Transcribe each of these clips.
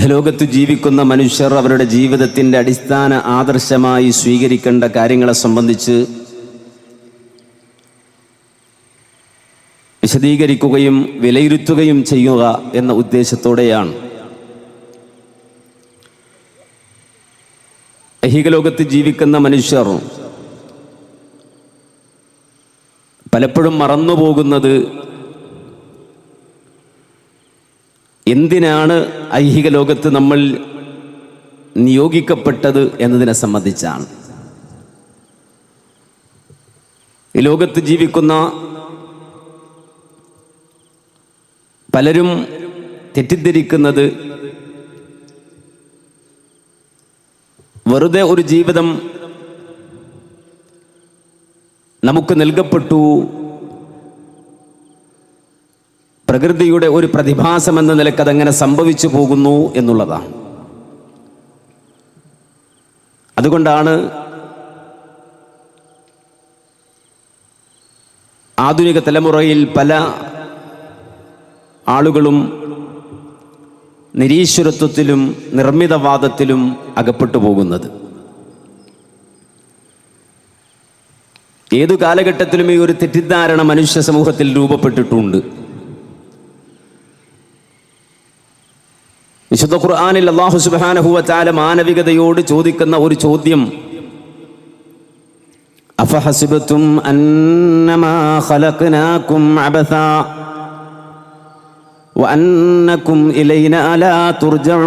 ലോകത്ത് ജീവിക്കുന്ന മനുഷ്യർ അവരുടെ ജീവിതത്തിൻ്റെ അടിസ്ഥാന ആദർശമായി സ്വീകരിക്കേണ്ട കാര്യങ്ങളെ സംബന്ധിച്ച് വിശദീകരിക്കുകയും വിലയിരുത്തുകയും ചെയ്യുക എന്ന ഉദ്ദേശത്തോടെയാണ് ഐഹിക ലോകത്ത് ജീവിക്കുന്ന മനുഷ്യർ പലപ്പോഴും മറന്നുപോകുന്നത് എന്തിനാണ് ഐഹിക ലോകത്ത് നമ്മൾ നിയോഗിക്കപ്പെട്ടത് എന്നതിനെ സംബന്ധിച്ചാണ്. ഈ ലോകത്ത് ജീവിക്കുന്ന പലരും തെറ്റിദ്ധരിക്കുന്നത് വെറുതെ ഒരു ജീവിതം നമുക്ക് നൽകപ്പെട്ടു, പ്രകൃതിയുടെ ഒരു പ്രതിഭാസം എന്ന നിലക്ക് അതങ്ങനെ സംഭവിച്ചു പോകുന്നു എന്നുള്ളതാണ്. അതുകൊണ്ടാണ് ആധുനിക തലമുറയിൽ പല ആളുകളും നിരീശ്വരത്വത്തിലും നിർമ്മിതവാദത്തിലും അകപ്പെട്ടു പോകുന്നത്. ഏതു കാലഘട്ടത്തിലും ഈ ഒരു തെറ്റിദ്ധാരണ മനുഷ്യ സമൂഹത്തിൽ രൂപപ്പെട്ടിട്ടുണ്ട്. വിശുദ്ധ ഖുർആനിൽ അല്ലാഹു സുബ്ഹാനഹു വ തആല മാനവികതയോട് ചോദിക്കുന്ന ഒരു ചോദ്യം, അഫഹസിബതും അന്നമാ ഖലഖനാകും അബസാ വഅന്നകും ഇലൈനാ ലാ തുർജഊൻ.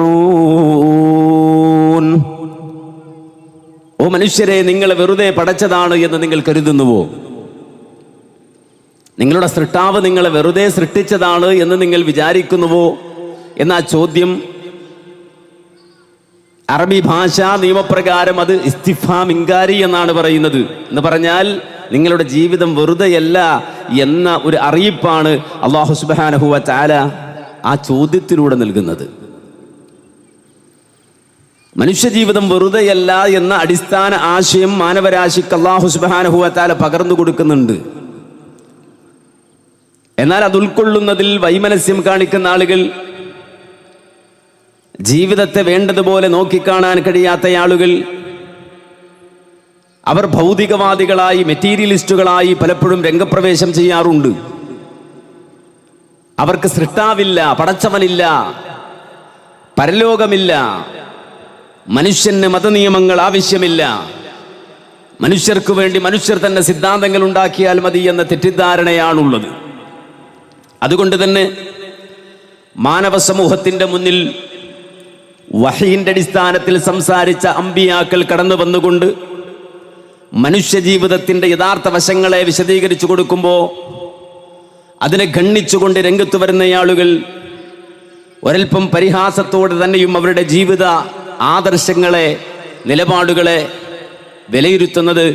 ഓ മനുഷ്യരെ, നിങ്ങളെ വെറുതെ പടച്ചതാണ് എന്ന് നിങ്ങൾ കരുതുന്നുവോ? നിങ്ങളുടെ സൃഷ്ടാവ് നിങ്ങളെ വെറുതെ സൃഷ്ടിച്ചതാണ് എന്ന് നിങ്ങൾ വിചാരിക്കുന്നുവോ എന്ന ചോദ്യം അറബി ഭാഷാ നിയമപ്രകാരം അത് ഇസ്തിഫാം ഇൻകാരി എന്നാണ് പറയുന്നത്. എന്ന് പറഞ്ഞാൽ നിങ്ങളുടെ ജീവിതം വെറുതെയല്ല എന്ന ഒരു അറിയിപ്പാണ് അല്ലാഹു സുബ്ഹാനഹു വ തആല ആ ചോദ്യത്തിലൂടെ നൽകുന്നത്. മനുഷ്യജീവിതം വെറുതെയല്ല എന്ന അടിസ്ഥാന ആശയം മാനവരാശിക്ക് അല്ലാഹു സുബ്ഹാനഹു വ തആല പകർന്നു കൊടുക്കുന്നുണ്ട്. എന്നാൽ അത് ഉൾക്കൊള്ളുന്നതിൽ വൈമനസ്യം കാണിക്കുന്ന ആളുകൾ, ജീവിതത്തെ വേണ്ടതുപോലെ നോക്കിക്കാണാൻ കഴിയാത്ത ആളുകൾ, അവർ ഭൗതികവാദികളായി മെറ്റീരിയലിസ്റ്റുകളായി പലപ്പോഴും രംഗപ്രവേശം ചെയ്യാറുണ്ട്. അവർക്ക് സൃഷ്ടാവില്ല, പടച്ചവനില്ല, പരലോകമില്ല, മനുഷ്യന് മതനിയമങ്ങൾ ആവശ്യമില്ല, മനുഷ്യർക്ക് വേണ്ടി മനുഷ്യർ തന്നെ സിദ്ധാന്തങ്ങൾ ഉണ്ടാക്കിയാൽ മതി എന്ന തെറ്റിദ്ധാരണയാണുള്ളത്. അതുകൊണ്ട് തന്നെ മാനവ സമൂഹത്തിൻ്റെ മുന്നിൽ വഹീന്റെ അടിസ്ഥാനത്തിൽ സംസാരിച്ച അമ്പിയാക്കൾ കടന്നു വന്നുകൊണ്ട് മനുഷ്യ ജീവിതത്തിൻ്റെ യഥാർത്ഥ വശങ്ങളെ വിശദീകരിച്ചു കൊടുക്കുമ്പോൾ അതിനെ ഖണ്ഡിച്ചുകൊണ്ട് രംഗത്ത് വരുന്ന ആളുകൾ ഒരൽപ്പം പരിഹാസത്തോടെ തന്നെയും അവരുടെ ജീവിത ആദർശങ്ങളെ, നിലപാടുകളെ വിലയിരുത്തുന്നത്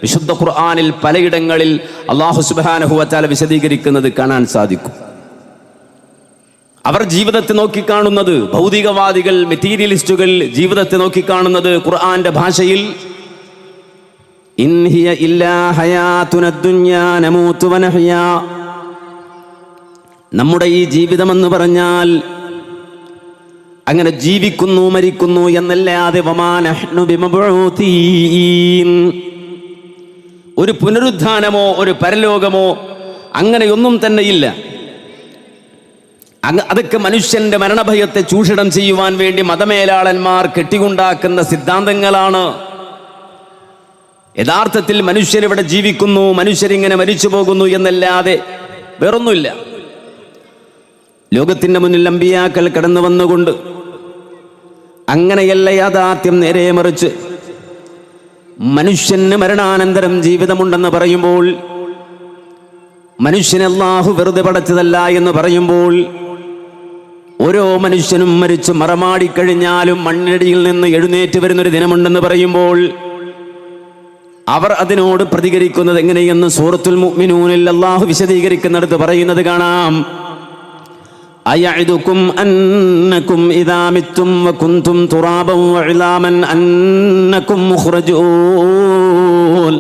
വിശുദ്ധ ഖുർആനിൽ പലയിടങ്ങളിൽ അല്ലാഹു സുബ്ഹാനഹു വ തആല വിശദീകരിക്കുന്നത് കാണാൻ സാധിക്കും. അവർ ജീവിതത്തെ നോക്കിക്കാണുന്നത്, ഭൗതികവാദികൾ, മെറ്റീരിയലിസ്റ്റുകൾ ജീവിതത്തെ നോക്കിക്കാണുന്നത് ഖുർആന്റെ ഭാഷയിൽ ഇൻ ഹിയ ഇല്ലാ ഹയാതുന ദുനിയാ നമൂതു വ നഹ്യാ, നമ്മുടെ ഈ ജീവിതമെന്ന് പറഞ്ഞാൽ അങ്ങനെ ജീവിക്കുന്നു മരിക്കുന്നു എന്നല്ലാതെ വമാ നഹ്നു ബിമബ്ഊതീൻ, ഒരു പുനരുദ്ധാനമോ ഒരു പരലോകമോ അങ്ങനെയൊന്നും തന്നെയില്ല. അതൊക്കെ മനുഷ്യന്റെ മരണഭയത്തെ ചൂഷണം ചെയ്യുവാൻ വേണ്ടി മതമേലാളന്മാർ കെട്ടിക്കൊണ്ടാക്കുന്ന സിദ്ധാന്തങ്ങളാണ്. യഥാർത്ഥത്തിൽ മനുഷ്യരിവിടെ ജീവിക്കുന്നു, മനുഷ്യരിങ്ങനെ മരിച്ചു പോകുന്നു എന്നല്ലാതെ വേറൊന്നുമില്ല. ലോകത്തിന്റെ മുന്നിൽ അമ്പിയാക്കൾ കടന്നു വന്നുകൊണ്ട് അങ്ങനെയല്ല യാഥാർത്ഥ്യം, നേരെ മറിച്ച് മനുഷ്യന് മരണാനന്തരം ജീവിതമുണ്ടെന്ന് പറയുമ്പോൾ, മനുഷ്യനെ അല്ലാഹു വെറുതെ പടച്ചതല്ല എന്ന് പറയുമ്പോൾ, ഓരോ മനുഷ്യനും മരിച്ച് മറമാടിക്കഴിഞ്ഞാലും മണ്ണിനടിയിൽ നിന്ന് എഴുന്നേറ്റ് വരുന്നൊരു ദിനമുണ്ടെന്ന് പറയുമ്പോൾ അവർ അതിനോട് പ്രതികരിക്കുന്നത് എങ്ങനെയെന്ന് സൂറത്തുൽ മുഅ്മിനൂനിൽ അല്ലാഹു വിശദീകരിക്കുന്നിടത്ത് പറയുന്നത് കാണാം. അയഇദുകും അന്നകും ഇദാ മിത്തും വകുൻതും തുറാബൻ വഇലാമൻ അന്നകും മുഖ്റജൂൻ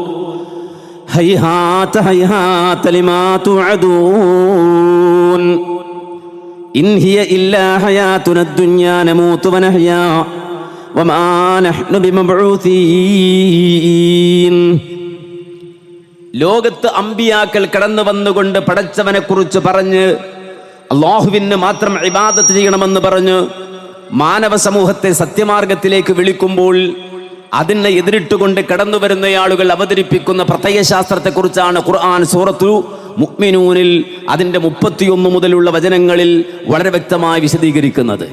ഹൈഹാത ഹൈഹാത ലിമാ തുഅദൂൻ. ഇൻ ഹിയ ഇല്ലാ ഹയാതുനദ് ദുനിയാ നമൂതു വനഹ്യാ വമാ നഹ്നു ബിമബ്ഊസീൻ. ലോകത്ത് അമ്പിയാക്കൾ കടന്നു വന്നുകൊണ്ട് പടച്ചവനെ കുറിച്ച് പറഞ്ഞ് അല്ലാഹുവിന് മാത്രം ഇബാദത്ത് ചെയ്യണമെന്ന് പറഞ്ഞ് മാനവ സമൂഹത്തെ സത്യമാർഗത്തിലേക്ക് വിളിക്കുമ്പോൾ അതിനെ എതിരിട്ടുകൊണ്ട് കടന്നു വരുന്ന ആളുകൾ അവതരിപ്പിക്കുന്ന പ്രത്യയശാസ്ത്രത്തെക്കുറിച്ചാണ് ഖുർആൻ സൂറത്തു മുഅ്മിനൂനിൽ അതിൻ്റെ 31 മുതലുള്ള വചനങ്ങളിൽ വളരെ വ്യക്തമായി വിശദീകരിക്കുന്നത്.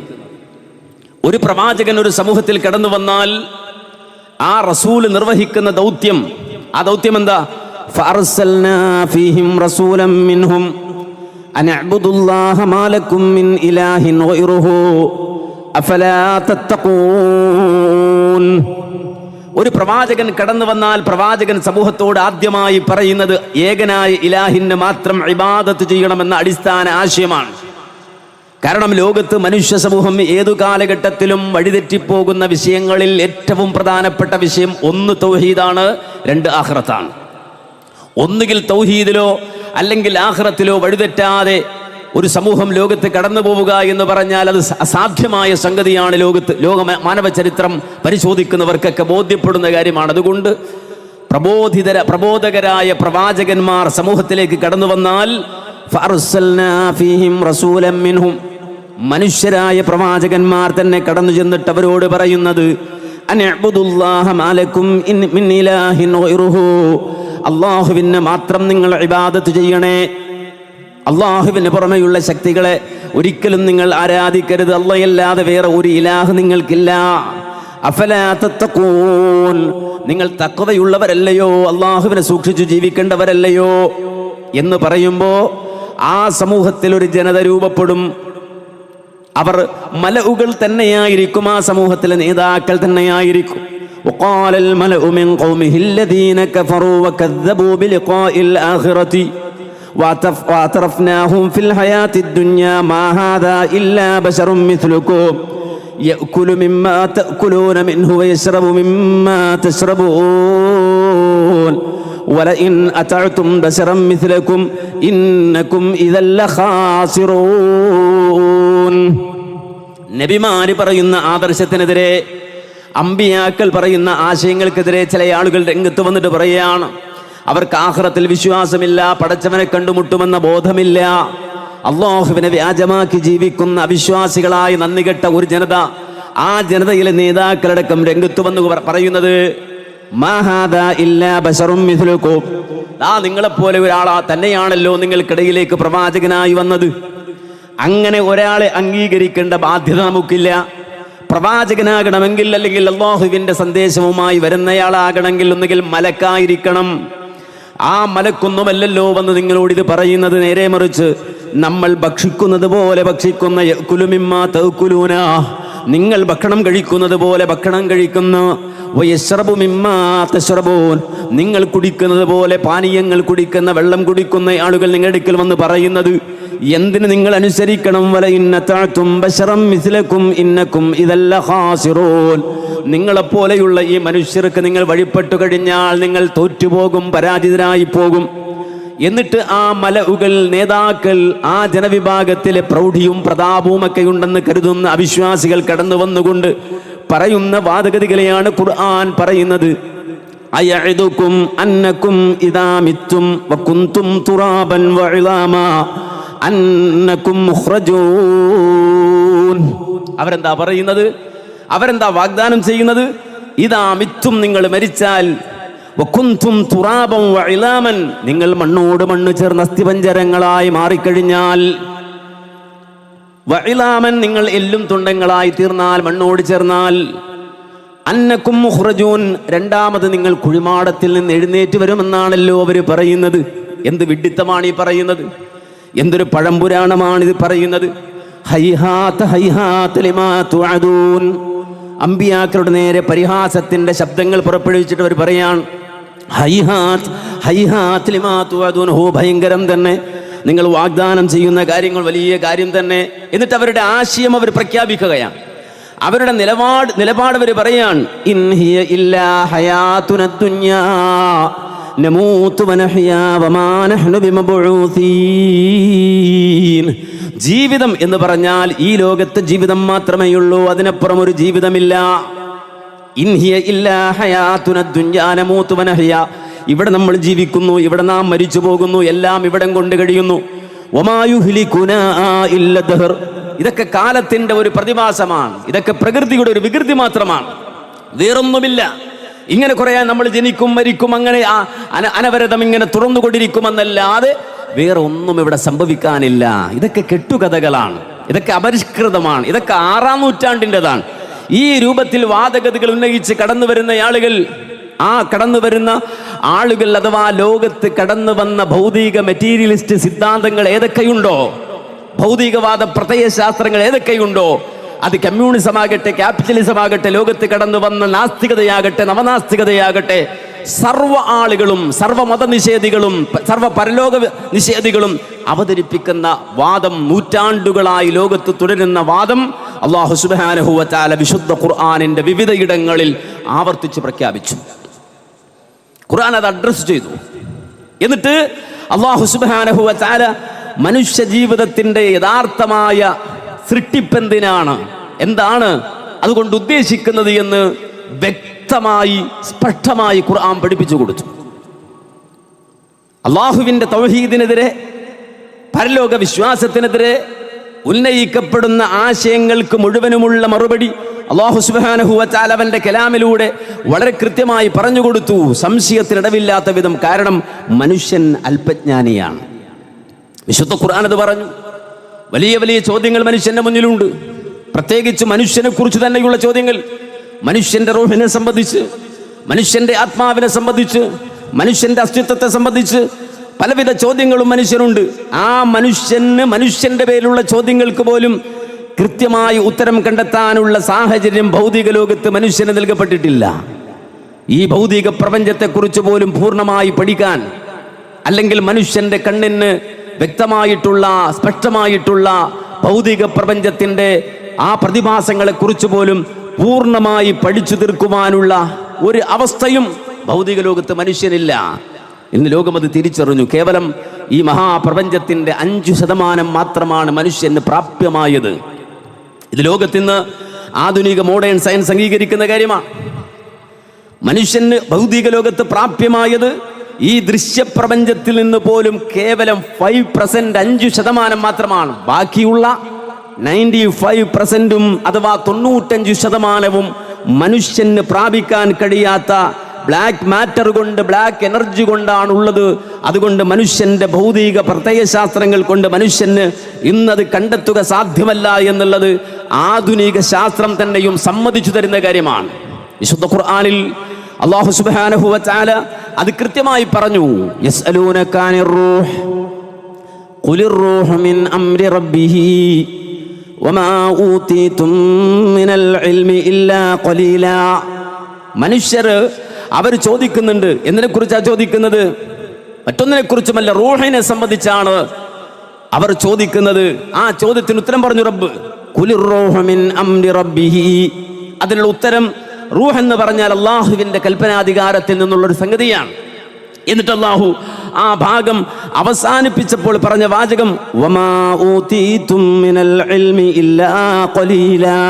ഒരു പ്രവാചകൻ ഒരു സമൂഹത്തിൽ കടന്നു വന്നാൽ ആ റസൂൽ നിർവഹിക്കുന്ന ദൗത്യം, ആ ദൗത്യം എന്താ? ഫഅർസൽനാ ഫീഹിം റസൂലൻ മിൻഹും അൻ അഅ്ബുദുല്ലാഹ മാ ലക്കും മിൻ ഇലാഹിൻ ഗൈറുഹു അഫലാ തത്തഖൂൻ. ഒരു പ്രവാചകൻ കടന്നു വന്നാൽ പ്രവാചകൻ സമൂഹത്തോട് ആദ്യമായി പറയുന്നത് ഏകനായ ഇലാഹിന് മാത്രം ഇബാദത്ത് ചെയ്യണമെന്ന അടിസ്ഥാന ആശയമാണ്. കാരണം ലോകത്ത് മനുഷ്യ സമൂഹം ഏതു കാലഘട്ടത്തിലും വഴിതെറ്റിപ്പോകുന്ന വിഷയങ്ങളിൽ ഏറ്റവും പ്രധാനപ്പെട്ട വിഷയം ഒന്ന് തൗഹീദാണ്, രണ്ട് ആഖിറത്താണ്. ഒന്നുകിൽ തൗഹീദിലോ അല്ലെങ്കിൽ ആഖിറത്തിലോ വഴിതെറ്റാതെ ഒരു സമൂഹം ലോകത്ത് കടന്നു പോവുക എന്ന് പറഞ്ഞാൽ അത് അസാധ്യമായ സംഗതിയാണ്. മാനവ ചരിത്രം പരിശോധിക്കുന്നവർക്കൊക്കെ ബോധ്യപ്പെടുന്ന കാര്യമാണ്. അതുകൊണ്ട് പ്രബോധകരായ പ്രവാചകന്മാർ സമൂഹത്തിലേക്ക് കടന്നു വന്നാൽ ഫഅർസൽനാ ഫീഹിം റസൂലൻ മിൻഹും, മനുഷ്യരായ പ്രവാചകന്മാർ തന്നെ കടന്നു ചെന്നിട്ട് അവരോട് പറയുന്നത് അൻ അഅ്ബുദുല്ലാഹ മാ ലക്കും മിൻ ഇലാഹിൻ ഗൈറുഹു, അല്ലാഹുവിനെ മാത്രം നിങ്ങൾ ഇബാദത്ത് ചെയ്യണേ. അള്ളാഹുവിന് പുറമെയുള്ള ശക്തികളെ ഒരിക്കലും നിങ്ങൾ ആരാധിക്കരുത്. അല്ലാഹയല്ലാതെ വേറെ ഒരു ഇലാഹ് നിങ്ങൾക്കില്ല. അഫലാ തത്തഖൂൻ, നിങ്ങൾ തഖ്വയുള്ളവരല്ലയോ, അള്ളാഹുവിനെ സൂക്ഷിച്ചു ജീവിക്കേണ്ടവരല്ലയോ എന്ന് പറയുമ്പോൾ ആ സമൂഹത്തിൽ ഒരു ജനത രൂപപ്പെടും. അവർ മലഉകൾ തന്നെയായിരിക്കും, ആ സമൂഹത്തിലെ നേതാക്കൾ തന്നെയായിരിക്കും. وقال الملأ من قومه الذين كفروا وكذبوا بلقاء الآخرة وأترفناهم في الحياة الدنيا ما هذا إلا بشر مثلكم يأكل مما تأكلون منه ويشرب مما تشربون ولئن أطعتم بشرا مثلكم إنكم إذا لخاسرون. നബിമാര് പറയുന്ന ആദർശത്തിനെതിരെ, അമ്പിയാക്കൾ പറയുന്ന ആശയങ്ങൾക്കെതിരെ ചില ആളുകൾ രംഗത്ത് വന്നിട്ട് പറയുകയാണ്, അവർക്ക് ആഖിറത്തിൽ വിശ്വാസമില്ല, പടച്ചവനെ കണ്ടുമുട്ടുമെന്ന ബോധമില്ല. അല്ലാഹുവിനെ വ്യാജമാക്കി ജീവിക്കുന്ന അവിശ്വാസികളായി നന്ദികെട്ട ഒരു ജനത, ആ ജനതയിലെ നേതാക്കളടക്കം രംഗത്ത് വന്ന് പറയുന്നത് മാ ഹാദാ ഇല്ലാ ബശറും മിസ്ലുക്കും, നിങ്ങളെപ്പോലെ ഒരാളാ തന്നെയാണല്ലോ നിങ്ങൾക്കിടയിലേക്ക് പ്രവാചകനായി വന്നത്. അങ്ങനെ ഒരാളെ അംഗീകരിക്കേണ്ട ബാധ്യത നമുക്കില്ല. പ്രവാചകനാകണമെങ്കിൽ അല്ലെങ്കിൽ അല്ലാഹുവിൻ്റെ സന്ദേശവുമായി വരുന്നയാളാകണമെങ്കിൽ ഒന്നുകിൽ മലക്കായിരിക്കണം. ആ മലക്കൊന്നുമല്ലല്ലോ വന്ന് നിങ്ങളോട് ഇത് പറയുന്നത്. നേരെ മറിച്ച് നമ്മൾ ഭക്ഷിക്കുന്നത് പോലെ ഭക്ഷിക്കുന്ന യഅ്കുലുമിമ്മാ തഅ്കുലൂന, നിങ്ങൾ ഭക്ഷണം കഴിക്കുന്നത് പോലെ ഭക്ഷണം കഴിക്കുന്ന, വയശ്റബു മിമ്മാ തശ്റബൂൻ, നിങ്ങൾ കുടിക്കുന്നത് പോലെ പാനീയങ്ങൾ കുടിക്കുന്ന, വെള്ളം കുടിക്കുന്ന ആളുകൾ നിങ്ങളുടെ അടുക്കൽ വന്ന് പറയുന്നത് എന്തിന് നിങ്ങൾ അനുസരിക്കണം? വലഇൻ അതഅ്തും ബശറൻ മിസ്ലകും ഇന്നകും ഇദൽ ലഖാസിറൂൻ, നിങ്ങളെപ്പോലെയുള്ള ഈ മനുഷ്യർക്ക് നിങ്ങൾ വഴിപ്പെട്ടു കഴിഞ്ഞാൽ നിങ്ങൾ തോറ്റുപോകും, പരാജിതരായി പോകും. എന്നിട്ട് ആ മലഉകൾ, നേതാക്കൾ, ആ ജനവിഭാഗത്തിലെ പ്രൗഢിയും പ്രതാപവും ഒക്കെ ഉണ്ടെന്ന് കരുതുന്ന അവിശ്വാസികൾ കടന്നു വന്നുകൊണ്ട് പറയുന്ന വാദഗതികളെയാണ് ഖുർആൻ പറയുന്നത്. അയഇദുകും അന്നകും ഇദാ മിത്തും വകുന്തും തുറാബൻ വഇളാമാ അന്നകും മുഖ്റജൂൻ. അവരെന്താ പറയുന്നത്? അവരെന്താ വാഗ്ദാനം ചെയ്യുന്നത്? ഇദാ മിത്തും, നിങ്ങൾ മരിച്ചാൽ, വകുന്തും തുറാബൻ വഇളാമൻ, നിങ്ങൾ മണ്ണോട് മണ്ണ് ചേർന്ന അസ്ഥിപഞ്ജരങ്ങളായി മാറിക്കഴിഞ്ഞാൽ, വഇളാമൻ, നിങ്ങൾ എല്ലും തുണ്ടങ്ങളായി തീർന്നാൽ, മണ്ണോട് ചേർന്നാൽ, അന്നകും മുഖ്റജൂൻ, രണ്ടാമത് നിങ്ങൾ കുഴിമാടത്തിൽ നിന്ന് എഴുന്നേറ്റ് വരുമെന്നാണല്ലോ അവർ പറയുന്നത്. എന്ത് വിഡ്ഢിത്തമാണ് ഈ പറയുന്നത്? എന്തൊരു പഴംപുരാണമാണിത് പറയുന്നത്? ഹൈഹാത്ത് ഹൈഹാത്ത് ലിമാ തുഅദൂൻ. അമ്പിയാക്കളുടെ നേരെ പരിഹാസത്തിന്റെ ശബ്ദങ്ങൾ പുറപ്പെടുവിച്ചിട്ട് അവർ പറയാണ്, ഹൈഹാത്ത് ഹൈഹാത്ത് ലിമാ തുഅദൂൻ, ഹോ ഭയങ്കരം തന്നെ, നിങ്ങൾ വാഗ്ദാനം ചെയ്യുന്ന കാര്യങ്ങൾ വലിയ കാര്യം തന്നെ. എന്നിട്ട് അവരുടെ ആശയം അവർ പ്രഖ്യാപിക്കുകയാണ്. അവരുടെ നിലപാട് അവർ പറയാൻ, ഇൻ ഹിയ ഇല്ലാ ഹയാതുന ദുനിയാ, നമൂതു വനഹ്യാ വമാ നഹ്നു ബിമബ്ഊസീൻ. ജീവിതം എന്ന് പറഞ്ഞാൽ ഈ ലോകത്ത് ജീവിതം മാത്രമേ ഉള്ളൂ, അതിനപ്പുറം ഒരു ജീവിതമില്ല. ഇൻ ഹിയ ഇല്ലാ ഹയാതുന ദുനിയാ നമൂതു വനഹ്യാ. ഇവിടെ നമ്മൾ ജീവിക്കുന്നു, ഇവിടെ നാം മരിച്ചു പോകുന്നു, എല്ലാം ഇവിടം കൊണ്ട് കഴിയുന്നു. വമാ യുഹ്ലികുനാ ഇല്ലാ ദഹർ. ഇതൊക്കെ കാലത്തിന്റെ ഒരു പ്രതിഭാസമാണ്, ഇതൊക്കെ പ്രകൃതിയുടെ ഒരു വികൃതി മാത്രമാണ്, വേറൊന്നുമില്ല. ഇങ്ങനെ കുറെ നമ്മൾ ജനിക്കും മരിക്കും അങ്ങനെ അനവരതം ഇങ്ങനെ തുറന്നുകൊണ്ടിരിക്കുമെന്നല്ലാതെ വേറെ ഒന്നും ഇവിടെ സംഭവിക്കാനില്ല. ഇതൊക്കെ കെട്ടുകഥകളാണ്, ഇതൊക്കെ അപരിഷ്കൃതമാണ്, ഇതൊക്കെ 6-ാം നൂറ്റാണ്ടിൻ്റെതാണ്. ഈ രൂപത്തിൽ വാദഗതികൾ ഉന്നയിച്ച് കടന്നു വരുന്ന ആളുകൾ അഥവാ ലോകത്ത് കടന്നു വന്ന ഭൗതിക മെറ്റീരിയലിസ്റ്റ് സിദ്ധാന്തങ്ങൾ ഏതൊക്കെയുണ്ടോ, ഭൗതികവാദ പ്രത്യയശാസ്ത്രങ്ങൾ ഏതൊക്കെയുണ്ടോ, അത് കമ്മ്യൂണിസം ആകട്ടെ ക്യാപിറ്റലിസം ആകട്ടെ, ലോകത്ത് കടന്നു വന്ന നാസ്തികതയാകട്ടെ നവനാസ്തികതയാകട്ടെ, സർവ്വ ആളുകളും സർവ്വ മതനിഷേധികളും സർവ്വ പരലോക നിഷേധികളും അവതരിപ്പിക്കുന്ന വാദം, നൂറ്റാണ്ടുകളായി ലോകത്ത് തുടരുന്ന വാദം അല്ലാഹു സുബ്ഹാനഹു വ തആല വിശുദ്ധ ഖുർആനിന്റെ വിവിധ ഇടങ്ങളിൽ ആവർത്തിച്ച് പ്രഖ്യാപിച്ചു. ഖുർആൻ അത് അഡ്രസ് ചെയ്തു. എന്നിട്ട് അല്ലാഹു സുബ്ഹാനഹു വ തആല മനുഷ്യ ജീവിതത്തിന്റെ യഥാർത്ഥമായ സൃഷ്ടിപ്പെന്തിനാണ്, എന്താണ് അതുകൊണ്ട് ഉദ്ദേശിക്കുന്നത് എന്ന് വ്യക്തമായി സ്പഷ്ടമായി ഖുർആൻ പഠിപ്പിച്ചു കൊടുത്തു. അള്ളാഹുവിന്റെ തൗഹീദിനെതിരെ, പരലോക വിശ്വാസത്തിനെതിരെ ഉന്നയിക്കപ്പെടുന്ന ആശയങ്ങൾക്ക് മുഴുവനുമുള്ള മറുപടി അല്ലാഹു സുബ്ഹാനഹു വ തആല അവന്റെ കലാമിലൂടെ വളരെ കൃത്യമായി പറഞ്ഞു കൊടുത്തു, സംശയത്തിനിടവില്ലാത്ത വിധം. കാരണം മനുഷ്യൻ അല്പജ്ഞാനിയാണ്. വിശുദ്ധ ഖുർആൻ അത് പറഞ്ഞു. വലിയ വലിയ ചോദ്യങ്ങൾ മനുഷ്യന്റെ മുന്നിലുണ്ട്, പ്രത്യേകിച്ച് മനുഷ്യനെ കുറിച്ച് തന്നെയുള്ള ചോദ്യങ്ങൾ. മനുഷ്യന്റെ റൂഹിനെ സംബന്ധിച്ച്, മനുഷ്യന്റെ ആത്മാവിനെ സംബന്ധിച്ച്, മനുഷ്യന്റെ അസ്തിത്വത്തെ സംബന്ധിച്ച് പലവിധ ചോദ്യങ്ങളും മനുഷ്യനുണ്ട്. ആ മനുഷ്യന്റെ പേരിലുള്ള ചോദ്യങ്ങൾക്ക് പോലും കൃത്യമായി ഉത്തരം കണ്ടെത്താനുള്ള സാഹചര്യം ഭൗതിക ലോകത്ത് മനുഷ്യന് നൽകപ്പെട്ടിട്ടില്ല. ഈ ഭൗതിക പ്രപഞ്ചത്തെക്കുറിച്ച് പോലും പൂർണ്ണമായി പഠിക്കാൻ, അല്ലെങ്കിൽ മനുഷ്യന്റെ കണ്ണിന് വ്യക്തമായിട്ടുള്ള സ്പഷ്ടമായിട്ടുള്ള ഭൗതിക പ്രപഞ്ചത്തിന്റെ ആ പ്രതിഭാസങ്ങളെ കുറിച്ച് പോലും പൂർണ്ണമായി പഠിച്ചു തീർക്കുവാനുള്ള ഒരു അവസ്ഥയും ഭൗതിക ലോകത്ത് മനുഷ്യനില്ല. ഇന്ന് ലോകം അത് തിരിച്ചറിഞ്ഞു. കേവലം ഈ മഹാപ്രപഞ്ചത്തിന്റെ 5% മാത്രമാണ് മനുഷ്യന് പ്രാപ്യമായത്. ഇത് ലോകത്തിന്ന് ആധുനിക മോഡേൺ സയൻസ് അംഗീകരിക്കുന്ന കാര്യമാണ്. മനുഷ്യന് ഭൗതിക ലോകത്ത് പ്രാപ്യമായത് ഈ ദൃശ്യപ്രപഞ്ചത്തിൽ നിന്ന് പോലും കേവലം 5%, 5% മാത്രമാണ്. ബാക്കിയുള്ള 95% അഥവാ 95% മനുഷ്യന് പ്രാപിക്കാൻ കഴിയാത്ത ബ്ലാക്ക് മാറ്റർ കൊണ്ട്, ബ്ലാക്ക് എനർജി കൊണ്ടാണുള്ളത്. അതുകൊണ്ട് മനുഷ്യന്റെ ഭൗതിക പ്രത്യയശാസ്ത്രങ്ങൾ കൊണ്ട് മനുഷ്യന് ഇന്നത് കണ്ടെത്തുക സാധ്യമല്ല എന്നുള്ളത് ആധുനിക ശാസ്ത്രം തന്നെയും സമ്മതിച്ചു തരുന്ന കാര്യമാണ്. വിശുദ്ധ ഖുർആനിൽ അല്ലാഹു സുബ്ഹാനഹു വ തആല അത് കൃത്യമായി പറഞ്ഞു. യസ്അലൂനക അനിർ റൂഹ് ഖുലിർ റൂഹു മിൻ അംരി റബ്ബിഹി വമാ ഊതീതും മിനൽ ഇൽമി ഇല്ലാ ഖലീലാ. മനുഷ്യർ അവർ ചോദിക്കുന്നുണ്ട്. എന്തിനെക്കുറിച്ചാണ് ചോദിക്കുന്നത്? മറ്റൊന്നിനെ കുറിച്ചുമല്ല, റൂഹിനെ സംബന്ധിച്ചാണ് അവർ ചോദിക്കുന്നത്. ആ ചോദ്യത്തിന് ഉത്തരം പറഞ്ഞു റബ്ബ്. ഖുലിർ റൂഹു മിൻ അംരി റബ്ബിഹി. അതിനുള്ള ഉത്തരം റൂഹ് എന്ന് പറഞ്ഞാൽ അള്ളാഹുവിന്റെ കൽപ്പനാധികാരത്തിൽ നിന്നുള്ളൊരു സംഗതിയാണ്. എന്നിട്ട് അള്ളാഹു ആ ഭാഗം അവസാനിപ്പിച്ചപ്പോൾ പറഞ്ഞ വാചകം വമാ ഊതീതും മിനൽ ഇൽമി ഇല്ലാ ഖലീലാ.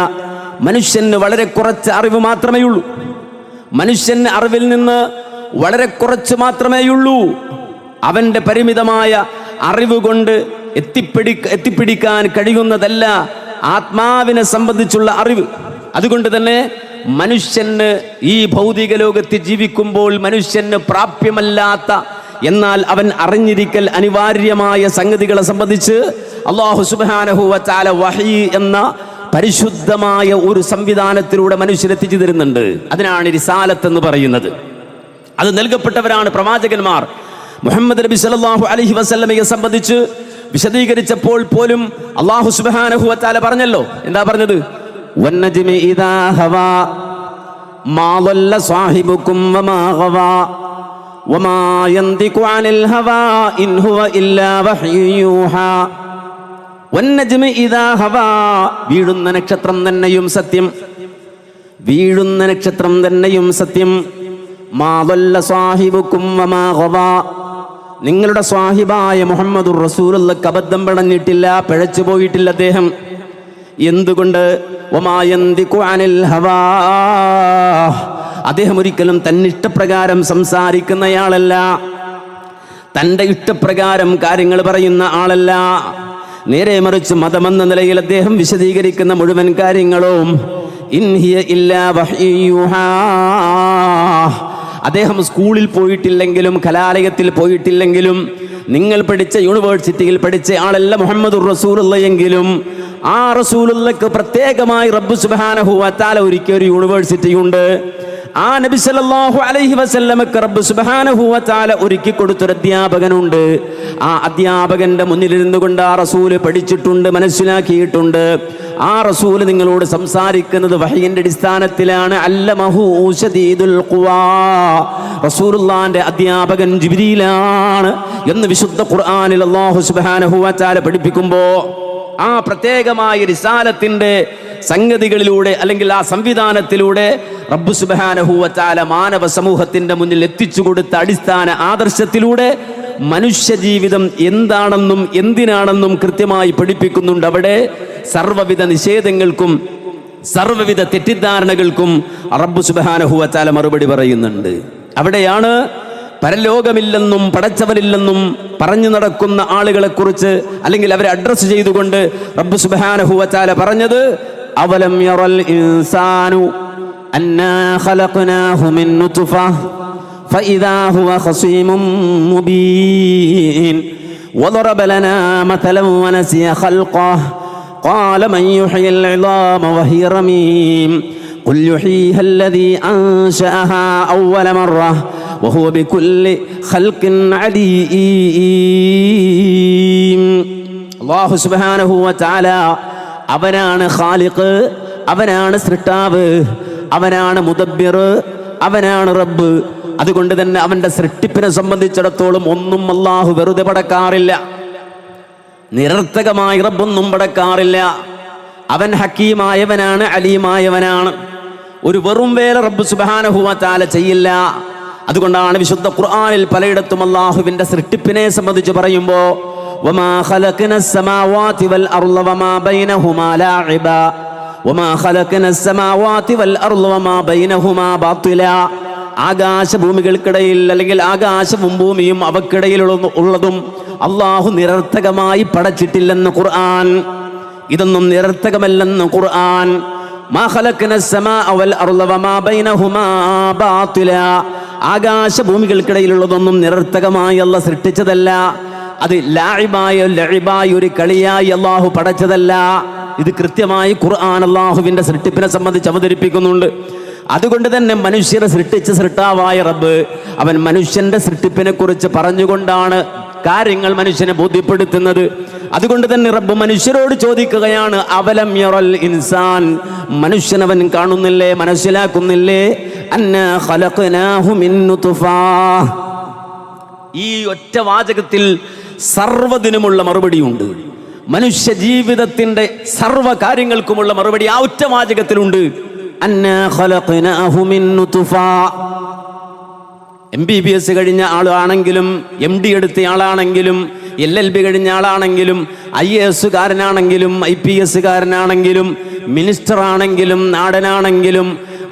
മനുഷ്യന് വളരെ കുറച്ച് അറിവ് മാത്രമേ ഉള്ളൂ. മനുഷ്യന് അറിവിൽ നിന്ന് വളരെ കുറച്ച് മാത്രമേയുള്ളൂ. അവന്റെ പരിമിതമായ അറിവ് കൊണ്ട് എത്തിപ്പിടിക്കാൻ കഴിയുന്നതല്ല ആത്മാവിനെ സംബന്ധിച്ചുള്ള അറിവ്. അതുകൊണ്ട് തന്നെ മനുഷ്യന് ഈ ഭൗതിക ലോകത്ത് ജീവിക്കുമ്പോൾ മനുഷ്യന് പ്രാപ്യമല്ലാത്ത, എന്നാൽ അവൻ അറിഞ്ഞിരിക്കൽ അനിവാര്യമായ സംഗതികളെ സംബന്ധിച്ച് അല്ലാഹു സുബ്ഹാനഹു വ തആല വഹീ എന്ന പരിശുദ്ധമായ ഒരു സംവിധാനത്തിലൂടെ മനുഷ്യരെത്തിച്ചു തരുന്നുണ്ട്. അതിനാണ് റിസാലത്ത് എന്ന് പറയുന്നത്. അത് നൽകപ്പെട്ടവരാണ് പ്രവാചകന്മാർ. മുഹമ്മദ് നബി സല്ലല്ലാഹു അലൈഹി വസല്ലമയെ സംബന്ധിച്ച് വിശദീകരിച്ചപ്പോൾ പോലും അല്ലാഹു സുബ്ഹാനഹു വ തആല പറഞ്ഞല്ലോ. എന്താ പറഞ്ഞത്? വന്നജ്മി ഇദാ ഹവാ മാ ളല്ല സാഹിബുകും വമാ ഗവാ വമാ യന്തിഖു അനിൽ ഹവാ ഇൻ ഹുവ ഇല്ലാ വഹ്യു യൂഹാ. വന്നജ്മി ഇദാ ഹവാ. വീഴുന്ന നക്ഷത്രം തന്നെയും സത്യം, വീഴുന്ന നക്ഷത്രം തന്നെയും സത്യം. മാ ളല്ല സാഹിബുക്കും വമാ ഗവാ, നിങ്ങളുടെ സ്വാഹിബായ മുഹമ്മദുർ റസൂലുള്ളാഹിക്ക് അബദ്ധം പറഞ്ഞിട്ടില്ല, പിഴച്ചു പോയിട്ടില്ല അദ്ദേഹം. എന്തുകൊണ്ട്? വമാ യന്തിഖു അനിൽ ഹവാ, അദ്ദേഹം ഒരിക്കലും തന്നിഷ്ടപ്രകാരം സംസാരിക്കുന്നയാളല്ല, തൻ്റെ ഇഷ്ടപ്രകാരം കാര്യങ്ങൾ പറയുന്ന ആളല്ല. നേരെ മറിച്ച് മതമെന്ന നിലയിൽ അദ്ദേഹം വിശദീകരിക്കുന്ന മുഴുവൻ കാര്യങ്ങളും ഇൻ ഹിയ ഇല്ലാ വഹ്യു യൂഹാ. അദ്ദേഹം സ്കൂളിൽ പോയിട്ടില്ലെങ്കിലും കലാലയത്തിൽ പോയിട്ടില്ലെങ്കിലും നിങ്ങൾ പഠിച്ച യൂണിവേഴ്സിറ്റിയിൽ പഠിച്ച ആളല്ല മുഹമ്മദുർ റസൂലുള്ളാഹി എങ്കിലും ആ റസൂലുള്ളാഹിക്ക് പ്രത്യേകമായി റബ്ബ് സുബ്ഹാനഹു വ തആല ഒരുക്കിയ ഒരു യൂണിവേഴ്സിറ്റി ഉണ്ട്. ആ നബി സല്ലല്ലാഹു അലൈഹി വസല്ലമക്ക് റബ്ബ് സുബ്ഹാനഹു വ തആല ഒരുക്കി കൊടുത്തൊരു അധ്യാപകനുണ്ട്. ആ അധ്യാപകന്റെ മുന്നിലിരുന്നു കൊണ്ട് ആ റസൂല് പഠിച്ചിട്ടുണ്ട്, മനസ്സിലാക്കിയിട്ടുണ്ട്. ആ റസൂല് നിങ്ങളോട് സംസാരിക്കുന്നത് വഹയിന്റെ അടിസ്ഥാനത്തിലാണ്. അല്ലമഹു ശദീദുൽ ഖുവാ, റസൂലുള്ളാഹിന്റെ അധ്യാപകൻ ജിബ്രീലാണ് എന്ന് വിശുദ്ധ ഖുർആനിൽ അല്ലാഹു സുബ്ഹാനഹു വ തആല പഠിപ്പിക്കുമ്പോൾ ആ പ്രത്യേകമായ റിസാലത്തിന്റെ സംഗതികളിലൂടെ അല്ലെങ്കിൽ ആ സംവിധാനത്തിലൂടെ റബ്ബ് സുബ്ഹാനഹു വ തആല മാനവ സമൂഹത്തിന്റെ മുന്നിൽ എത്തിച്ചു കൊടുത്ത അടിസ്ഥാന ആദർശത്തിലൂടെ മനുഷ്യ ജീവിതം എന്താണെന്നും എന്തിനാണെന്നും കൃത്യമായി പഠിപ്പിക്കുന്നുണ്ട്. അവിടെ സർവ്വവിധ നിഷേധങ്ങൾക്കും സർവ്വവിധ തെറ്റിദ്ധാരണകൾക്കും റബ്ബ് സുബ്ഹാനഹു വ തആല മറുപടി പറയുന്നുണ്ട്. അവിടെയാണ് പരലോകമില്ലെന്നും പടച്ചവനില്ലെന്നും പറഞ്ഞു നടക്കുന്ന ആളുകളെ കുറിച്ച് അല്ലെങ്കിൽ അവരെ അഡ്രസ് ചെയ്തുകൊണ്ട് റബ്ബ് സുബ്ഹാനഹു വ തആല പറഞ്ഞത്, അവലം യറൽ ഇൻസാനു അന്നാ ഖലഖനാഹു മിൻ നുത്ഫ ഫഇദാ ഹുവ ഖസീമും മുബീൻ വദറബ ലനാ മതലൻ വനസിയ ഖൽഖഹു ഖാല മൻ യുഹ്യിൽ ഇളാമ വഹിയ റമീം ഖുൽ യുഹീഹാ അല്ലദീ അൻശഅഹാ അവ്വല മറ വഹുവ ബികുല്ലി ഖൽഖിൻ അലീം. അല്ലാഹു സുബ്ഹാനഹു വ തആല അവനാണ് ഖാലിഖ്, അവനാണ് സൃഷ്ടാവ്, അവനാണ് മുദബ്ബിർ, അവനാണ് റബ്ബ്. അതുകൊണ്ട് തന്നെ അവന്റെ സൃഷ്ടിപ്പിനെ സംബന്ധിച്ചിടത്തോളം ഒന്നും അല്ലാഹു വെറുതെ പടക്കാറില്ല, നിരർത്ഥകമായി റബ്ബൊന്നും പടക്കാറില്ല. അവൻ ഹക്കീമായവനാണ്, അലീമായവനാണ്. ഒരു വെറും വേല റബ്ബ് സുബ്ഹാനഹു വ തആല ചെയ്യില്ല. അതുകൊണ്ടാണ് വിശുദ്ധ ഖുർആനിൽ പലയിടത്തും അല്ലാഹുവിന്റെ സൃഷ്ടിപ്പിനെ സംബന്ധിച്ച് പറയുമ്പോൾ വമാ ഖലഖനസ് സമാവാതി വൽ അർള വമാ ബൈനഹുമാ ലാഇബ വമാ ഖലഖനസ് സമാവാതി വൽ അർള വമാ ബൈനഹുമാ ബാത്തില, ആകാശഭൂമികൾക്കിടയിൽ അല്ലെങ്കിൽ ആകാശവും ഭൂമിയും അവക്കിടയിൽ ഉള്ളതും അല്ലാഹു നിരർത്ഥകമായി പടച്ചിട്ടില്ലെന്ന് ഖുർആൻ. ഇതൊന്നും നിരർത്ഥകമല്ലെന്ന് ഖുർആൻ. മാ ഖലഖനസ് സമാഅ വൽ അർള വമാ ബൈനഹുമാ ബാത്തില, ആകാശഭൂമികൾക്കിടയിലുള്ളതൊന്നും നിരർത്ഥകമായി അല്ലാഹു സൃഷ്ടിച്ചതല്ല. അത് ലാഇബായ ലഇബായ ഒരു കളിയായി അല്ലാഹു പടച്ചതല്ല. ഇത് കൃത്യമായി ഖുർആൻ അല്ലാഹുവിന്റെ സൃഷ്ടിപ്പിനെ സംബന്ധിച്ച് അവതരിപ്പിക്കുന്നുണ്ട്. അതുകൊണ്ട് തന്നെ മനുഷ്യരെ സൃഷ്ടിച്ച സൃഷ്ടാവായ റബ്ബ് അവൻ മനുഷ്യന്റെ സൃഷ്ടിപ്പിനെ കുറിച്ച് പറഞ്ഞുകൊണ്ടാണ് കാര്യങ്ങൾ മനുഷ്യനെ ബോധ്യപ്പെടുത്തുന്നത്. അതുകൊണ്ട് തന്നെ റബ്ബ് മനുഷ്യരോട് ചോദിക്കുകയാണ്, അവലം യറൽ ഇൻസാൻ, മനുഷ്യനവൻ കാണുന്നില്ലേ, മനസ്സിലാക്കുന്നില്ലേ, അന്നാ ഖലഖനാഹു മിൻ നുത്ഫ. ഈ ഒറ്റ വാചകത്തിൽ സർവ്വതിനുമുള്ള മറുപടിയുണ്ട്. മനുഷ്യ ജീവിതത്തിന്റെ സർവ്വ കാര്യങ്ങൾക്കുമുള്ള മറുപടി ആ ഒറ്റ വാചകത്തിലുണ്ട്. അന്നാ ഖലഖനാഹു മിൻ നുത്ഫ. MBBS കഴിഞ്ഞ ആളാണെങ്കിലും MD എടുത്ത ആളാണെങ്കിലും LLB കഴിഞ്ഞ ആളാണെങ്കിലും IAS കാരനാണെങ്കിലും IPS കാരനാണെങ്കിലും മിനിസ്റ്റർ ആണെങ്കിലും നാടനാണെങ്കിലും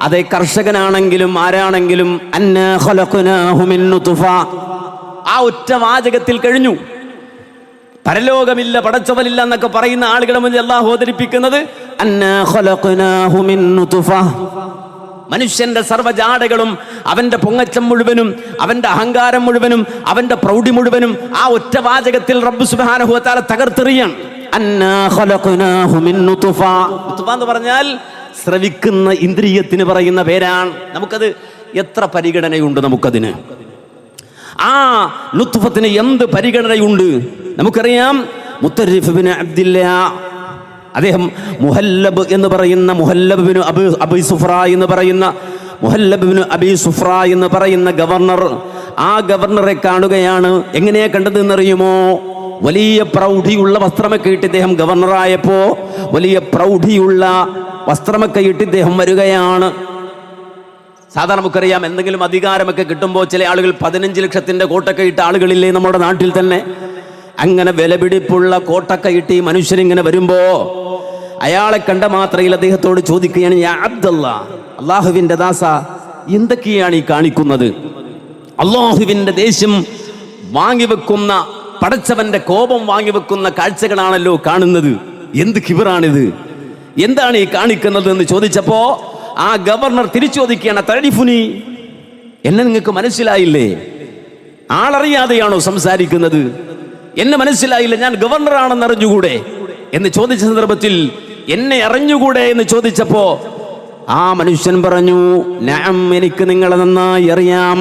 അതേ കർഷകനാണെങ്കിലും ആരാണെങ്കിലും അന്നാ ഖലഖനാഹു മിൻ നുത്ഫ. ആ ഒറ്റ വാചകത്തിൽ കഴിഞ്ഞു. പരലോകമില്ല, പടച്ചവനില്ല എന്നൊക്കെ പറയുന്ന ആളുകളെ മുന്നിൽ അല്ലാഹു അവതരിപ്പിക്കുന്നത് അന്നാ ഖലഖനാഹു മിൻ നുത്ഫ. മനുഷ്യന്റെ സർവ്വജാടകളും അവന്റെ പൊങ്ങച്ചം മുഴുവനും അവന്റെ അഹങ്കാരം മുഴുവനും അവന്റെ പ്രൗഢി മുഴുവനും ആ ഒറ്റ വാചകത്തിൽ റബ്ബ് സുബ്ഹാനഹു വ തആല തകർത്തെറിയാണ്. അന്നാ ഖലഖനാഹു മിൻ നുത്ഫ. നുത്ഫ എന്ന് പറഞ്ഞാൽ ശ്രവിക്കുന്ന ഇന്ദ്രിയത്തിന് പറയുന്ന പേരാണ്. നമുക്കത് എത്ര പരിഗണനയുണ്ട് നമുക്കതിന്. ആ നുത്ഫത്തിന് എന്ത് പരിഗണനയുണ്ട് നമുക്കറിയാം. മുത്തരിഫ് ഇബ്നു അബ്ദില്ലാ, അദ്ദേഹം മുഹല്ലബ് എന്ന് പറയുന്ന മുഹല്ലബ് ഇബ്നു അബീ സുഫ്ര എന്ന് പറയുന്ന മുഹല്ലബ് ഇബ്നു അബീ സുഫ്ര എന്ന് പറയുന്ന ഗവർണർ, ആ ഗവർണറെ കാണുകയാണ്. എങ്ങനെയാ കണ്ടത് എന്നറിയുമോ? വലിയ പ്രൗഢിയുള്ള വസ്ത്രമൊക്കെ ഇട്ട് ഇദ്ദേഹം ഗവർണറായപ്പോ വലിയ പ്രൗഢിയുള്ള വസ്ത്രമൊക്കെ ഇട്ട് ഇദ്ദേഹം വരികയാണ്. സാധാരണ നമുക്കറിയാം, എന്തെങ്കിലും അധികാരമൊക്കെ കിട്ടുമ്പോൾ ചില ആളുകൾ 15 ലക്ഷത്തിൻ്റെ കോട്ടൊക്കെ ഇട്ട ആളുകളില്ലേ നമ്മുടെ നാട്ടിൽ തന്നെ. അങ്ങനെ വിലപിടിപ്പുള്ള കോട്ടൊക്കെ ഇട്ട് ഈ മനുഷ്യനിങ്ങനെ വരുമ്പോ അയാളെ കണ്ട മാത്രയിൽ അദ്ദേഹത്തോട് ചോദിക്കുകയാണ്, യാ അബ്ദല്ലാ, അള്ളാഹുവിൻ്റെ ദാസ, എന്തൊക്കെയാണ് ഈ കാണിക്കുന്നത്? അള്ളാഹുവിൻ്റെ ദേഷ്യം വാങ്ങിവെക്കുന്ന, പടച്ചവന്റെ കോപം വാങ്ങിവെക്കുന്ന കാഴ്ചകളാണല്ലോ കാണുന്നത്. എന്ത് കിബറാണിത്, എന്താണ് ഈ കാണിക്കുന്നത് എന്ന് ചോദിച്ചപ്പോ ആ ഗവർണർ തിരിച്ചു ചോദിക്കുകയാണ്, തഅരിഫുനി, എന്നെ നിങ്ങൾക്ക് മനസ്സിലായില്ലേ? ആളറിയാതെയാണോ സംസാരിക്കുന്നത്? എന്നെ മനസ്സിലായില്ല, ഞാൻ ഗവർണറാണെന്ന് അറിഞ്ഞുകൂടെ എന്ന് ചോദിച്ച സന്ദർഭത്തിൽ എന്നെ അറിഞ്ഞുകൂടെ എന്ന് ചോദിച്ചപ്പോ ആ മനുഷ്യൻ പറഞ്ഞു, നഅം, എനിക്ക് നിങ്ങളെ നന്നായി അറിയാം,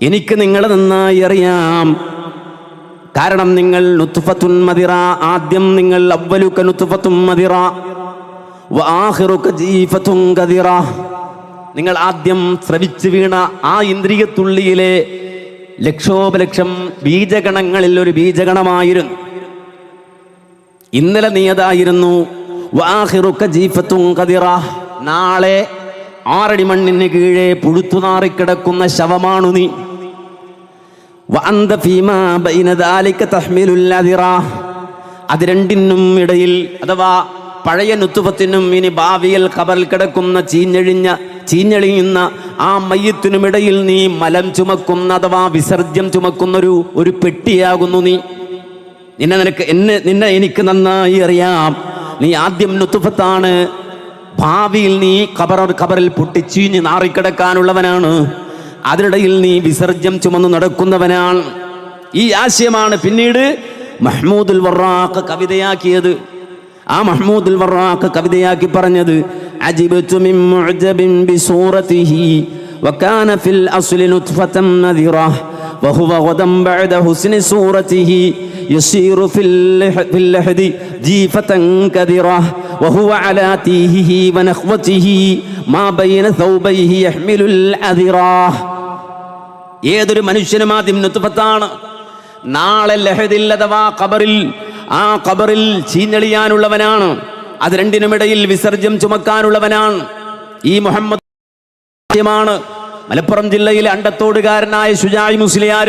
എനിക്ക് നിങ്ങളെ നന്നായി അറിയാം. കാരണം നിങ്ങൾ നുത്ഫത്തുൻ മദിറ, ആദ്യം നിങ്ങൾ അവ്വലുക നുത്ഫത്തുൻ മദിറ വആഖിറുക ജീഫത്തുൻ കദിറ, നിങ്ങൾ ആദ്യം സ്രവിച്ചു വീണ ആ ഇന്ദ്രിയത്തുള്ളിയിലെ ലക്ഷോപലക്ഷം ബീജഗണങ്ങളിൽ ഒരു ബീജഗണമായിരുന്നു. ഇന്നലെ നീ അതായിരുന്നു. വആഖിറുക ജീഫത്തുൻ കദിറ, നാളെ 6 അടി മണ്ണിന് കീഴെ പുഴുത്തുനാറിക്കിടക്കുന്ന ശവമാണു നീ. വഅന്ത ഫീമാ ബൈന ദാലിക തഹ്മിലുൽ അദിറ, അത് രണ്ടിനും ഇടയിൽ, അഥവാ പഴയ നുത്ഫത്തിനും ഇനി ഭാവിയിൽ ഖബറിൽ കിടക്കുന്ന ചീഞ്ഞെളിയുന്ന ആ മയ്യത്തിനുമിടയിൽ നീ മലം ചുമക്കുന്ന, അഥവാ വിസർജ്യം ചുമക്കുന്ന ഒരു പെട്ടിയാകുന്നു നീ. നിന്നെ എനിക്ക് നന്നായി അറിയാം. നീ ആദ്യം നുത്ഫത്താണ്, ഭാവിയിൽ നീ ഖബറിൽ പൊട്ടിച്ചീഞ്ഞ് നാറിക്കിടക്കാനുള്ളവനാണ്, അതിനിടയിൽ നീ വിസർജ്യം ചുമന്ന് നടക്കുന്നവനാണ്. ഈ ആശയമാണ് പിന്നീട് മഹ്മൂദുൽ വറാഖ് കവിതയാക്കിയത്. ആ മഹ്മൂദുൽ വറാഖ് കവിതയാക്കി പറഞ്ഞത്, അജിബ്തു മിൻ മുഅ്ജബിൻ ബിസൂറതിഹി വകാന ഫിൽ അസ്ലി നുത്ഫതൻ നദിറ വഹുവ ഗദൻ ബഅദ ഹുസ്നി സൂറതിഹി യസീറു ഫിൽ ലഹദി ജീഫതൻ കദിറ വഹുവ അലാ തീഹിഹി വനഖ്വതിഹി മാ ബൈന സൗബൈഹി യഹ്മിലുൽ അദിറ. ഏതൊരു മനുഷ്യനും ആദ്യം നുത്ഫത്താണ്, നാളെ ലഹദിൽ അഥവാ ആ ഖബറിൽ ചീഞ്ഞെളിയാനുള്ളവനാണ്, അത് രണ്ടിനുമിടയിൽ വിസർജ്യം ചുമക്കാനുള്ളവനാണ്. ഈ മുഹമ്മദ് മലപ്പുറം ജില്ലയിലെ അണ്ടത്തോടുകാരനായ ശുജാഇ മുസ്ലിയാർ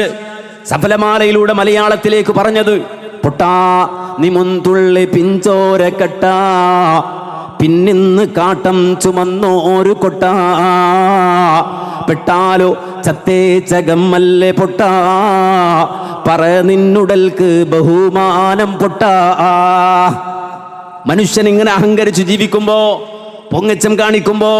സഫലമാലയിലൂടെ മലയാളത്തിലേക്ക് പറഞ്ഞത്, പൊട്ടാ നിമുന്തുള്ളി പിഞ്ചോര കെട്ടാ പിന്നിന്ന് കാട്ടം ചുമന്നോരു കൊട്ടാ പെട്ടാലോ ചത്തേ ചകമ്മല്ലേ പൊട്ടാ പറ നിന്നുടൽക്ക് ബഹുമാനം പൊട്ടാ. മനുഷ്യൻ ഇങ്ങനെ അഹങ്കരിച്ച് ജീവിക്കുമ്പോ, പൊങ്ങച്ചം കാണിക്കുമ്പോ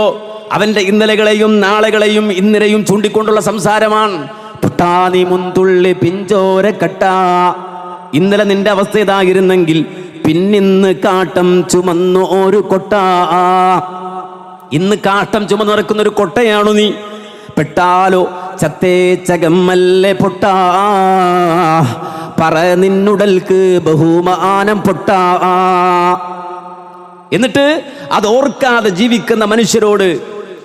അവന്റെ ഇന്നലകളെയും നാളെകളെയും ഇന്നലെയും ചൂണ്ടിക്കൊണ്ടുള്ള സംസാരമാണ്. പൊട്ടാ നീ മുന്തുള്ളി പിഞ്ചോര കെട്ടാ, ഇന്നലെ നിന്റെ അവസ്ഥ ഇതായിരുന്നെങ്കിൽ പിന്നിന്ന് കാട്ടം ചുമന്നു ഒരു കൊട്ട. ഇന്ന് കാട്ടം ചുമന്നു നടക്കുന്ന ഒരു കൊട്ടയാണു നീ. പെട്ടാലോ ചത്തേ ചകമ്മല്ലേ പൊട്ടാ പറ നിന്നുടൽക്ക് ബഹുമാനം പൊട്ടാ. എന്നിട്ട് അത് ഓർക്കാതെ ജീവിക്കുന്ന മനുഷ്യരോട്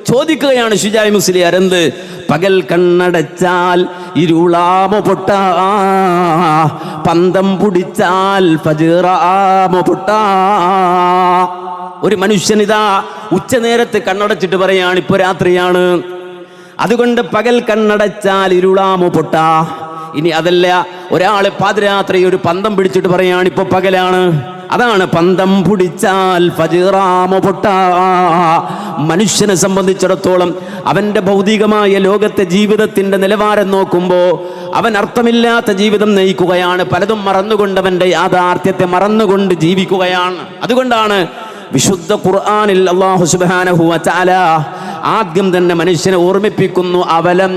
ചോദിക്കുകയാണ് ശുജാഇ മുസ്ലിയാർ, എന്ത്? പകൽ കണ്ണടച്ചാൽ ഇരുളാമോ പൊട്ടാ പന്തം പുടിച്ചാൽ ഫജ്റാമോ പൊട്ടാ. ഒരു മനുഷ്യനിതാ ഉച്ചനേരത്ത് കണ്ണടച്ചിട്ട് പറയാണ് ഇപ്പൊ രാത്രിയാണ്, അതുകൊണ്ട് പകൽ കണ്ണടച്ചാൽ ഇരുളാമോ പൊട്ടാ. ഇനി അതല്ല, ഒരാള് പാതിരാത്രി ഒരു പന്തം പിടിച്ചിട്ട് പറയാണ് ഇപ്പൊ പകലാണ്, അതാണ് പന്തം പുടിച്ചാൽ ഫജ്റാമോ പൊട്ടാ. മനുഷ്യനെ സംബന്ധിച്ചിടത്തോളം അവന്റെ ഭൗതികമായ ലോകത്തെ ജീവിതത്തിന്റെ നിലവാരം നോക്കുമ്പോ അവൻ അർത്ഥമില്ലാത്ത ജീവിതം നയിക്കുകയാണ്. പലതും മറന്നുകൊണ്ട് അവന്റെ യാഥാർത്ഥ്യത്തെ മറന്നുകൊണ്ട് ജീവിക്കുകയാണ്. അതുകൊണ്ടാണ് വിശുദ്ധ ഖുർആനിൽ അല്ലാഹു സുബ്ഹാനഹു വ തആല ആദ്യം തന്നെ മനുഷ്യനെ ഓർമ്മിപ്പിക്കുന്നു, അവലം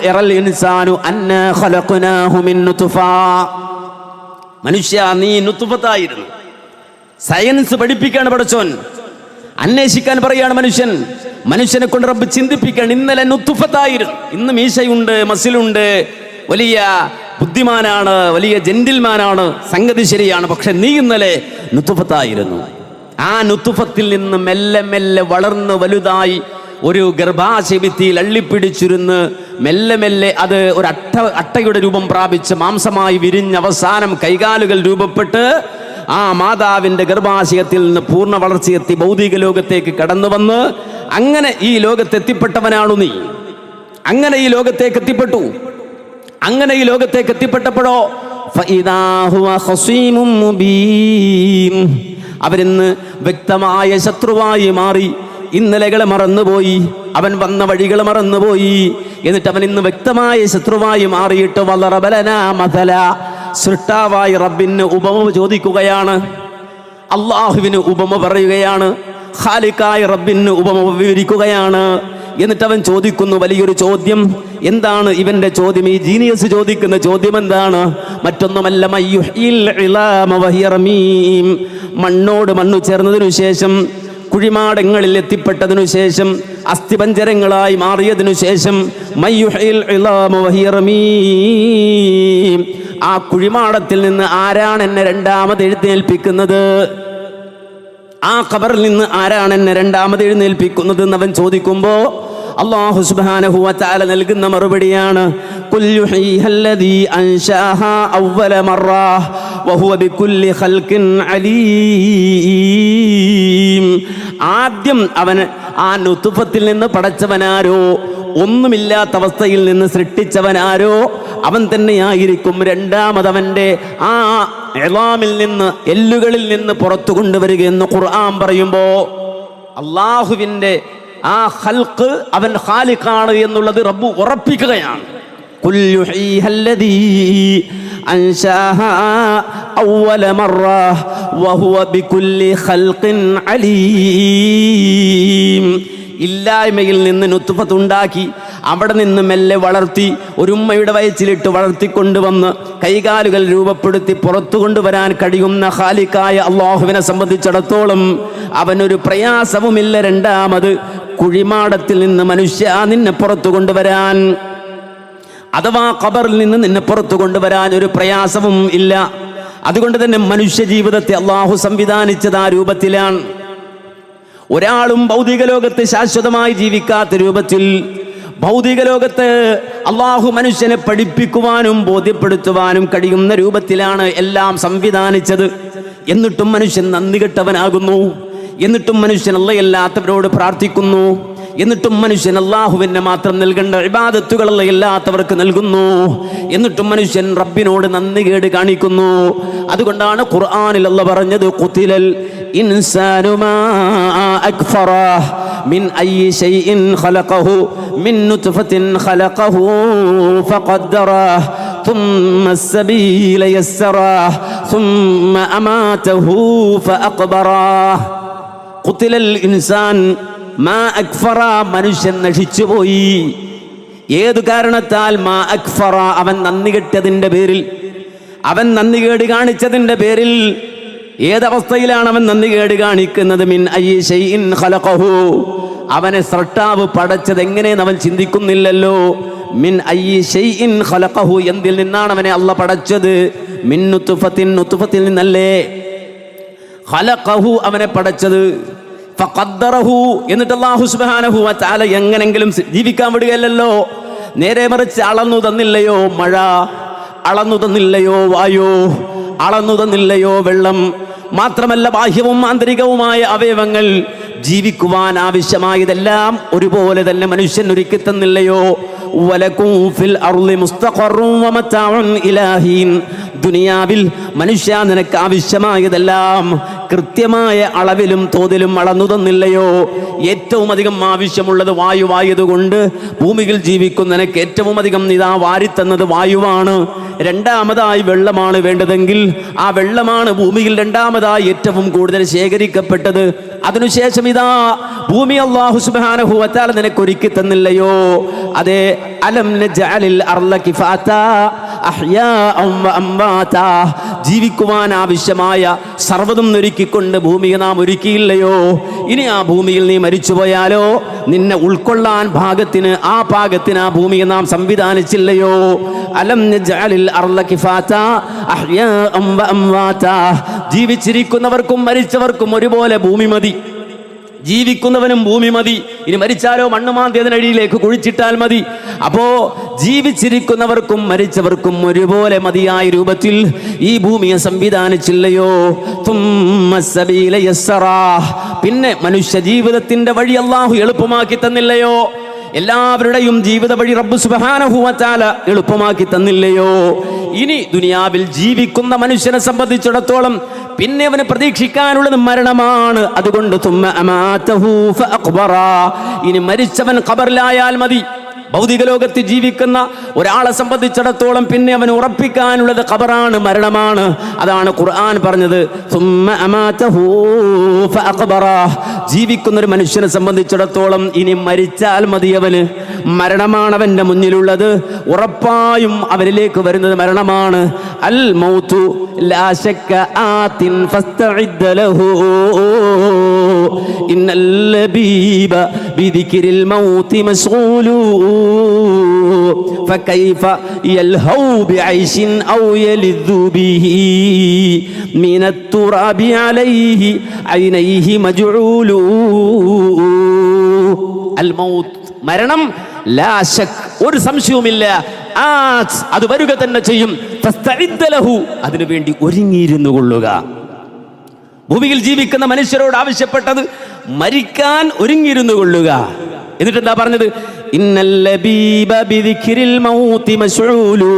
യറൽ ഇൻസാനു അന്നാ ഖലഖനാഹു മിൻ നുത്ഫ. മനുഷ്യ, നീ നുത്ഫത്തായിരുന്നു. സയൻസ് പഠിപ്പിക്കാണ് പഠിച്ചോൻ, അന്വേഷിക്കാൻ പറയാണ് മനുഷ്യനെ കൊണ്ട് റബ്ബ് ചിന്തിപ്പിക്കാൻ. ഇന്നലെ നുത്ഫത്തായിരുന്നു, ഇന്ന് മീശയുണ്ട്, മസിലുണ്ട്, വലിയ ബുദ്ധിമാനാണ്, വലിയ ജെന്റിൽമാനാണ്, സംഗതി ശരിയാണ്. പക്ഷെ നീ ഇന്നലെ നുത്ഫത്തായിരുന്നു. ആ നുത്ഫത്തിൽ നിന്ന് മെല്ലെ മെല്ലെ വളർന്ന് വലുതായി ഒരു ഗർഭാശയഭിത്തിയിൽ അള്ളിപ്പിടിച്ചിരുന്ന് മെല്ലെ മെല്ലെ അത് ഒരു അട്ടയുടെ രൂപം പ്രാപിച്ച് മാംസമായി വിരിഞ്ഞ് അവസാനം കൈകാലുകൾ രൂപപ്പെട്ട് ആ മാതാവിൻ്റെ ഗർഭാശയത്തിൽ നിന്ന് പൂർണ്ണ വളർച്ചയെത്തി ഭൗതിക ലോകത്തേക്ക് കടന്നു വന്ന് അങ്ങനെ ഈ ലോകത്തെത്തിപ്പെട്ടവനാണു നീ. അങ്ങനെ ഈ ലോകത്തേക്ക് എത്തിപ്പെട്ടു. അങ്ങനെ ഈ ലോകത്തേക്ക് എത്തിപ്പെട്ടപ്പോഴോ അവരിന്ന് വ്യക്തമായ ശത്രുവായി മാറി. ഇന്നലകളെ മറന്നുപോയി, അവൻ വന്ന വഴികൾ മറന്നുപോയി. എന്നിട്ട് അവൻ ഇന്ന് വ്യക്തമായ ശത്രുവായി മാറിയിട്ട് വളറബലനാ മതല, സൃഷ്ടാവായ റബ്ബിന് ഉപമ ചോദിക്കുകയാണ്, അള്ളാഹുവിന് ഉപമ പറയുകയാണ്, ഖാലിഖായ റബ്ബിന് ഉപമ വിവരിക്കുകയാണ്. എന്നിട്ട് അവൻ ചോദിക്കുന്നു വലിയൊരു ചോദ്യം. എന്താണ് ഇവന്റെ ചോദ്യം? ഈ ജീനിയസ് ചോദിക്കുന്ന ചോദ്യം എന്താണ്? മറ്റൊന്നുമല്ല, മണ്ണോട് മണ്ണു ചേർന്നതിനു ശേഷം, കുഴിമാടങ്ങളിൽ എത്തിപ്പെട്ടതിനു ശേഷം, അസ്ഥിപഞ്ചരങ്ങളായി മാറിയതിനു ശേഷം, ആ കുഴിമാടത്തിൽ നിന്ന് ആരാണ് എന്നെ രണ്ടാമത് എഴുന്നേൽപ്പിക്കുന്നത്? ആ ഖബറിൽ നിന്ന് ആരാണ് എന്നെ രണ്ടാമത് എഴുന്നേൽപ്പിക്കുന്നത് എന്നവൻ ചോദിക്കുമ്പോ അല്ലാഹു സുബ്ഹാനഹു വ തആല നൽകുന്ന മറുപടിയാണ്, ഖുൽ യുഹീഹല്ലദീ അൻശാഹാ അവ്വല മറ വഹുവ ബികുല്ലി ഖൽഖിൻ അലീം. ആദ്യം അവൻ ആ നുത്ഫത്തിൽ നിന്ന് പടച്ചവനാരോ, ഒന്നുമില്ലാത്ത അവസ്ഥയിൽ നിന്ന് സൃഷ്ടിച്ചവനാരോ അവൻ തന്നെയായിരിക്കും രണ്ടാമതവൻ്റെ ആ ഇളാമിൽ നിന്ന്, എല്ലുകളിൽ നിന്ന് പുറത്തു കൊണ്ടുവരികയെന്ന് ഖുർആൻ പറയുമ്പോ അള്ളാഹുവിൻ്റെ ആ ഖൽഖ് അവൻ ഖാലിഖാണ് എന്നുള്ളത് റബ്ബ് ഉറപ്പിക്കുകയാണ്. ഖുൽ യുഹീഹല്ലദീ അൻശാഹാ അവ്വല മറ വഹുവ ബികുല്ലി ഖൽഖിൻ അലീം. ഇല്ലായ്മയിൽ നിന്ന് നുത്ഫത്തുണ്ടാക്കി അവിടെ നിന്ന് മെല്ലെ വളർത്തി ഒരു ഉമ്മയുടെ വയറ്റിലിട്ട് വളർത്തിക്കൊണ്ടുവന്ന് കൈകാലുകൾ രൂപപ്പെടുത്തി പുറത്തു കൊണ്ടുവരാൻ കഴിയുന്ന ഖാലിഖായ അള്ളാഹുവിനെ സംബന്ധിച്ചിടത്തോളം അവനൊരു പ്രയാസവുമില്ല രണ്ടാമത് കുഴിമാടത്തിൽ നിന്ന് മനുഷ്യ നിന്നെ പുറത്തു കൊണ്ടുവരാൻ, അഥവാ ഖബറിൽ നിന്ന് നിന്നെ പുറത്തു കൊണ്ടുവരാൻ ഒരു പ്രയാസവും ഇല്ല. അതുകൊണ്ട് തന്നെ മനുഷ്യ ജീവിതത്തെ അള്ളാഹു സംവിധാനിച്ചത് ആ രൂപത്തിലാണ്. ഒരാളും ഭൗതിക ലോകത്ത് ശാശ്വതമായി ജീവിക്കാത്ത രൂപത്തിൽ ഭൗതിക ലോകത്ത് അള്ളാഹു മനുഷ്യനെ പഠിപ്പിക്കുവാനും ബോധ്യപ്പെടുത്തുവാനും കഴിയുന്ന രൂപത്തിലാണ് എല്ലാം സംവിധാനിച്ചത്. എന്നിട്ടും മനുഷ്യൻ നന്ദി കെട്ടവനാകുന്നു. എന്നിട്ടും മനുഷ്യൻ അല്ലാത്തവരോട് പ്രാർത്ഥിക്കുന്നു. എന്നിട്ടും മനുഷ്യൻ അള്ളാഹുവിനെ മാത്രം നൽകേണ്ട ഇബാദത്തുകൾ അല്ലാത്തവർക്ക് നൽകുന്നു. എന്നിട്ടും മനുഷ്യൻ റബ്ബിനോട് നന്ദികേട് കാണിക്കുന്നു. അതുകൊണ്ടാണ് ഖുർആനിൽ അല്ലാഹ് പറഞ്ഞത്, ഖുതിലൽ ഇൻസാനു മാ അക്ഫറഹ് മിൻ അയ്യി ശൈഇൻ ഖലഖഹു മിൻ നുത്ഫത്തിൻ ഖലഖഹു ഫഖദ്ദറഹ് ثم السبيل يسره ثم أماته فأقبره قتل الإنسان ما أكفر. മനുഷ്യൻ നശിച്ചുപോയി. ഏതു കാരണത്താൽ? മാ അക്ഫറ, അവൻ നന്ദി കെട്ടതിൻ്റെ പേരിൽ, അവൻ നന്ദികേട് കാണിച്ചതിൻ്റെ പേരിൽ. ഏതവസ്ഥയിലാണ് അവൻ നന്ദികേട് കാണിക്കുന്നത്? മിൻ അയ്യി ശൈഇൻ ഖലഖഹു, അവനെ സൃഷ്ടാവ് പടച്ചത് എങ്ങനെയെന്ന് അവൻ ചിന്തിക്കുന്നില്ലല്ലോ. മിൻ അയ്യി ശൈഇൻ ഖലഖഹു, എന്തിൽ നിന്നാണ് അവനെ അല്ലാഹ് പടച്ചത്? മിൻ നുത്ഫത്തിൻ, നുത്ഫത്തിൽ നിന്നല്ലേ ഖലഖഹു അവനെ പടച്ചത്. ഫഖദ്ദറഹു, എന്നിട്ട് അല്ലാഹു സുബ്ഹാനഹു വ തആല എങ്ങനെങ്കിലും ജീവിക്കാൻ വിടുകയല്ലോ. നേരെ മറിച്ച് അളന്നു തന്നില്ലയോ മഴ, അളന്നു തന്നില്ലയോ വായു, അളന്നു തന്നില്ലയോ വെള്ളം. മാത്രമല്ല ബാഹ്യവും ആന്തരികവുമായ അവയവങ്ങൾ ജീവിക്കുവാൻ ആവശ്യമായതെല്ലാം ഒരുപോലെ തന്നെ മനുഷ്യൻ ഒരുക്കി തന്നില്ലയോ. വലകും ഫിൽ അർളി മുസ്തഖറും വമതാഉൻ ഇലാഹീൻ, ദുനിയാവിൽ മനുഷ്യ നിനക്ക് ആവശ്യമായതെല്ലാം കൃത്യമായ അളവിലും തോതിലും അളന്നു തന്നില്ലയോ. ഏറ്റവും അധികം ആവശ്യമുള്ളത് വായുവായതുകൊണ്ട് ഭൂമിയിൽ ജീവിക്കുന്ന നിനക്ക് ഏറ്റവും അധികം ഇതാ വാരിത്തന്നത് വായുവാണ്. രണ്ടാമതായി വെള്ളമാണ് വേണ്ടതെങ്കിൽ ആ വെള്ളമാണ് ഭൂമിയിൽ രണ്ടാമതായി ഏറ്റവും കൂടുതൽ ശേഖരിക്കപ്പെട്ടത്. അതിനുശേഷം ഇതാ ഭൂമി അല്ലാഹു സുബ്ഹാനഹു വ തആല നിനക്ക് ഒരുക്കി തന്നില്ലയോ. അതെ, അലം നജഅലിൽ അർള കിഫാതാ അഹ്യാഅൻ വ അംവാതാ, ജീവിക്കുവാൻ ആവശ്യമായ സർവ്വതും ഒരുക്കിക്കൊണ്ട് ഭൂമിയെ നാം ഒരുക്കിയില്ലയോ. ഇനി ആ ഭൂമിയിൽ നീ മരിച്ചുപോയാലോ നിന്നെ ഉൾക്കൊള്ളാൻ പാകത്തിന് ആ ഭൂമിയെ നാം സംവിധാനിച്ചില്ലയോ. അലം നജഅലിൽ അർള കിഫാതാ അഹ്യാഅൻ വ അംവാതാ, ജീവിച്ചിരിക്കുന്നവർക്കും മരിച്ചവർക്കും ഒരുപോലെ ഭൂമി മതി. ജീവിക്കുന്നവനും ഭൂമി മതി, ഇനി മരിച്ചാലോ മണ്ണ് മാന്തി അതിനടിയിലേക്ക് കുഴിച്ചിട്ടാൽ മതി. അപ്പോ ജീവിച്ചിരിക്കുന്നവർക്കും മരിച്ചവർക്കും ഒരുപോലെ മതിയായ രൂപത്തിൽ ഈ ഭൂമിയെ സംവിധാനിച്ചില്ലയോ? പിന്നെ മനുഷ്യ ജീവിതത്തിന്റെ വഴി അല്ലാഹു എളുപ്പമാക്കി തന്നില്ലയോ? എല്ലാവരുടെയും ജീവിത വഴി റബ്ബ് സുബ്ഹാനഹു വ തആല എളുപ്പമാക്കി തന്നില്ലയോ? ഇനി ദുനിയാവിൽ ജീവിക്കുന്ന മനുഷ്യനെ സംബന്ധിച്ചിടത്തോളം പിന്നെ അവന് പ്രതീക്ഷിക്കാനുള്ളത് മരണമാണ്. അതുകൊണ്ട് ഇനി മരിച്ചവൻ ഖബറിലായാൽ മതി. ഭൗതിക ലോകത്ത് ജീവിക്കുന്ന ഒരാളെ സംബന്ധിച്ചിടത്തോളം പിന്നെ അവന് ഉറപ്പിക്കാനുള്ളത് ഖബറാണ്, മരണമാണ്. അതാണ് ഖുർആൻ പറഞ്ഞത്, ജീവിക്കുന്ന ഒരു മനുഷ്യനെ സംബന്ധിച്ചിടത്തോളം ഇനി മരിച്ചാൽ മതി, അവന് മരണമാണ് അവന്റെ മുന്നിലുള്ളത്. ഉറപ്പായും അവരിലേക്ക് വരുന്നത് മരണമാണ്. അൽ മൗതു ലാ ശക്ക ആതിൻ ഫസ്തഇദ് ലഹു ഇന്നൽ ലബീബ ബിദിക്രിൽ മൗതി മശ്ഗൂലു فكيف يلهو بعيش أو يلذ به من التراب عليه عينيه مجعول الموت മരണം ലാ ശക് ഒരു സംശയവുമില്ല, അത് വരിക തന്നെ ചെയ്യും. ഫസ്തഇദ് ലഹു അതിനു വേണ്ടി ഒരുങ്ങിയിരുന്നു കൊള്ളുക. ഭൂമിയിൽ ജീവിക്കുന്ന മനുഷ്യരോട് ആവശ്യപ്പെട്ടത് മരിക്കാൻ ഒരുങ്ങിയിരുന്നു കൊള്ളുക. എന്നിട്ട് എന്താ പറഞ്ഞത്? ഇന്നൽ ലബീബ ബിദിക്രിൽ മൗതി മശ്ഊലു.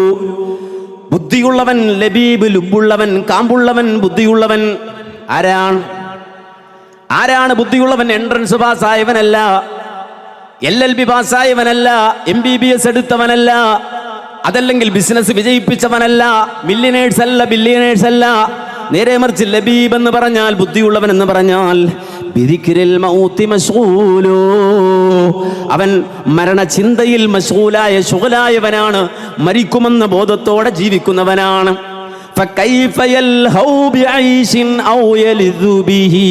ബുദ്ധിയുള്ളവൻ, ലബീബ് ലുബുള്ളവൻ, കാമ്പുള്ളവൻ, ബുദ്ധിയുള്ളവൻ. ആരാണ് ബുദ്ധിയുള്ളവൻ? എൻട്രൻസ് പാസ്സായവനല്ല, LLB പാസ്സായവനല്ല, MBBS എടുത്തവനല്ല, അതല്ലെങ്കിൽ ബിസിനസ് വിജയിപ്പിച്ചവനല്ല, മില്യനേഴ്സ് അല്ല, ബില്യനേഴ്സ് അല്ല. നേരെ മറിച്ച് ലബീബ് എന്ന് പറഞ്ഞാൽ, ബുദ്ധിയുള്ളവൻ എന്ന് പറഞ്ഞാൽ ബിദിക്രിൽ മൗതി മശ്ഗൂലു, അവൻ മരണചിന്തയിൽ മശ്ഗൂലായ ശുഗലായവനാണ്, മരിക്കുമെന്ന ബോധത്തോടെ ജീവിക്കുന്നവനാണ്. ഫകൈഫ യൽഹൗ ബിഐശിൻ ഔ യലിദു ബിഹി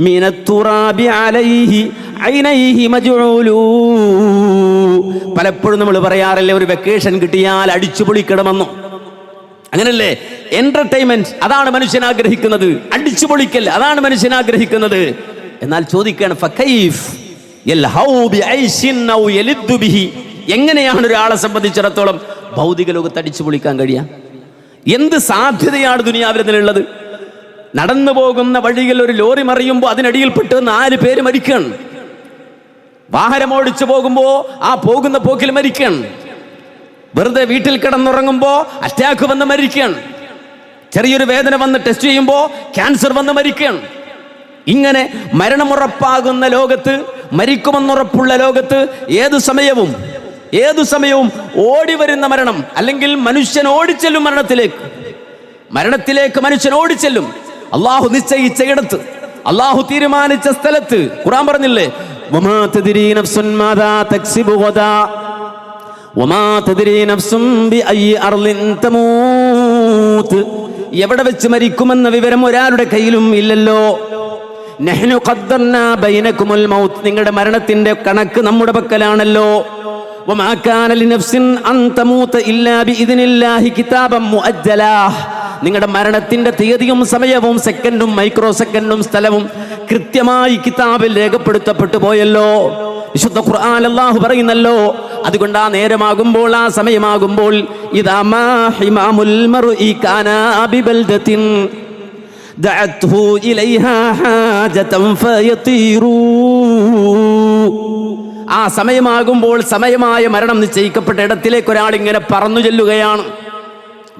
മിനത്തുറാബി അലൈഹി ഐനൈഹി മജ്ഊലു. പലപ്പോഴും നമ്മൾ പറയാറില്ലേ, ഒരു വെക്കേഷൻ കിട്ടിയാൽ അടിച്ചുപൊളിക്കണമെന്നും. അങ്ങനല്ലേ? എന്റർടൈൻമെന്റ്, അതാണ് മനുഷ്യൻ ആഗ്രഹിക്കുന്നത്. അടിച്ചു പൊളിക്കൽ, അതാണ് മനുഷ്യൻ ആഗ്രഹിക്കുന്നത്. എന്നാൽ ചോദിക്കുകയാണ്, ഫകൈഫ് യൽഹൗ ബിഐശിൻ ഔ യലിദു ബിഹി, എങ്ങനെയാണ് ഒരാളെ സംബന്ധിച്ചിടത്തോളം ഭൗതിക ലോകത്ത് അടിച്ചു പൊളിക്കാൻ കഴിയുക? എന്ത് സാധ്യതയാണ് ദുനിയാവിൽ ഇതിനുള്ളത്? നടന്നു പോകുന്ന വഴിയിൽ ഒരു ലോറി മറിയുമ്പോൾ അതിനടിയിൽപ്പെട്ട് 4 പേര് മരിക്കണം. വാഹനം ഓടിച്ചു പോകുമ്പോ ആ പോകുന്ന പോക്കിൽ മരിക്കണം. വെറുതെ വീട്ടിൽ കിടന്നുറങ്ങുമ്പോ അറ്റാക്ക് വന്ന് മരിക്കണം. ചെറിയൊരു വേദന വന്ന് ടെസ്റ്റ് ചെയ്യുമ്പോ ക്യാൻസർ വന്ന് മരിക്കണം. ഇങ്ങനെ മരണമുറപ്പാകുന്ന ലോകത്ത്, മരിക്കുമെന്നുറപ്പുള്ള ലോകത്ത് ഏതു സമയവും ഓടി വരുന്ന മരണം, അല്ലെങ്കിൽ മനുഷ്യൻ ഓടിച്ചെല്ലും മരണത്തിലേക്ക് മനുഷ്യൻ ഓടിച്ചെല്ലും. അള്ളാഹു നിശ്ചയിച്ച ഇടത്ത്, അള്ളാഹു തീരുമാനിച്ച സ്ഥലത്ത്. ഖുർആൻ പറഞ്ഞില്ലേ, വമാ തദ്രീ നഫ്സുൻ മാദാ തക്സിബു ഗദാ വമാ തദ്രീ നഫ്സുൻ ബിഅയ്യി അർളിൻ തമൂത്. എവിടെ വെച്ച് മരിക്കുമെന്ന വിവരം ഒരാളുടെ കയ്യിലും ഇല്ലല്ലോ. നഹ്നു ഖദ്ദർനാ ബൈനകുമുൽ മൗത്ത്, നിങ്ങളുടെ മരണത്തിന്റെ കണക്ക് നമ്മുടെ പക്കലാണല്ലോ. വമാ കാന ലിനഫ്സിൻ അൻ തമൂത ഇല്ലാ ബിഇദ്നില്ലാഹി കിതാബൻ മുഅജ്ജലാ. നിങ്ങളുടെ മരണത്തിന്റെ തീയതിയും സമയവും സെക്കൻഡും മൈക്രോ സെക്കൻഡും സ്ഥലവും കൃത്യമായി കിതാബിൽ രേഖപ്പെടുത്തപ്പെട്ടു പോയല്ലോ. വിശുദ്ധ ഖുർആൻ അല്ലാഹു പറയുന്നല്ലോ. അതുകൊണ്ട് ആ നേരമാകുമ്പോൾ, ആ സമയമാകുമ്പോൾ, ഇദാ മാ ഹിമാമുൽ മർഇ കാനാ ബിബൽദത്തിൻ ദഅത്ഹു ഇലൈഹാ ഹാജതൻ ഫയതീറു. ആ സമയമാകുമ്പോൾ, സമയമായ മരണം നിശ്ചയിക്കപ്പെട്ട ഇടത്തിലേക്ക് ഒരാൾ ഇങ്ങനെ പറന്നു ചെല്ലുകയാണ്.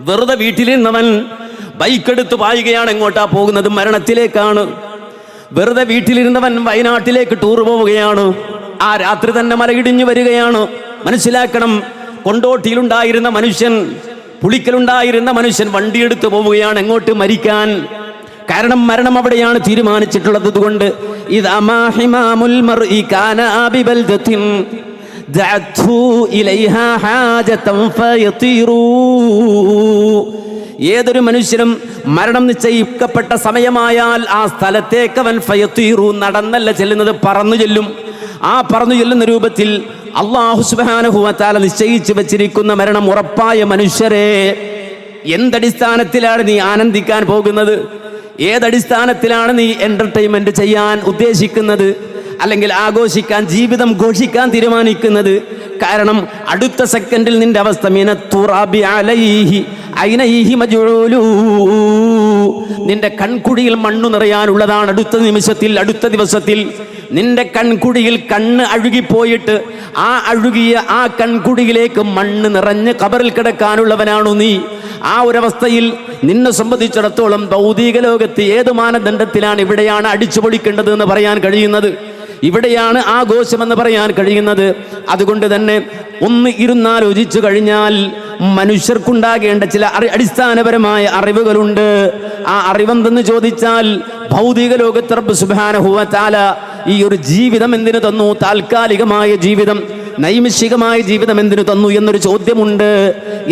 വെറുതെ വീട്ടിലിരുന്നവൻ ബൈക്കെടുത്ത് പായുകയാണ്. എങ്ങോട്ടാ പോകുന്നത്? മരണത്തിലേക്കാണ്. വെറുതെ വീട്ടിലിരുന്നവൻ വയനാട്ടിലേക്ക് ടൂർ പോവുകയാണ്. ആ രാത്രി തന്നെ മലയിടിഞ്ഞു വരികയാണ്. മനസ്സിലാക്കണം, കൊണ്ടോട്ടിയിലുണ്ടായിരുന്ന മനുഷ്യൻ, പുളിക്കലുണ്ടായിരുന്ന മനുഷ്യൻ വണ്ടിയെടുത്ത് പോവുകയാണ്. എങ്ങോട്ട്? മരിക്കാൻ. കാരണം മരണം അവിടെയാണ് തീരുമാനിച്ചിട്ടുള്ളത്. അതുകൊണ്ട് ഇദാ മാ ഹിമാമുൽ മർഇ കാനാ ബിബൽദത്തിൻ ദഅത്ഹു ഇലൈഹാ ഹാജതൻ ഫയതീറു. ഏതൊരു മനുഷ്യനും മരണം നിശ്ചയിക്കപ്പെട്ട സമയമായാൽ ആ സ്ഥലത്തേക്ക് അവൻ ഫയതീറു, നടന്നല്ല ചെല്ലുന്നത്, പറന്നു ചെല്ലും. ആ പറന്നു ചെല്ലുന്ന രൂപത്തിൽ അല്ലാഹു സുബ്ഹാനഹു വ തആല നിശ്ചയിച്ചു വെച്ചിരിക്കുന്ന മരണം ഉറപ്പായ മനുഷ്യരെ, എന്തടിസ്ഥാനത്തിലാണ് നീ ആനന്ദിക്കാൻ പോകുന്നത്? ഏതടിസ്ഥാനത്തിലാണ് നീ എന്റർടൈൻമെന്റ് ചെയ്യാൻ ഉദ്ദേശിക്കുന്നത്? അല്ലെങ്കിൽ ആഘോഷിക്കാൻ, ജീവിതം ഘോഷിക്കാൻ തീരുമാനിക്കുന്നത്. കാരണം അടുത്ത സെക്കൻഡിൽ നിന്റെ അവസ്ഥ മിനത്തുറാബി അലൈഹി ഐനൈഹി മജ്ഊലു, നിന്റെ കൺകുടിയിൽ മണ്ണു നിറയാനുള്ളതാണ്. അടുത്ത നിമിഷത്തിൽ, അടുത്ത ദിവസത്തിൽ നിന്റെ കൺകുടിയിൽ കണ്ണ് അഴുകിപ്പോയിട്ട് ആ അഴുകിയ ആ കൺകുടിയിലേക്ക് മണ്ണ് നിറഞ്ഞ് ഖബറിൽ കിടക്കാനുള്ളവനാണു നീ. ആ ഒരവസ്ഥയിൽ നിന്നെ സംബന്ധിച്ചിടത്തോളം ഭൗതിക ലോകത്ത് ഏത് മാനദണ്ഡത്തിലാണ് ഇവിടെയാണ് അടിച്ചു പൊളിക്കേണ്ടത് എന്ന് പറയാൻ കഴിയുന്നത്, ഇവിടെയാണ് ആഘോഷമെന്ന് പറയാൻ കഴിയുന്നത്. അതുകൊണ്ട് തന്നെ ഒന്ന് ഇരുന്നാലോചിച്ചു കഴിഞ്ഞാൽ മനുഷ്യർക്കുണ്ടാകേണ്ട ചില അടിസ്ഥാനപരമായ അറിവുകളുണ്ട്. ആ അറിവെന്തെന്ന് ചോദിച്ചാൽ, ഭൗതിക ലോകത്ത് റബ്ബ് സുബ്ഹാനഹു വ തആല ഈ ഒരു ജീവിതം എന്തിനു തന്നു? താൽക്കാലികമായ ജീവിതം, നൈമിഷികമായ ജീവിതം എന്തിനു തന്നു എന്നൊരു ചോദ്യമുണ്ട്.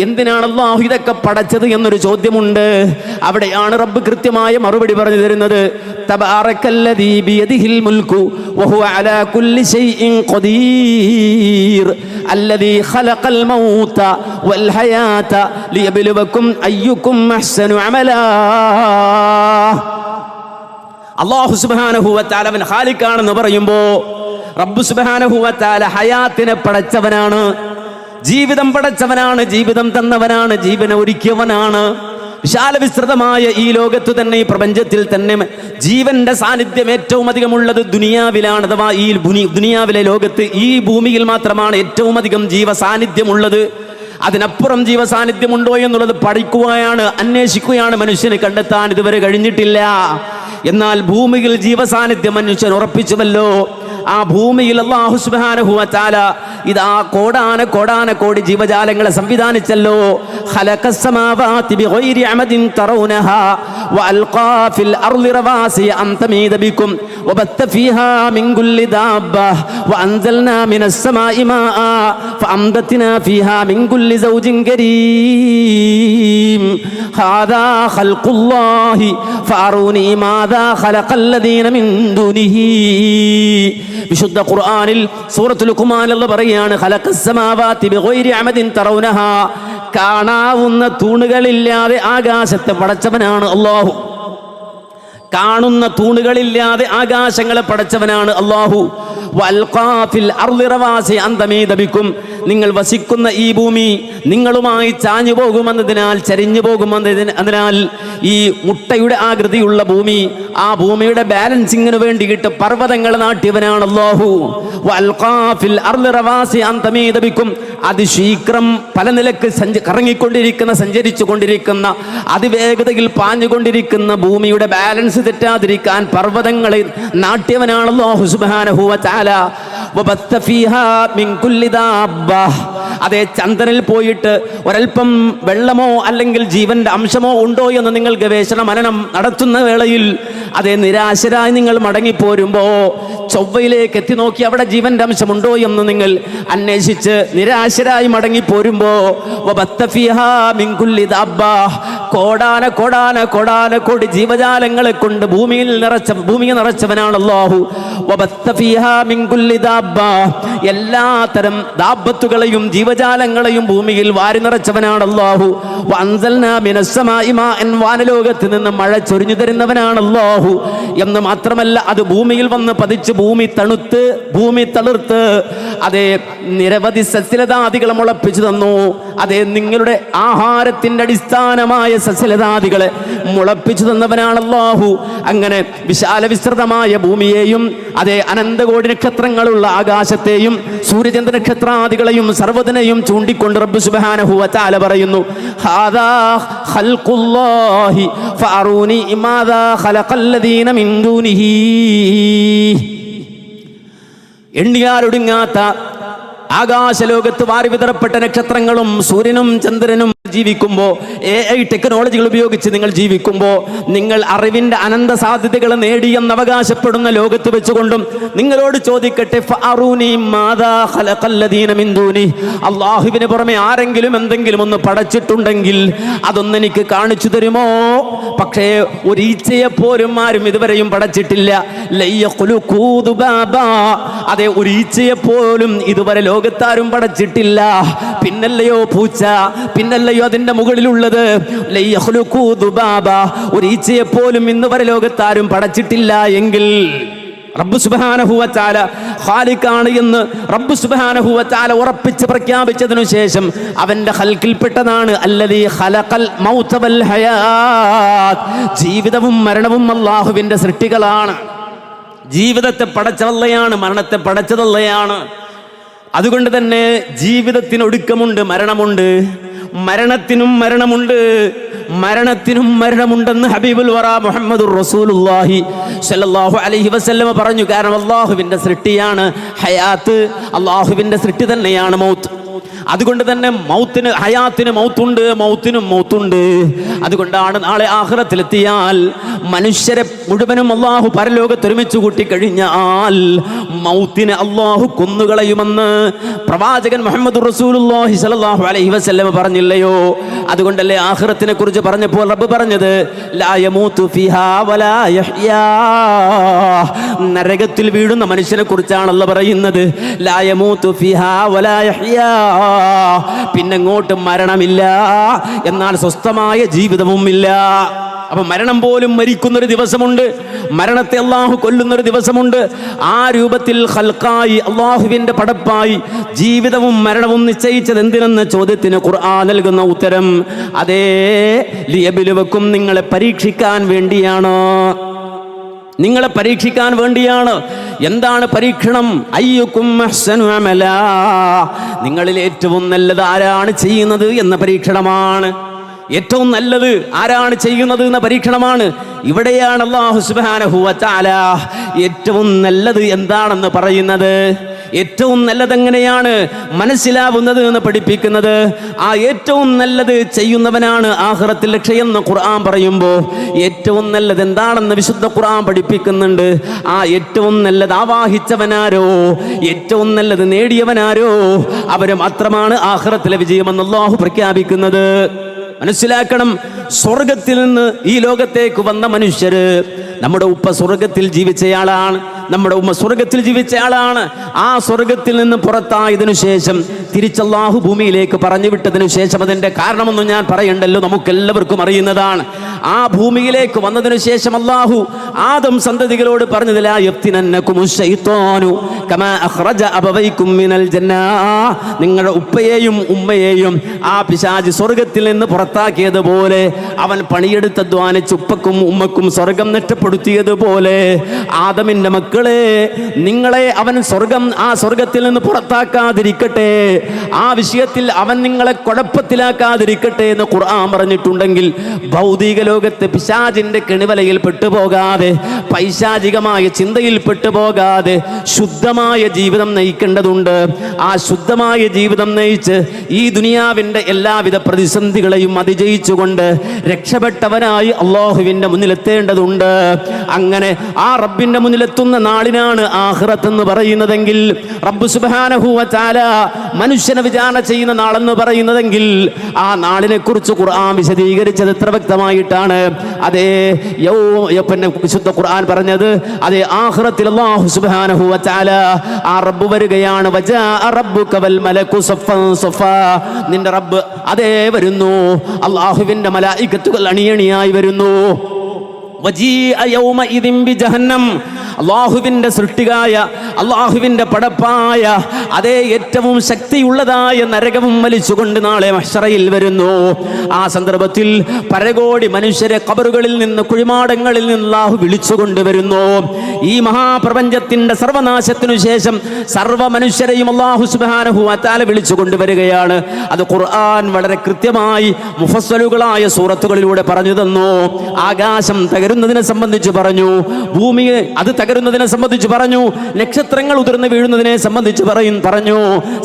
എന്തിനാണ് അല്ലാഹു ഇതൊക്കെ പടച്ചത് എന്നൊരു ചോദ്യമുണ്ട്. അവിടെയാണ് റബ്ബ് കൃത്യമായ മറുപടി പറഞ്ഞു തരുന്നത്. തബാറക്കല്ലദീ ബിയദിഹിൽ മുൽക്കു വഹുവ അലാ കുല്ലി ശൈഇൻ ഖദീർ അല്ലദീ ഖലഖൽ മൗത വൽ ഹയാത ലിയബ്ലുവക്കും അയ്യുക്കും അഹ്സനു അമലാ. അല്ലാഹു സുബ്ഹാനഹു വ തആല അവൻ ഖാലിഖാണെന്ന് പറയുമ്പോൾ റബ്ബ് സുബ്ഹാനഹു വ തആല ഹയാത്തിനെ പടച്ചവനാണ്, ജീവിതം പടച്ചവനാണ്, ജീവിതം തന്നവനാണ്, ജീവനെ ഒരുക്കിയവനാണ്. വിശാല വിസ്തൃതമായ ഈ ലോകത്ത് തന്നെ, ഈ പ്രപഞ്ചത്തിൽ തന്നെ ജീവന്റെ സാന്നിധ്യം ഏറ്റവും അധികമുള്ളത് ദുനിയാവിലാണ്. അഥവാ ഈ ദുനിയാവിലെ ലോകത്ത് ഈ ഭൂമിയിൽ മാത്രമാണ് ഏറ്റവും അധികം ജീവസാന്നിധ്യമുള്ളത്. അതിനപ്പുറം ജീവസാന്നിധ്യമുണ്ടോ എന്നുള്ളത് പഠിക്കുകയാണ്, അന്വേഷിക്കുകയാണ് മനുഷ്യന് കണ്ടെത്താൻ ഇതുവരെ കഴിഞ്ഞിട്ടില്ല. എന്നാൽ ഭൂമിയിൽ ജീവസാന്നിധ്യം മനുഷ്യൻ ഉറപ്പിച്ചുവല്ലോ. ആ ഭൂമിയിൽ അല്ലാഹു സുബ്ഹാനഹു വ തആല ഇതാ കോടാന കോടി ജീവജാലങ്ങളെ സംവിധാനിച്ചല്ലോ. ഖലഖസ് സമാവാതി ബിഗൈരി അമദിൻ തറൗനഹാ വഅൽഖാ ഫിൽ അർളി റവാസിയ അൻ തമീദ ബികും വബത്ത ഫീഹാ മിൻ കുല്ലി ദാബ്ബ വഅൻസൽനാ മിനസ് സമാഇ മാആ ഫഅംദത്നാ ഫീഹാ മിൻ കുല്ലി സൗജിൻ കരീം ഹാദാ ഖൽഖുല്ലാഹി ഫഅറൂനി മാദാ ഖലഖല്ലദീന മിൻ ദൂനിഹി. വിശുദ്ധ ഖുർആനിൽ സൂറത്തുൽ ലുഖ്മാൻ അല്ലാഹു പറയാണ്, ഖലഖസ് സമാവാതി ബിഗൈരി അമദിൻ തറൗനഹാ, കാണാവുന്ന തൂണുകളില്ലാതെ ആകാശത്തെ പടച്ചവനാണ് അല്ലാഹു. കാണുന്ന തൂണുകളില്ലാതെ ആകാശങ്ങളെ പടച്ചവനാണ് അല്ലാഹു. വഅൽഖാ ഫിൽ അർളി റവാസിയ അൻ തമീദ ബികും, നിങ്ങൾ വസിക്കുന്ന ഈ ഭൂമി നിങ്ങളുമായി ചാഞ്ഞു പോകുമെന്നതിനാൽ, ചരിഞ്ഞു പോകുമെന്നതിനാൽ ഈ മുട്ടയുടെ ആകൃതിയുള്ള ഭൂമി, ആ ഭൂമിയുടെ ബാലൻസിങ്ങിന് വേണ്ടിയിട്ട് പർവ്വതങ്ങൾ നാട്ടിയവനാണ് അല്ലാഹു. വഅൽഖാ ഫിൽ അർളി റവാസിയ അൻ തമീദ ബികും, അതിശീഘ്രം പല നിലക്ക് സഞ്ചരിച്ചു കൊണ്ടിരിക്കുന്ന അതിവേഗതയിൽ പാഞ്ഞുകൊണ്ടിരിക്കുന്ന ഭൂമിയുടെ ബാലൻസ് തെറ്റാതിരിക്കാൻ പർവ്വതങ്ങളെ നാട്യവനാണ് അല്ലാഹു സുബ്ഹാനഹു വ തആല. വബത്ത ഫീഹാ മിൻ കുല്ലി ദാബ്ബ, അതേ ചന്ദ്രനിൽ പോയിട്ട് ഒരൽപ്പം വെള്ളമോ അല്ലെങ്കിൽ ജീവന്റെ അംശമോ ഉണ്ടോ എന്ന് നിങ്ങൾ ഗവേഷണ മനനം നടത്തുന്ന വേളയിൽ അതേ നിരാശരായി നിങ്ങൾ മടങ്ങിപ്പോരുമ്പോ ചൊവ്വയിലേക്ക് എത്തി നോക്കി അവിടെ ജീവന്റെ അംശമുണ്ടോ എന്ന് നിങ്ങൾ അന്വേഷിച്ച് നിരാശരായി മടങ്ങിപ്പോരുമ്പോ വബത്ത ഫീഹാ മിൻ കുല്ലി ദാബ്ബ, കോടാന ജീവജാലങ്ങളെ കൊണ്ട് ഭൂമിയെ നിറച്ചവനാണ് അല്ലാഹു. വബത്ത ഫീഹാ മിൻ കുല്ലി ദാബ്ബ, എല്ലാത്തരം ദാബത്തുകളെയും ജീവജാലങ്ങളെയും ഭൂമിയിൽ വാരി നിറച്ചവനാണ് അല്ലാഹു. വഅൻസൽനാ മിനസ് സമാഇ മാഅൻ, വാനലോകത്ത് നിന്ന് മഴ ചൊരിഞ്ഞു തരുന്നവനാണ് അല്ലാഹു. എന്ന് മാത്രമല്ല, അത് ഭൂമിയിൽ വന്ന് പതിച്ച് ഭൂമി തളിർത്ത് അതേ നിരവധി സസ്യലതാദികളെ മുളപ്പിച്ചു തന്നു. അതേ നിങ്ങളുടെ ആഹാരത്തിന്റെ അടിസ്ഥാനമായ സസ്യലതാദികളെ മുളപ്പിച്ചു തന്നവനാണ് അല്ലാഹു. അങ്ങനെ വിശാല വിസ്തൃതമായ ഭൂമിയെയും അതേ അനന്തകോടി നക്ഷത്രങ്ങളുള്ള ആകാശത്തെയും സൂര്യചന്ദ്ര നക്ഷത്രാദികളെയും സർവ്വതിനെയും ചൂണ്ടിക്കൊണ്ട് റബ്ബ് സുബ്ഹാനഹു വ തആല പറയുന്നു, ഹാദാ ഖൽഖുല്ലാഹി ഫഅറൂനി മാദാ ഖലഖല്ലദീന മിൻ ദൂനിഹി. എണ്ണിയാലൊടുങ്ങാത്ത ആകാശലോകത്ത് വാരി വിതറപ്പെട്ട നക്ഷത്രങ്ങളും സൂര്യനും ചന്ദ്രനും ജീവിക്കുമ്പോൾ, AI ടെക്നോളജികൾ ഉപയോഗിച്ച് നിങ്ങൾ ജീവിക്കുമ്പോൾ, നിങ്ങൾ അറിവിന്റെ അനന്ത സാധ്യതകൾ നേടിയെന്ന് അവകാശപ്പെടുന്ന ലോകത്ത് വെച്ചുകൊണ്ടും നിങ്ങളോട് ചോദിക്കട്ടെ, ഫഅറൂനി മാദാ ഖലഖല്ലദീന മിൻ ദൂനി, അല്ലാഹുവിന് പുറമെ ആരെങ്കിലും എന്തെങ്കിലും ഒന്ന് പടച്ചിട്ടുണ്ടെങ്കിൽ അതൊന്നെനിക്ക് കാണിച്ചു തരുമോ? പക്ഷേ ഒരു ഈച്ചയെ പോലും ആരും ഇതുവരെയും പടച്ചിട്ടില്ല. ലയ്യഖ്ലുഖൂ ദുബാബാ, അതെ ഒരു ഈച്ചയെ പോലും ഇതുവരെ ലോകത്താരും പടച്ചിട്ടില്ല. പിന്നല്ലയോ പൂച്ച, പിന്നല്ലയോ അതിന്റെ മുകളിലുള്ളത്. ഒരു ഈച്ചയെ പോലും ഇന്ന് വരെ ലോകത്താരും പടച്ചിട്ടില്ല എങ്കിൽ റബ്ബ് സുബ്ഹാനഹു വ തആല ഖാലിഖാണ് എന്ന് റബ്ബ് സുബ്ഹാനഹു വ തആല ഉറപ്പിച്ച് പ്രഖ്യാപിച്ചതിനു ശേഷം അവന്റെ ഖൽഖിൽപ്പെട്ടതാണ് അല്ലദീ ഖലഖൽ മൗത വൽ ഹയാത്ത്. ജീവിതവും മരണവും അല്ലാഹുവിന്റെ സൃഷ്ടികളാണ്. ജീവിതത്തെ പടച്ചതല്ലയാണ്, മരണത്തെ പടച്ചതല്ലയാണ്. അതുകൊണ്ട് തന്നെ ജീവിതത്തിന് ഒടുക്കമുണ്ട്, മരണമുണ്ട്. മരണത്തിനും മരണമുണ്ട്, മരണത്തിനും മരണമുണ്ടെന്ന് ഹബീബുൽ വറ മുഹമ്മദുർ റസൂലുള്ളാഹി സ്വല്ലല്ലാഹു അലൈഹി വസല്ലമ പറഞ്ഞു. കാരണം അല്ലാഹുവിന്റെ സൃഷ്ടിയാണ് ഹയാത്ത്, അല്ലാഹുവിന്റെ സൃഷ്ടി തന്നെയാണ് മൗത്ത്. അതുകൊണ്ട് തന്നെ മൗത്തിന് ഹയാത്തിന് മൗത്തുണ്ട്, മൗത്തിനും മൗത്തുണ്ട്. അതുകൊണ്ടാണ് നാളെ ആഖിറത്തിലെത്തിയാൽ മനുഷ്യരെ മുഴുവനും അല്ലാഹു പരലോകത്ത് ഒരുമിച്ച് കൂട്ടിക്കഴിഞ്ഞാൽ മൗത്തിനെ അല്ലാഹു കൊന്നുകളയുമെന്ന് പ്രവാചകൻ മുഹമ്മദ് റസൂലുള്ളാഹി സ്വല്ലല്ലാഹു അലൈഹി വസല്ലം പറഞ്ഞില്ലയോ? അതുകൊണ്ടല്ലേ ആഖിറത്തിനെ കുറിച്ച് പറഞ്ഞപ്പോൾ റബ്ബ് പറഞ്ഞത് ലാ യമൂതു ഫിഹാ വലാ യഹ്യാ. നരകത്തിൽ വീഴുന്ന മനുഷ്യനെ കുറിച്ചാണല്ലോ പറയുന്നത്. ലാ യമൂതു ഫിഹാ വലാ യഹ്യാ. പിന്നെങ്ങോട്ട് മരണമില്ല, എന്നാൽ സ്വസ്ഥമായ ജീവിതവും ഇല്ല. അപ്പൊ മരണം പോലും മരിക്കുന്നൊരു ദിവസമുണ്ട്, മരണത്തെ അള്ളാഹു കൊല്ലുന്നൊരു ദിവസമുണ്ട്. ആ രൂപത്തിൽ ഖൽഖായി അള്ളാഹുവിന്റെ പടപ്പായി ജീവിതവും മരണവും നിശ്ചയിച്ചത് എന്തിനെന്ന ചോദ്യത്തിന് ഖുർആൻ നൽകുന്ന ഉത്തരം അതേ ലിയബ്ലുവക്കും, നിങ്ങളെ പരീക്ഷിക്കാൻ വേണ്ടിയാണ്, നിങ്ങളെ പരീക്ഷിക്കാൻ വേണ്ടിയാണ്. എന്താണ് പരീക്ഷണം? അയ്യുക്കും അഹ്സനു അമലാ, നിങ്ങളിൽ ഏറ്റവും നല്ലത് ആരാണ് ചെയ്യുന്നത് എന്ന പരീക്ഷണമാണ്. ഏറ്റവും നല്ലത് ആരാണ് ചെയ്യുന്നത് എന്ന പരീക്ഷണമാണ്. ഇവിടെയാണ് അല്ലാഹു സുബ്ഹാനഹു വ തആല ഏറ്റവും നല്ലത് എന്താണെന്ന് പറയുന്നത്. ഏറ്റവും നല്ലത് എങ്ങനെയാണ് മനസ്സിലാവുന്നത് എന്ന് പഠിപ്പിക്കുന്നത്. ആ ഏറ്റവും നല്ലത് ചെയ്യുന്നവനാണ് ആഖിറത്തിൽ രക്ഷയെന്ന് ഖുർആൻ പറയുമ്പോൾ ഏറ്റവും നല്ലത് എന്താണെന്ന് വിശുദ്ധ ഖുർആൻ പഠിപ്പിക്കുന്നുണ്ട്. ആ ഏറ്റവും നല്ലത് ആവാഹിച്ചവനാരോ, ഏറ്റവും നല്ലത് നേടിയവനാരോ, അവര് മാത്രമാണ് ആഖിറത്തിലെ വിജയമെന്ന് അല്ലാഹു പ്രഖ്യാപിക്കുന്നത്. മനസ്സിലാക്കണം, സ്വർഗത്തിൽ നിന്ന് ഈ ലോകത്തേക്ക് വന്ന മനുഷ്യര്, നമ്മുടെ ഉപ്പ സ്വർഗത്തിൽ ജീവിച്ചയാളാണ്, നമ്മുടെ ഉമ്മ സ്വർഗത്തിൽ ജീവിച്ചയാളാണ്. ആ സ്വർഗത്തിൽ നിന്ന് പുറത്തായതിനു ശേഷം തിരിച്ചല്ലാഹു ഭൂമിയിലേക്ക് പറഞ്ഞു വിട്ടതിനു ശേഷം അതിന്റെ കാരണമൊന്നും ഞാൻ പറയണ്ടല്ലോ, നമുക്കെല്ലാവർക്കും അറിയുന്നതാണ്. ആ ഭൂമിയിലേക്ക് വന്നതിനു ശേഷം അല്ലാഹു ആദം സന്തതികളോട് പറഞ്ഞത് ലാ യഫ്തിനന്നകുമുശ് ശൈത്വാനു കമാ അഖ്റജ അബവൈകും മിനൽ ജന്ന. നിങ്ങളുടെ ഉപ്പയെയും ഉമ്മയെയും ആ പിശാച് സ്വർഗത്തിൽ നിന്ന് പുറത്താക്കിയതുപോലെ, അവൻ പണിയെടുത്ത് അധ്വാനിച്ച് ഉപ്പക്കും ഉമ്മക്കും സ്വർഗം നഷ്ടപ്പെടുത്തിയതുപോലെ ആദമിന്റെ മക്കളെ, നിങ്ങളെ അവൻ ആ സ്വർഗത്തിൽ നിന്ന് പുറത്താക്കാതിരിക്കട്ടെ, ആ വിഷയത്തിൽ അവൻ നിങ്ങളെ കുഴപ്പത്തിലാക്കാതിരിക്കട്ടെ എന്ന് ഖുർആൻ പറഞ്ഞിട്ടുണ്ടെങ്കിൽ, ഭൗതിക ലോകത്ത് പിശാചിന്റെ കെണിവലയിൽ പെട്ടുപോകാതെ, പൈശാചികമായ ചിന്തയിൽ പെട്ടുപോകാതെ ശുദ്ധമായ ജീവിതം നയിക്കേണ്ടതുണ്ട്. ആ ശുദ്ധമായ ജീവിതം നയിച്ച് ഈ ദുനിയാവിന്റെ എല്ലാവിധ പ്രതിസന്ധികളെയും അതിജയിച്ചുകൊണ്ട് രക്ഷപ്പെട്ടവനായി അല്ലാഹുവിന്റെ മുന്നിലെത്തേണ്ടതുണ്ട്. അങ്ങനെ ആ റബ്ബിന്റെ മുന്നിലെത്തുന്ന നാളിനാണ് ആഖിറത്ത് എന്ന് പറയുന്നതെങ്കിൽ, റബ്ബ് സുബ്ഹാനഹു വ തആല മനുഷ്യനെ വിചാരണ ചെയ്യുന്ന നാളെന്ന് പറയുന്നതെങ്കിൽ, ആ നാളിനെ കുറിച്ച് ഖുർആൻ വിശദീകരിച്ചത് എത്ര വ്യക്തമായിട്ടാണ്. അതേ പിന്നെ വിശുദ്ധ ഖുർആൻ പറഞ്ഞത്, അതേ ആഖിറത്തിൽ അല്ലാഹു സുബ്ഹാനഹു വ തആല ആ റബ്ബ് വരികയാണ്. വജാഅ റബ്ബുക വൽ മലകു സഫൻ സഫാ. നിന്റെ റബ്ബ് അതേ വരുന്നു, അല്ലാഹുവിന്റെ മലായികത്തുകൾ അണിയണിയായി വരുന്നു. വജീഅ യൗമഇദിൻ ബിജഹന്നം. അള്ളാഹുവിന്റെ സൃഷ്ടികായ, അള്ളാഹുവിന്റെ പടപ്പായ അതേ ഏറ്റവും ശക്തിയുള്ളതായ നരകവും വലിച്ചുകൊണ്ട് നാളെ മഹ്ശറയിൽ വരുന്നു. ആ സന്ദർഭത്തിൽ പരകോടി മനുഷ്യരെ ഖബറുകളിൽ നിന്ന്, കുഴിമാടങ്ങളിൽ നിന്ന് അല്ലാഹു വിളിച്ചുകൊണ്ടുവരുന്നു. ഈ മഹാപ്രപഞ്ചത്തിന്റെ സർവനാശത്തിനു ശേഷം സർവ മനുഷ്യരെയും അല്ലാഹു സുബ്ഹാനഹു വ തആല വിളിച്ചുകൊണ്ടുവരികയാണ്. അത് ഖുർആൻ വളരെ കൃത്യമായി മുഫസ്സലുകളായ സൂറത്തുകളിലൂടെ പറഞ്ഞു തന്നു. ആകാശം തകരുന്നതിനെ സംബന്ധിച്ച് പറഞ്ഞു, ഭൂമി അത് തകരുന്നതിനെ സംബന്ധിച്ച് പറഞ്ഞു, നക്ഷത്രങ്ങൾ ഉതിർന്ന് വീഴുന്നതിനെ സംബന്ധിച്ച് പറഞ്ഞു.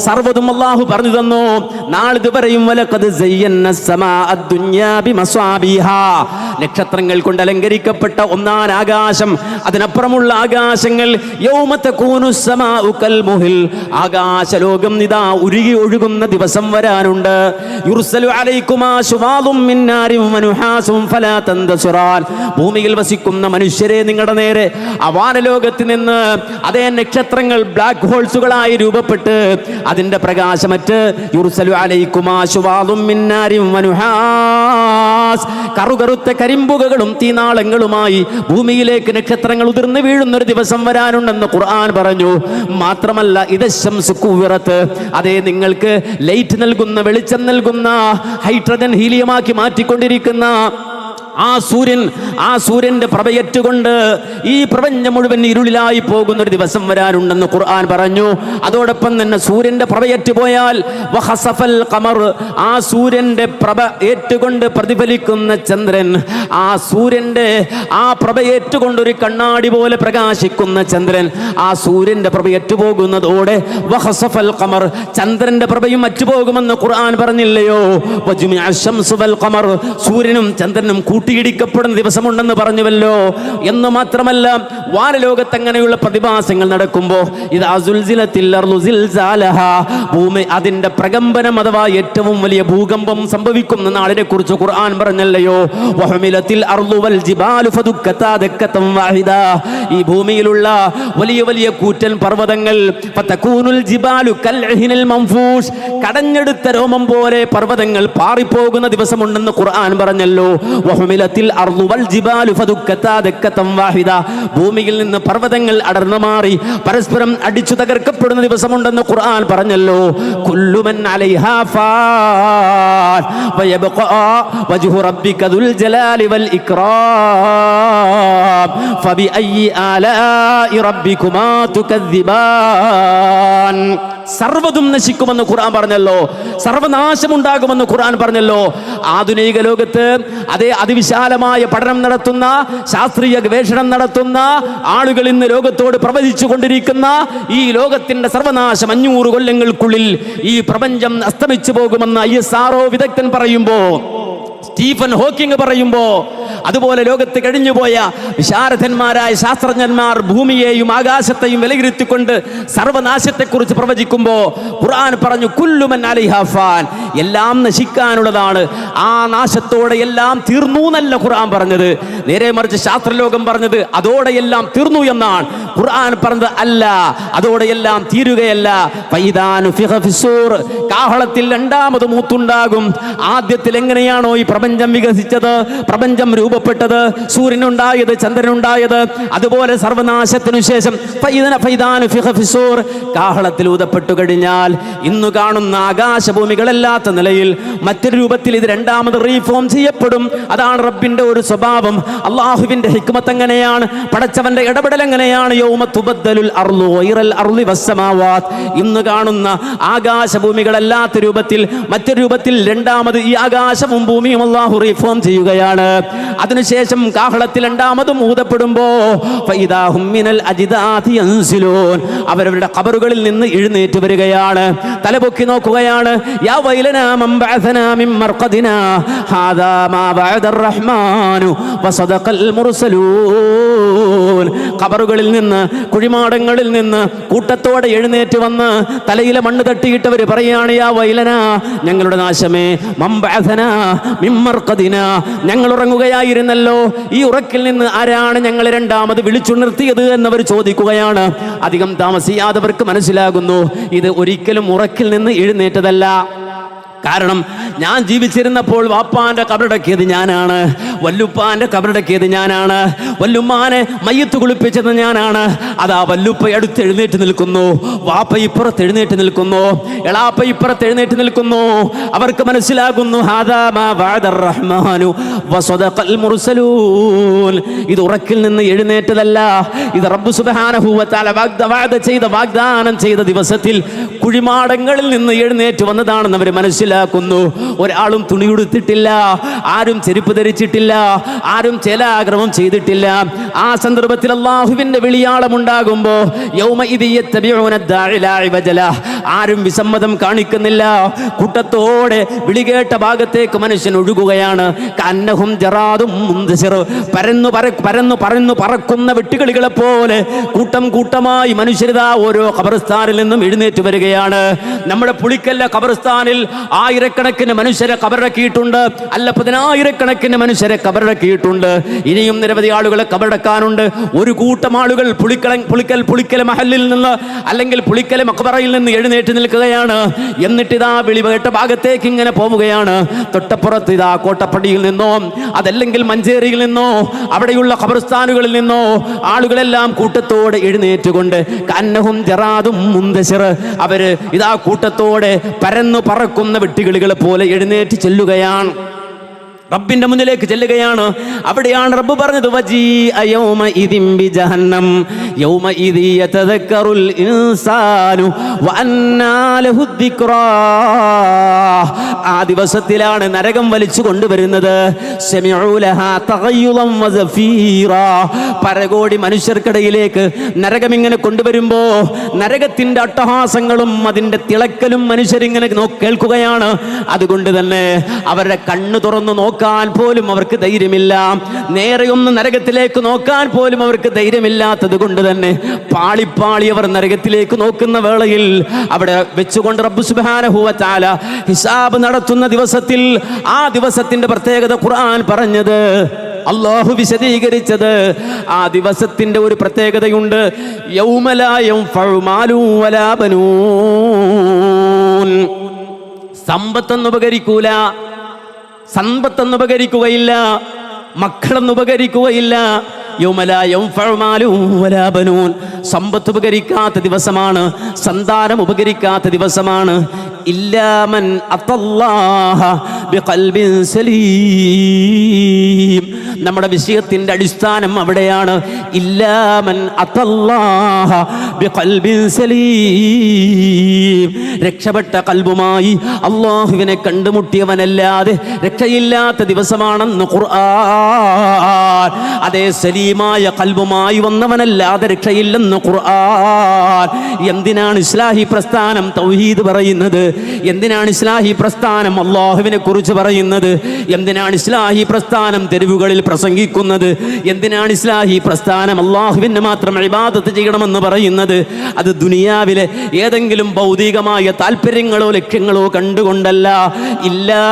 സർവ്വതും അല്ലാഹു പറഞ്ഞു തന്നു. നാളിതുവരെയും വലഖദ് സയ്യന്ന സമാഅ ദുനിയാ ബിമസ്വാബിഹാ, നക്ഷത്രങ്ങൾ കൊണ്ട് അലങ്കരിക്കപ്പെട്ട ഒന്നാൻ ആകാശം, അതിനപ്പുറമുള്ള ആകാശങ്ങൾ, യൗമ തകൂനു സമാഉ കൽമുഹിൽ, ആകാശലോകം നിദാ ഉരുകി ഒഴുകുന്ന ദിവസം വരാനുണ്ട്. യുർസലു അലൈകുമാ ശുവാദും മിൻ നാരിൻ വനുഹാസും ഫലാ തന്തസിറാൻ. ഭൂമിയിൽ വസിക്കുന്ന മനുഷ്യരെ, നിങ്ങളുടെ നേരെ വാനലോകത്ത് നിന്ന് അതേ നക്ഷത്രങ്ങൾ ബ്ലാക്ക് ഹോൾസുകളായി രൂപപ്പെട്ട് അതിന്റെ പ്രകാശമറ്റ് യുർസലു അലൈക്കുമാ ശുവാദും മിൻ നാരിൻ വനുഹാസ്, കറുകറുത്ത കരിമ്പുകകളും തീനാളങ്ങളുമായി ഭൂമിയിലേക്ക് നക്ഷത്രങ്ങൾ ഉതിർന്നു വീഴുന്ന ഒരു ദിവസം വരാനുണ്ടെന്ന് ഖുർആൻ പറഞ്ഞു. മാത്രമല്ല ഇദശംസു കുവിറത്ത്, അതേ നിങ്ങൾക്ക് ലൈറ്റ് നൽകുന്ന വെളിച്ചം നൽകുന്ന ഹൈഡ്രജൻ ഹീലിയമാക്കി മാറ്റിക്കൊണ്ടിരിക്കുന്ന ആ സൂര്യന്റെ പ്രഭയേറ്റുകൊണ്ട് ഈ പ്രപഞ്ചം മുഴുവൻ ഇരുളിലായി പോകുന്ന ഒരു ദിവസം വരാനുണ്ടെന്ന് ഖുർആൻ പറഞ്ഞു. അതോടൊപ്പം തന്നെ സൂര്യന്റെ പ്രഭയേറ്റു പോയാൽ വഖസഫൽ ഖമർ, ആ സൂര്യന്റെ പ്രഭ ഏറ്റുകൊണ്ട് പ്രതിഫലിക്കുന്ന ചന്ദ്രൻ, ആ സൂര്യന്റെ ആ പ്രഭയേറ്റുകൊണ്ട് ഒരു കണ്ണാടി പോലെ പ്രകാശിക്കുന്ന ചന്ദ്രൻ, ആ സൂര്യന്റെ പ്രഭയേറ്റു പോകുന്നതോടെ വഖസഫൽ ഖമർ, ചന്ദ്രന്റെ പ്രഭയും അറ്റുപോകുമെന്ന് ഖുർആൻ പറഞ്ഞില്ലയോ? വജുമിഅ ശംസു വൽ ഖമർ, സൂര്യനും ചന്ദ്രനും കൂട്ടിയിടിക്കപ്പെടുന്ന ദിവസമുണ്ടെന്ന് പറഞ്ഞുവല്ലോ. എന്ന് മാത്രമല്ല വാനലോകത്ത് അങ്ങനെയുള്ള പ്രതിഭാസങ്ങൾ നടക്കുമ്പോൾ ഭൂമി അതിന്റെ പ്രകമ്പനം അഥവാ ഏറ്റവും വലിയ ഭൂകമ്പം സംഭവിക്കുന്ന നാളിനെ കുറിച്ച് ഖുർആൻ പറഞ്ഞല്ലയോ? ഈ ഭൂമിയിലുള്ള വലിയ വലിയ കൂറ്റൻ പർവ്വതങ്ങൾ കടഞ്ഞെടുത്ത രോമം പോലെ പർവ്വതങ്ങൾ പാറിപ്പോകുന്ന ദിവസമുണ്ടെന്ന് ഖുർആൻ പറഞ്ഞല്ലോ. ഭൂമിയിൽ നിന്ന് പർവ്വതങ്ങൾ അടർന്നു മാറി പരസ്പരം അടിച്ചു തകർക്കപ്പെടുന്ന ദിവസമുണ്ടെന്ന് ഖുർആൻ പറഞ്ഞല്ലോ. കുല്ലുമൻ അലൈഹാ ഫാൻ വയബ്ഖാ വജ്ഹു റബ്ബിക ദുൽ ജലാലി വൽ ഇക്റാം ഫബിഅയ്യി ആലാഇ റബ്ബികുമാ തുകദ്ദിബാൻ. സർവ്വതും നശിക്കുമെന്ന് ഖുർആൻ പറഞ്ഞല്ലോ, സർവനാശമുണ്ടാകുമെന്ന് ഖുർആൻ പറഞ്ഞല്ലോ. ആധുനിക ലോകത്ത് അതേ അതിവിശാലമായ പഠനം നടത്തുന്ന, ശാസ്ത്രീയ ഗവേഷണം നടത്തുന്ന ആളുകൾ ഇന്ന് ലോകത്തോട് പ്രവചിച്ചു കൊണ്ടിരിക്കുന്ന ഈ ലോകത്തിന്റെ സർവനാശം 500 കൊല്ലങ്ങൾക്കുള്ളിൽ ഈ പ്രപഞ്ചം അസ്തമിച്ചു പോകുമെന്ന് ISRO വിദഗ്ധൻ പറയുമ്പോ, സ്റ്റീഫൻ ഹോക്കിംഗ് പറയുമ്പോ, അതുപോലെ ലോകത്ത് കഴിഞ്ഞുപോയ വിശാരദന്മാരായ ശാസ്ത്രജ്ഞന്മാർ ഭൂമിയെയും ആകാശത്തെയും വിലയിരുത്തിക്കൊണ്ട് സർവനാശത്തെക്കുറിച്ച് പ്രവചിക്കുമ്പോ ഖുർആൻ പറഞ്ഞു കുല്ലുമൻ അലൈഹാ ഫാൻ, എല്ലാം നശിക്കാനുള്ളതാണ്. ആ നാശത്തോടെ എല്ലാം തീർന്നു എന്നല്ല ഖുർആൻ പറഞ്ഞത്. നേരെ മറിച്ച് ശാസ്ത്രലോകം പറഞ്ഞത് അതോടെ എല്ലാം തീർന്നു എന്നാണ്. ഖുർആൻ പറഞ്ഞത് അല്ല, അതോടെ എല്ലാം തീരുകയല്ല. കാഹളത്തിൽ രണ്ടാമത് മൂത്തുണ്ടാകും. ആദ്യത്തിൽ എങ്ങനെയാണോ ഈ പ്രപഞ്ചം വികസിച്ചത്, പ്രപഞ്ചം രൂപപ്പെട്ടത്, സൂര്യനുണ്ടായത്, ചന്ദ്രനുണ്ടായത്, അതുപോലെ സർവനാശത്തിനു ശേഷം കാഹളത്തിൽ ഊതപ്പെട്ടു കഴിഞ്ഞാൽ ഇന്ന് കാണുന്ന ആകാശഭൂമികളല്ലാത്ത നിലയിൽ മറ്റൊരു രൂപത്തിൽ ഇത് രണ്ടാമത് റീഫോം ചെയ്യപ്പെടും. അതാണ് റബ്ബിന്റെ ഒരു സ്വഭാവം. അള്ളാഹുവിന്റെ ഹിക്മത്ത് എങ്ങനെയാണ്, പടച്ചവന്റെ ഇടപെടൽ എങ്ങനെയാണ്. യൗമ തുബദ്ദലുൽ അർളു ഗൈറൽ അർളി വസ്സമാവാത്ത്, ഇന്ന് കാണുന്ന ആകാശഭൂമികളല്ലാത്ത രൂപത്തിൽ മറ്റൊരു രൂപത്തിൽ രണ്ടാമത് ഈ ആകാശവും ഭൂമിയും അള്ളാഹു റീഫോം ചെയ്യുകയാണ്. അതിനുശേഷം കാഹളത്തിൽ രണ്ടാമതും ഊതപ്പെടുമ്പോ അവരവരുടെ ഖബറുകളിൽ നിന്ന് എഴുന്നേറ്റ് വരികയാണ്, തലപൊക്കി നോക്കുകയാണ്. യാ വൈലനാ മൻ ബഅസനാ മിൻ മർഖദിനാ ഹാദാ മാ ബഅദർ റഹ്മാനു വസദഖൽ മുർസലൂൻ. ഖബറുകളിൽ നിന്ന്, കുഴിമാടങ്ങളിൽ നിന്ന് കൂട്ടത്തോടെ എഴുന്നേറ്റ് വന്ന് തലയിലെ മണ്ണ് തട്ടിയിട്ടവർ പറയുകയാണ്, യാ വൈലനാ, ഞങ്ങളുടെ നാശമേ, മൻ ബഅസനാ മിൻ മർഖദിനാ, ഞങ്ങൾ ഉറങ്ങുകയായിരുന്നല്ലോ, ഈ ഉറക്കിൽ നിന്ന് ആരാണ് ഞങ്ങളെ രണ്ടാമത് വിളിച്ചുണർത്തിയത് എന്നവർ ചോദിക്കുകയാണ്. അധികം താമസിയാതവർക്ക് മനസ്സിലാകുന്നു ഇത് ഒരിക്കലും ഉറക്കിൽ നിന്ന് എഴുന്നേറ്റതല്ല. കാരണം ഞാൻ ജീവിച്ചിരുന്നപ്പോൾ വാപ്പാന്റെ കബറടക്കിയത് ഞാനാണ്, വല്ലുപ്പാന്റെ കബറടക്കിയത് ഞാനാണ്, വല്ലുമ്മാനെ മയ്യത്ത് കുളിപ്പിച്ചത് ഞാനാണ്. അതാ വല്ലുപ്പ അടുത്ത് എഴുന്നേറ്റ് നിൽക്കുന്നു, വാപ്പ ഇപ്പുറത്ത് എഴുന്നേറ്റ് നിൽക്കുന്നു, എളാപ്പ ഇപ്പുറത്ത് എഴുന്നേറ്റ് നിൽക്കുന്നു. അവർക്ക് മനസ്സിലാകുന്നു ഹാദാ മാ വഅദർ റഹ്മാനു വസദഖൽ മുർസലൂൻ. ഇത് ഉറക്കിൽ നിന്ന് എഴുന്നേറ്റതല്ല, ഇത് റബ്ബ് സുബ്ഹാനഹു വ തആല വാഗ്ദാനം ചെയ്ത ദിവസത്തിൽ കുഴിമാടങ്ങളിൽ നിന്ന് എഴുന്നേറ്റ് വന്നതാണെന്ന് അവർ മനസ്സിലാക്കുന്നു. ഒരാളും തുണിയുടുത്തിട്ടില്ല, ആരും ചെരുപ്പ് ധരിച്ചിട്ടില്ല, ആരും ചേലാഗ്രഹം ചെയ്തിട്ടില്ല. ആ സന്ദർഭത്തിൽ അല്ലാഹുവിന്റെ വിളിയാളം ഉണ്ടാകുമ്പോ ആരും വിസമ്മതം കാണിക്കുന്നില്ല. കൂട്ടത്തോടെ വിളികേട്ട ഭാഗത്തേക്ക് മനുഷ്യൻ ഒഴുകുകയാണ്. കന്നഹും ജറാദും മുന്തസിർ, പരന്നു പറക്കുന്ന വെട്ടുകിളികളെ പോലെ കൂട്ടം കൂട്ടമായി മനുഷ്യരിതാ ഓരോ ഖബർസ്ഥാനിൽ നിന്നും എഴുന്നേറ്റ് വരികയാണ്. നമ്മുടെ പുളിക്കല്ല ഖബർസ്ഥാനിൽ ആയിരക്കണക്കിന് മനുഷ്യരെ ഖബറടക്കിയിട്ടുണ്ട്, അല്ല 10,000-കണക്കിന് മനുഷ്യരെ ഖബറടക്കിയിട്ടുണ്ട്. ഇനിയും നിരവധി ആളുകളെ ഖബറടക്കാനുണ്ട്. ഒരു കൂട്ടം ആളുകൾ പുളിക്കൽ മഹലിൽ നിന്ന് അല്ലെങ്കിൽ പുളിക്കൽ മഖബറയിൽ നിന്ന് എഴുന്നേറ്റ് നിൽക്കുകയാണ്. എന്നിട്ട് ഇതാ വിളിവേട്ട ഭാഗത്തേക്ക് ഇങ്ങനെ പോവുകയാണ്. തൊട്ടപ്പുറത്ത് ഇതാ കോട്ടപ്പടിയിൽ നിന്നോ അതല്ലെങ്കിൽ മഞ്ചേരിയിൽ നിന്നോ അവിടെയുള്ള ഖബർസ്ഥാനുകളിൽ നിന്നോ ആളുകളെല്ലാം കൂട്ടത്തോടെ എഴുന്നേറ്റുകൊണ്ട് കന്നഹും ജറാദും മുന്തസിർ, അവര് ഇതാ കൂട്ടത്തോടെ പരന്നു പറക്കുന്ന വെട്ടുകിളികളെ പോലെ എഴുന്നേറ്റ് ചെല്ലുകയാണ്, റബ്ബിന്റെ മുന്നിലേക്ക് ചെല്ലുകയാണ്. അവിടെയാണ് റബ്ബ് പറഞ്ഞത് വജീഅ യൗമഇദിൻ ബിജഹന്നം യൗമഇദി യതദക്കറുൽ ഇൻസാനു വഅന്നാ ലഹു ദിക്റാ. ആ ദിവസത്തിലാണ് നരകം വലിച്ചു കൊണ്ടുവരുന്നത്. സമിഉ ലഹാ തഗയ്യുദൻ വസഫീറാ. പരകോടി മനുഷ്യർക്കിടയിലേക്ക് നരകം ഇങ്ങനെ കൊണ്ടുവരുമ്പോ നരകത്തിന്റെ അട്ടഹാസങ്ങളും അതിന്റെ തിളക്കലും മനുഷ്യരിങ്ങനെ കേൾക്കുകയാണ്. അതുകൊണ്ട് തന്നെ അവരുടെ കണ്ണ് തുറന്നു നോക്കാൻ പോലും അവർക്ക് ധൈര്യമില്ല. നേരെയൊന്ന് നരകത്തിലേക്ക് നോക്കാൻ പോലും അവർക്ക് ധൈര്യമില്ലാത്തത് കൊണ്ട് തന്നെ പാളിപ്പാളി അവർ നരകത്തിലേക്ക് നോക്കുന്ന വേളയിൽ അവിടെ വെച്ചുകൊണ്ട് റബ്ബ് സുബ്ഹാനഹു വ തആല ഹിസാബ് നടത്തുന്ന ദിവസത്തിൽ, ആ ദിവസത്തിന്റെ പ്രത്യേകത ഖുർആൻ പറഞ്ഞത്, അല്ലാഹു വിശദീകരിച്ചത്, ആ ദിവസത്തിന്റെ ഒരു പ്രത്യേകതയുണ്ട്. യൗമ ലാ യൻഫഉ മാലു വലാ ബനൂൻ. സമ്പത്തൊന്നും ഉപകരിക്കൂല, സമ്പത്തൊന്നും ഉപകരിക്കുകയില്ല, മക്കളൊന്നും ഉപകരിക്കുകയില്ല. യൗമ ലാ യൻഫഉ മാലു വലാ ബനൂൻ. സമ്പത്ത് ഉപകരിക്കാത്ത ദിവസമാണ്, സന്താനം ഉപകരിക്കാത്ത ദിവസമാണ്. ഇല്ലാ മൻ അത്തല്ലാഹ ബിഖൽബിൻ സലീം. നമ്മുടെ വിഷയത്തിന്റെ അടിസ്ഥാനം അവിടെയാണ്. ഇല്ലാ മൻ അത്തല്ലാഹ ബിഖൽബിൻ സലീം. രക്ഷപ്പെട്ട കൽബുമായി അല്ലാഹുവിനെ കണ്ടുമുട്ടിയവനല്ലാതെ രക്ഷയില്ലാത്ത ദിവസമാണെന്ന് ഖുർആൻ. അതേ, സലീമായ കൽബുമായി വന്നവനല്ലാതെ രക്ഷയില്ലെന്ന് ഖുർആൻ. എന്തിനാണ് ഇസ്ലാഹി പ്രസ്ഥാനം തൗഹീദ് പറയുന്നത്? എന്തിനാണ് ഇസ്ലാഹി പ്രസ്ഥാനം അല്ലാഹുവിനെ കുറിച്ച് പറയുന്നത്? എന്തിനാണ് ഇസ്ലാഹി പ്രസ്ഥാനം തെരുവുകളിൽ പ്രസംഗിക്കുന്നത്? എന്തിനാണ് ഇസ്ലാഹി പ്രസ്ഥാനം അല്ലാഹുവിനെ മാത്രം ഇബാദത്ത് ചെയ്യണമെന്ന് പറയുന്നത്? അത് ദുനിയാവിലെ ഏതെങ്കിലും ഭൗതികമായ താല്പര്യങ്ങളോ ലക്ഷ്യങ്ങളോ കണ്ടുകൊണ്ടല്ല. ഇല്ലാ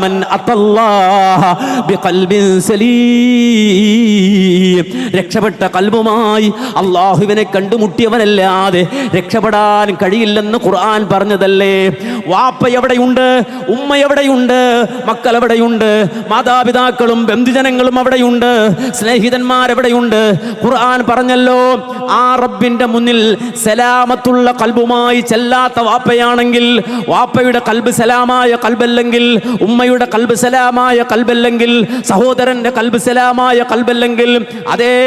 മൻ അത്തല്ലാഹ ബിഖൽബിൻ സലീം. രക്ഷപ്പെട്ട കൽബുമായി അല്ലാഹുവിനെ കണ്ടുമുട്ടിയവനല്ലാതെ രക്ഷപ്പെടാൻ കഴിയില്ലെന്ന് ഖുർആൻ പറഞ്ഞതല്ലേ. വാപ്പ എവിടെയുണ്ട്, ഉമ്മ എവിടെയുണ്ട്, മക്കൾ എവിടെയുണ്ട്, മാതാപിതാക്കളും ബന്ധുജനങ്ങളും അവിടെയുണ്ട്, സ്നേഹിതന്മാരെവിടെയുണ്ട്? ഖുർആൻ പറഞ്ഞല്ലോ, ആ റബ്ബിന്റെ മുന്നിൽ സലാമത്തുള്ള കൽബുമായി ചെല്ലാത്ത വാപ്പയാണെങ്കിൽ, വാപ്പയുടെ കൽബ് സലാമായ കൽബല്ലെങ്കിൽ, ഉമ്മയുടെ കൽബ് സലാമായ കൽബല്ലെങ്കിൽ, സഹോദരന്റെ കൽബ് സലാമായ കൽബല്ലെങ്കിൽ, അതേ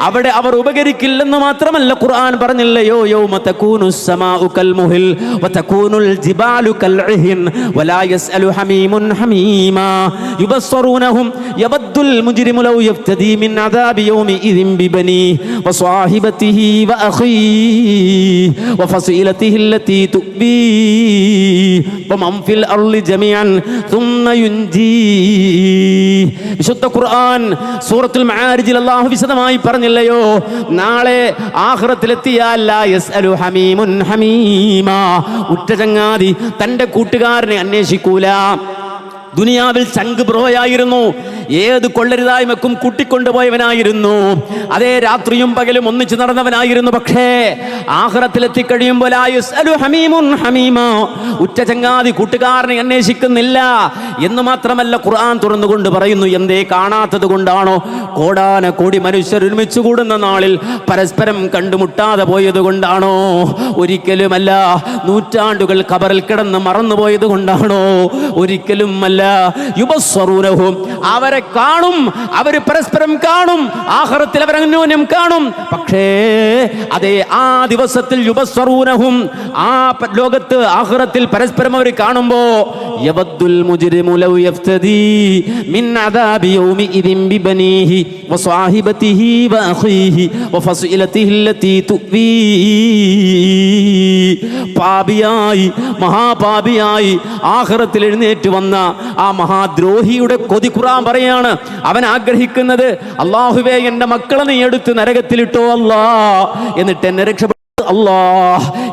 അവിടെ അവർ ഉപകരിക്കില്ലെന്ന് മാത്രമല്ല ഖുർആൻ പറഞ്ഞില്ലയോ, യൗമ തകൂനുസ് സമാഉ കൽമുഹിൽ വതകൂനുൽ ജിബാലു കൽഇഹിൻ വലാ യസ്അലു ഹമീമുൻ ഹമീമാ യുബസ്സറൂനഹും യബദ്ദുൽ മുജ്രിമു ലൗ യഫ്തദി മിൻ അദാബി യൗമി ഇദിൻ ബിബനി വസ്വാഹിബതിഹി വഅഖീഹി വഫസീലതിഹി അല്ലതി തുബി വമൻ ഫിൽ അർളി ജമീഅൻ സുമ്മ യുൻജി. വിശുദ്ധ ഖുർആൻ സൂറത്തുൽ മആരിജിൽ അല്ലാഹു വിശദമായി പറഞ്ഞില്ലയോ, നാളെ ആഖിറത്തിലെത്തിയാൽ ലാ യസ്അലു ഹമീമുൻ ഹമീമാ. ഉറ്റ ചങ്ങാതി തന്റെ കൂട്ടുകാരനെ അന്വേഷിക്കൂല. ദുനിയാവിൽ ചങ്ക് ബ്രോയായിരുന്നു, ഏത് കൊള്ളരുതായ്മക്കും കൂട്ടിക്കൊണ്ടുപോയവനായിരുന്നു, അതേ രാത്രിയും പകലും ഒന്നിച്ചു നടന്നവനായിരുന്നു. പക്ഷേ ആഖിറത്തിലെത്തിക്കഴിയുമ്പോൾ ഉറ്റ ചങ്ങാതി കൂട്ടുകാരനെ അന്വേഷിക്കുന്നില്ല എന്ന് മാത്രമല്ല ഖുർആൻ തുറന്നുകൊണ്ട് പറയുന്നു. എന്തേ? കാണാത്തത് കൊണ്ടാണോ? കോടാന കോടി മനുഷ്യർ ഒരുമിച്ച് കൂടുന്ന നാളിൽ പരസ്പരം കണ്ടുമുട്ടാതെ പോയത് കൊണ്ടാണോ? ഒരിക്കലുമല്ല. നൂറ്റാണ്ടുകൾ ഖബറിൽ കിടന്ന് മറന്നുപോയത് കൊണ്ടാണോ? ഒരിക്കലും അല്ല. മാത്രമല്ല യുബസ്സറൂനഹും, അവരെ കാണും, അവര് പരസ്പരം കാണും, ആഖിറത്തിൽ അവർ അന്യോന്യം കാണും. പക്ഷേ അതേ ആ ദിവസത്തിൽ യുബസ്സറൂനഹും, ആ ലോകത്ത് ആഖിറത്തിൽ പരസ്പരം അവർ കാണുമ്പോ യവദ്ദുൽ മുജ്രിമു ലൗ യഫ്തദി മിൻ അദാബി യൗമിഇദിൻ ബിബനീഹി വസ്വാഹിബതിഹി വഅഖീഹി വഫസിലതിഹി അല്ലതി തുവീ. പാപിയായി, മഹാപാപിയായി ആഖിറത്തിൽ എഴുന്നേറ്റ് വന്ന ആ മഹാദ്രോഹിയുടെ കൊതി ഖുർആൻ പറയാണ്. അവൻ ആഗ്രഹിക്കുന്നത്, അല്ലാഹുവേ എൻ്റെ മക്കളെ നീ എടുത്ത് നരകത്തിലിട്ടോ അല്ലാ, എന്നിട്ട് എന്നെ രക്ഷപ്പെടുത്തി അല്ലാ,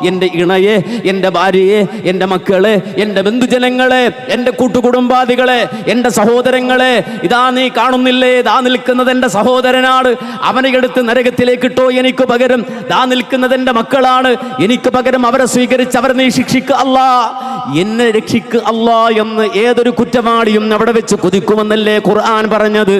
എൻ്റെ ഇണയെ, എൻ്റെ ഭാര്യയെ, എൻ്റെ മക്കളെ, എൻ്റെ ബന്ധുജനങ്ങളെ, എൻ്റെ കൂട്ടുകുടുംബാദികളെ, എൻ്റെ സഹോദരങ്ങളെ, ഇതാ നീ കാണുന്നില്ലേ, ദാ നിൽക്കുന്നത് എൻ്റെ സഹോദരനാണ്, അവനെ എടുത്ത് നരകത്തിലേക്ക് ഇട്ടോ എനിക്ക് പകരം. ദാ നിൽക്കുന്നത് എൻ്റെ മക്കളാണ്, എനിക്ക് പകരം അവരെ സ്വീകരിച്ച് അവരെ നീ ശിക്ഷിക്കുക അല്ലാ, എന്നെ രക്ഷിക്കുക അല്ലാ എന്ന് ഏതൊരു കുറ്റവാളിയും അവിടെ വെച്ച് കൊതിക്കുമെന്നല്ലേ ഖുർആൻ പറഞ്ഞത്.